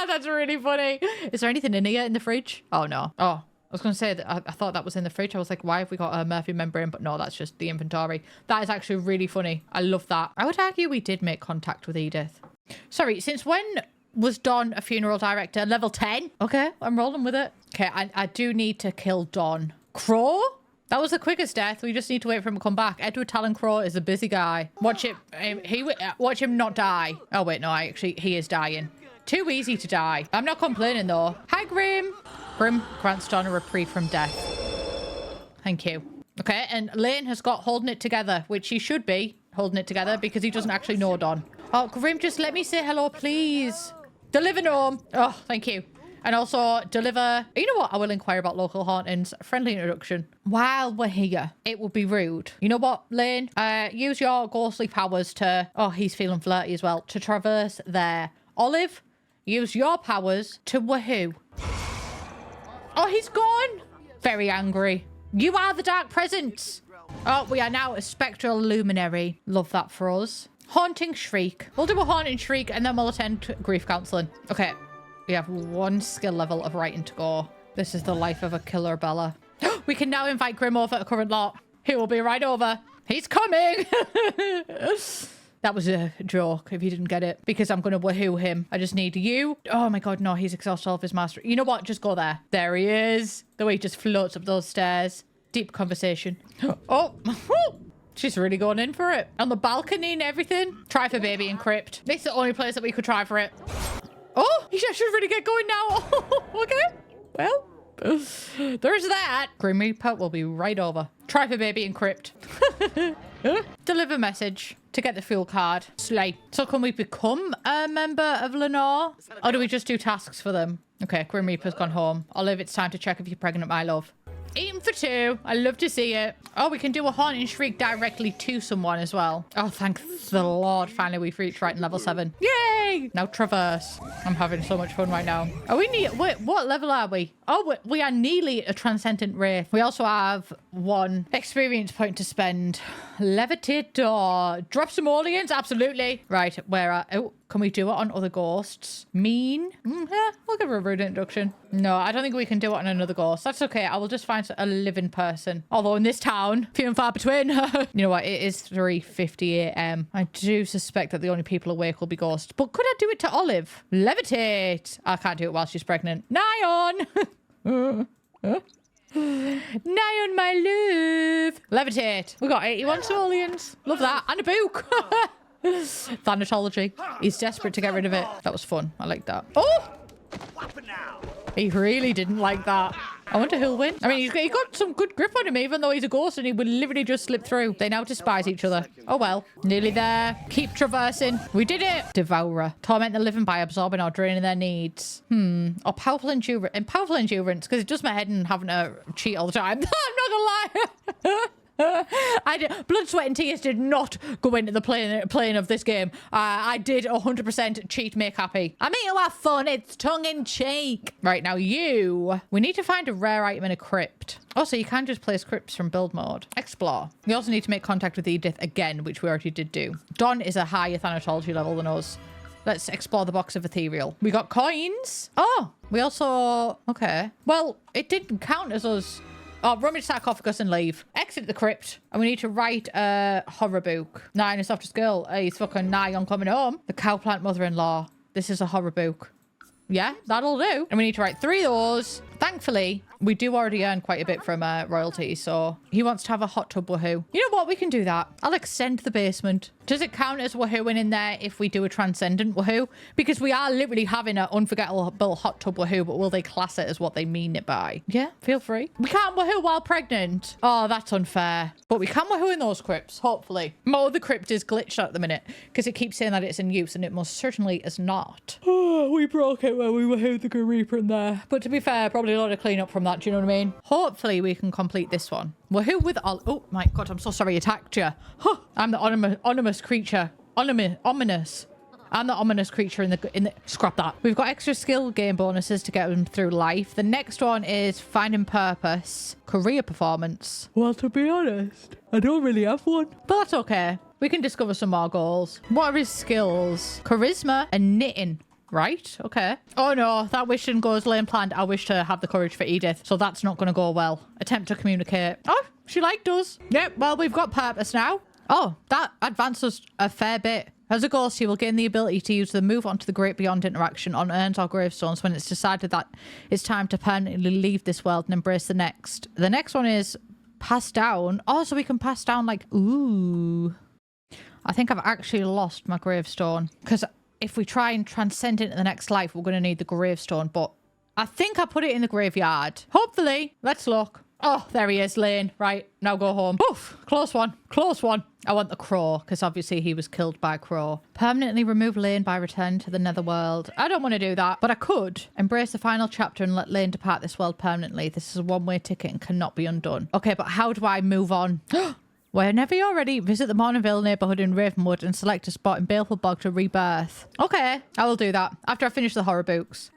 Speaker 1: That's really funny. Is there anything in here in the fridge? Oh no. Oh, I was going to say that I thought that was in the fridge. I was like, why have we got a Murphy membrane? But no, that's just the inventory. That is actually really funny. I love that. I would argue we did make contact with Edith. Sorry, since when was Dawn a funeral director? Level 10? Okay, I'm rolling with it. Okay, I do need to kill Dawn. Crow? That was the quickest death. We just need to wait for him to come back. Edward Talon-Crow is a busy guy. Watch it. Watch him not die. Oh, wait, no, he is dying. Too easy to die. I'm not complaining, though. Hi, Grim. Grim grants Dawn a reprieve from death. Thank you. Okay, and Lane has got holding it together, which he should be holding it together because he doesn't actually know Dawn. Oh, Grim, just let me say hello, please. Deliver gnome. Oh, thank you. And also deliver... You know what? I will inquire about local hauntings. Friendly introduction. While we're here, it would be rude. You know what, Lane? Use your ghostly powers to... Oh, he's feeling flirty as well. To traverse there. Olive, use your powers to woohoo. Oh, he's gone. Very angry. You are the dark presence. Oh, we are now a spectral luminary. Love that for us. Haunting shriek. We'll do a haunting shriek and then we'll attend grief counseling. Okay. We have 1 skill level of writing to go. This is the life of a killer Bella. We can now invite Grim over to current lot. He will be right over. He's coming. That was a joke if you didn't get it. Because I'm going to woohoo him. I just need you. Oh my god, no. He's exhausted all of his mastery. You know what? Just go there. There he is. The way he just floats up those stairs. Deep conversation. Oh. She's really going in for it. On the balcony and everything. Try for baby and crypt. This is the only place that we could try for it. Oh, he should really get going now. Okay. Well, there's that. Grim Reaper will be right over. Try for baby and crypt. Deliver message to get the fuel card. Slay. So can we become a member of Lenore? Or do we just do tasks for them? Okay, Grim Reaper's gone home. Olive, it's time to check if you're pregnant, my love. Eating for 2. I love to see it. Oh, we can do a haunting shriek directly to someone as well. Oh, thank the Lord. Finally, we've reached right in level 7. Yay! Now traverse. I'm having so much fun right now. Are we wait, what level are we? Oh, we are nearly a transcendent wraith. We also have 1 experience point to spend. Levitate door. Drop some aliens? Absolutely. Right, where are... Oh, can we do it on other ghosts? Mean? Yeah, we'll give her a rude introduction. No, I don't think we can do it on another ghost. That's okay. I will just find a living person. Although in this town, few and far between. You know what? It is 3:50 a.m. I do suspect that the only people awake will be ghosts. But could I do it to Olive? Levitate. I can't do it while she's pregnant. Nyon. Nyon, my love. Levitate. We got 81 simoleons. Love that. And a book. Thanatology. He's desperate to get rid of it. That was fun. I like that. Oh! He really didn't like that. I wonder who'll win. I mean, he got some good grip on him, even though he's a ghost and he would literally just slip through. They now despise each other. Oh well. Nearly there. Keep traversing. We did it. Devourer. Torment the living by absorbing or draining their needs. Or powerful endurance. And powerful endurance, because it does my head in having to cheat all the time. I'm not gonna lie. Blood, sweat and tears did not go into the playing of this game. I did 100% cheat make happy. I mean, you have fun. It's tongue-in-cheek. Right, now we need to find a rare item in a crypt. Oh, so you can just place crypts from build mode. Explore. We also need to make contact with Edith again, which we already did do. Dawn is a higher thanatology level than us. Let's explore the box of ethereal. We got coins. Oh, we also... Okay. Well, it didn't count as us... Oh, rummage sarcophagus and leave. Exit the crypt. And we need to write a horror book. 9 is softest girl. He's fucking nigh on coming home. The cowplant mother-in-law. This is a horror book. Yeah, that'll do. And we need to write 3 of those. Thankfully, we do already earn quite a bit from royalty, so he wants to have a hot tub woohoo. You know what? We can do that. I'll extend the basement. Does it count as woohooing in there if we do a transcendent woohoo? Because we are literally having an unforgettable hot tub woohoo, but will they class it as what they mean it by? Yeah, feel free. We can't woohoo while pregnant. Oh, that's unfair. But we can woohoo in those crypts, hopefully. My other crypt is glitched at the minute because it keeps saying that it's in use, and it most certainly is not. Oh, we broke it when we woohooed the Grim Reaper in there. But to be fair, probably a lot of cleanup from that, do you know what I mean? Hopefully we can complete this one. Woohoo with all... Oh my god, I'm so sorry I attacked you. Huh. I'm the ominous creature. Ominous. I'm the ominous creature in the... Scrap that. We've got extra skill game bonuses to get them through life. The next one is finding purpose. Career performance. Well, to be honest, I don't really have one. But that's okay. We can discover some more goals. What are his skills? Charisma and knitting. Right, okay. Oh no, that wish didn't go as Lane planned. I wish to have the courage for Edith, so that's not going to go well. Attempt to communicate. Oh, she liked us. Yep, well, we've got purpose now. Oh, that advances a fair bit. As a ghost, you will gain the ability to use the move onto the great beyond interaction on urns or gravestones when it's decided that it's time to permanently leave this world and embrace the next. The next one is Pass down. Oh, so we can pass down like, ooh. I think I've actually lost my gravestone. Because if we try and transcend into the next life, we're going to need the gravestone. But I think I put it in the graveyard. Hopefully. Let's look. Oh, there he is, Lane. Right, now go home. Oof, close one. Close one. I want the Crow, because obviously he was killed by Crow. Permanently remove Lane by return to the netherworld. I don't want to do that, but I could. Embrace the final chapter and let Lane depart this world permanently. This is a one-way ticket and cannot be undone. Okay, but how do I move on? Whenever you're ready, visit the Morningville neighborhood in Ravenwood and select a spot in Baleful Bog to rebirth. Okay, I will do that after I finish the horror books.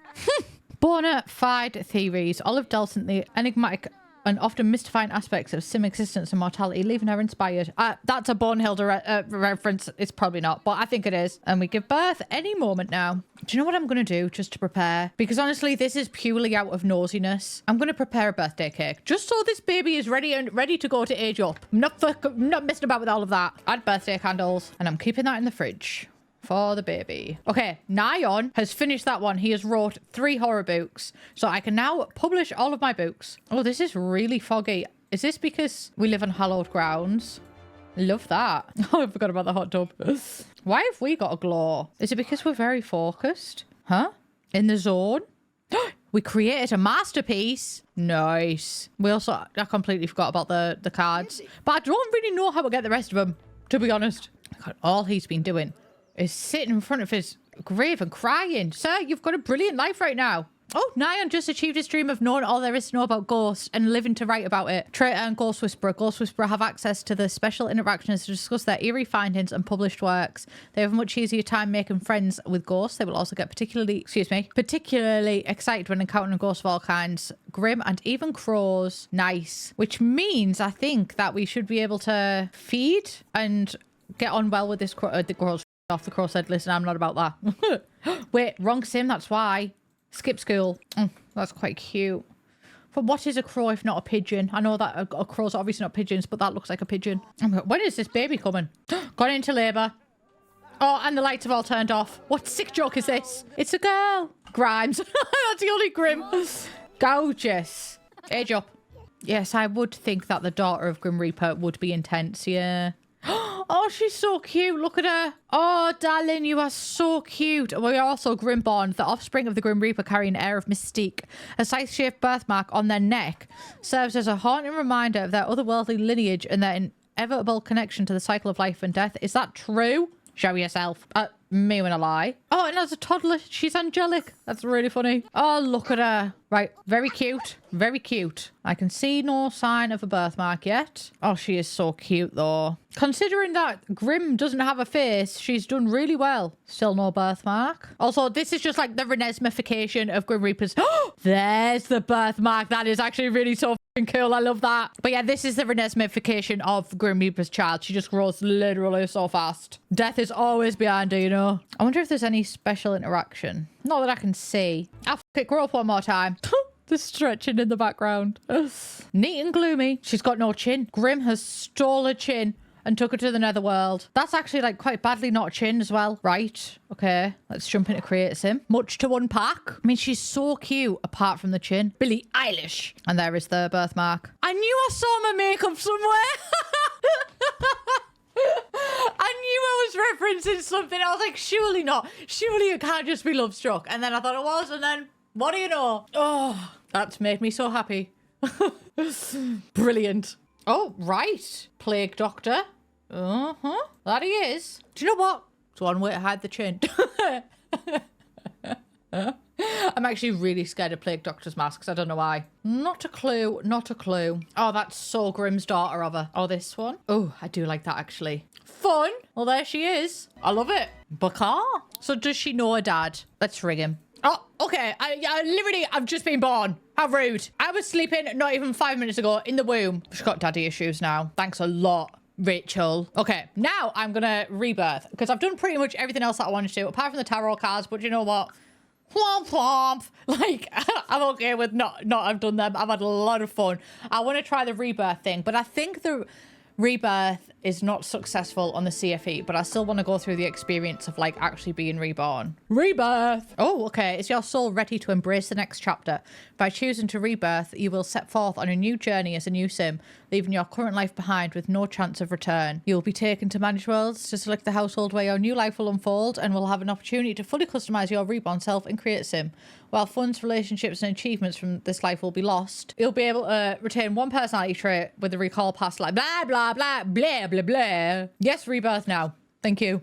Speaker 1: Bona fide theories. Olive Dalton, the enigmatic and often mystifying aspects of sim existence and mortality, leaving her inspired. That's a Bornhilde reference. It's probably not, but I think it is. And we give birth any moment now. Do you know what I'm going to do just to prepare? Because honestly, this is purely out of nosiness. I'm going to prepare a birthday cake just so this baby is ready to go to age up. I'm not messing about with all of that. Add birthday candles, and I'm keeping that in the fridge for the baby. Okay, Nyan has finished that one. He has wrote 3 horror books, so I can now publish all of my books. Oh, this is really foggy. Is this because we live on hallowed grounds? Love that. Oh, I forgot about the hot tub. Why have we got a glow? Is it because we're very focused? Huh? In the zone? We created a masterpiece. Nice. We also, I completely forgot about the cards, but I don't really know how to get the rest of them, to be honest. God, all he's been doing is sitting in front of his grave and crying. Sir, you've got a brilliant life right now. Oh, Nyan just achieved his dream of knowing all there is to know about ghosts and living to write about it. Traitor and Ghost Whisperer. Ghost Whisperer have access to the special interactions to discuss their eerie findings and published works. They have a much easier time making friends with ghosts. They will also get particularly excited when encountering ghosts of all kinds. Grim and even crows. Nice. Which means I think that we should be able to feed and get on well with this crow. The crows off. The crow said, listen, I'm not about that. Wait, wrong sim, that's why. Skip school. That's quite cute. But what is a crow if not a pigeon? I know that a crow's obviously not pigeons, but that looks like a pigeon. When is this baby coming? Gone into labour. Oh, and the lights have all turned off. What sick joke is this? It's a girl. Grimes. That's the only Grim. Gorgeous. Age up. Yes, I would think that the daughter of Grim Reaper would be intense, yeah. Oh, she's so cute. Look at her. Oh, darling, you are so cute. We are also Grimborn, the offspring of the Grim Reaper, carrying an air of mystique. A scythe-shaped birthmark on their neck serves as a haunting reminder of their otherworldly lineage and their inevitable connection to the cycle of life and death. Is that true? Show yourself. Me when I lie. Oh, and as a toddler, she's angelic. That's really funny. Oh, look at her. Right, very cute. Very cute. I can see no sign of a birthmark yet. Oh, she is so cute, though. Considering that Grim doesn't have a face, she's done really well. Still no birthmark. Also, this is just like the Renesmification of Grim Reapers. Oh, there's the birthmark. That is actually really so cool. I love that. But yeah, this is the Renesmification of Grim Reaper's child. She just grows literally so fast. Death is always behind her, you know. I wonder if there's any special interaction. Not that I can see. I'll it grow up one more time. The stretching in the background. Neat and gloomy. She's got no chin. Grim has stole her chin and took her to the netherworld. That's actually like quite badly not a chin as well. Right. Okay. Let's jump into Create Sim. Much to unpack. I mean, she's so cute apart from the chin. Billie Eilish. And there is the birthmark. I knew I saw my makeup somewhere. I knew I was referencing something. I was like, surely not. Surely it can't just be Love Struck. And then I thought it was. And then, what do you know? Oh, that's made me so happy. Brilliant. Oh, right. Plague Doctor. Uh-huh. That he is. Do you know what? It's one way to hide the chin. I'm actually really scared of Plague Doctor's masks. I don't know why. Not a clue. Not a clue. Oh, that's so Grim's daughter of her. Oh, this one. Oh, I do like that, actually. Fun. Well, there she is. I love it. Baka. So does she know her dad? Let's rig him. Oh, okay. I've just been born. How rude. I was sleeping not even 5 minutes ago in the womb. She's got daddy issues now. Thanks a lot, Rachel. Okay, now I'm gonna rebirth because I've done pretty much everything else that I wanted to do apart from the tarot cards, but you know what? Womp womp. Like, I'm okay with not have done them. I've had a lot of fun. I want to try the rebirth thing, but I think the rebirth is not successful on the CFE, but I still want to go through the experience of like actually being reborn. Rebirth. Oh, okay. Is your soul ready to embrace the next chapter? By choosing to rebirth, you will set forth on a new journey as a new sim, leaving your current life behind with no chance of return. You will be taken to managed worlds to select the household where your new life will unfold, and will have an opportunity to fully customize your reborn self and create a sim. While funds, relationships, and achievements from this life will be lost, you'll be able to retain one personality trait with the recall past life. Blah, blah, blah, blah, blah, blah. Yes, rebirth now. Thank you.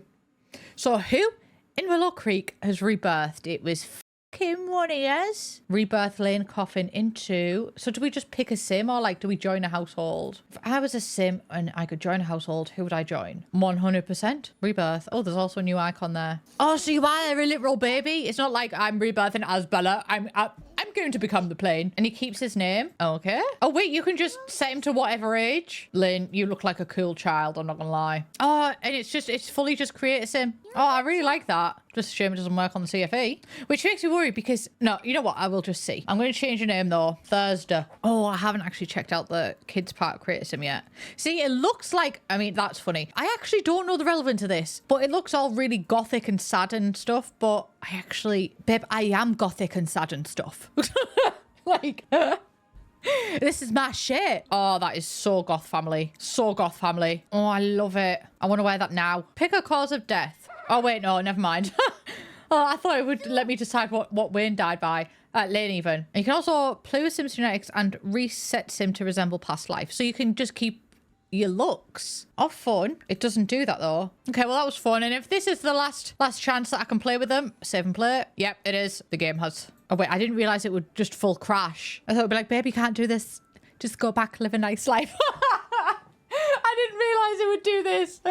Speaker 1: So who in Willow Creek has rebirthed? It was fucking one of us. Rebirth Lane coffin into... So do we just pick a sim, or like do we join a household? If I was a sim and I could join a household, who would I join? 100% rebirth. Oh, there's also a new icon there. Oh, so you are a literal baby? It's not like I'm rebirthing as Bella. I'm going to become the plane. And he keeps his name. Okay. Oh, wait, you can just set him to whatever age. Lynn, you look like a cool child, I'm not gonna lie. Oh, and it's fully just create a sim. Oh, I really like that. Just a shame it doesn't work on the CFE. Which makes me worry because, no, you know what? I will just see. I'm going to change your name though. Thursday. Oh, I haven't actually checked out the kids part of create a sim yet. See, it looks like, I mean, that's funny. I actually don't know the relevance of this, but it looks all really gothic and sad and stuff, but I actually, babe, I am gothic and sad and stuff. Like, this is my shit. Oh, that is so goth family. So goth family. Oh, I love it. I want to wear that now. Pick a cause of death. Oh, wait, no, never mind. Oh, I thought it would let me decide what Wayne died by. Lane even. And you can also play with Sim's genetics and reset Sim to resemble past life. So you can just keep your looks. Oh, fun. It doesn't do that though. Okay, well, that was fun. And if this is the last chance that I can play with them, save and play. Yep, it is. The game has. Oh, wait, I didn't realize it would just full crash. I thought it'd be like, baby, can't do this. Just go back, live a nice life. I didn't realize it would do this.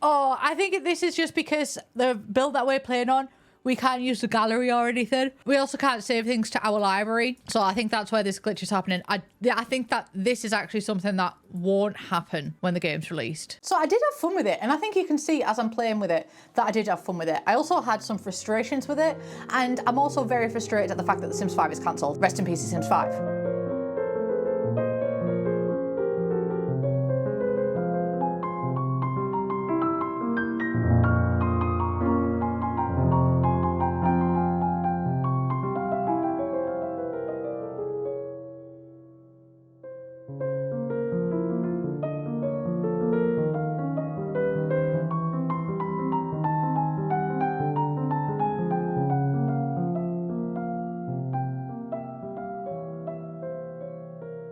Speaker 1: Oh, I think this is just because the build that we're playing on, we can't use the gallery or anything. We also can't save things to our library. So I think that's where this glitch is happening. I think that this is actually something that won't happen when the game's released. So I did have fun with it. And I think you can see as I'm playing with it that I did have fun with it. I also had some frustrations with it. And I'm also very frustrated at the fact that The Sims 5 is cancelled. Rest in peace, The Sims 5.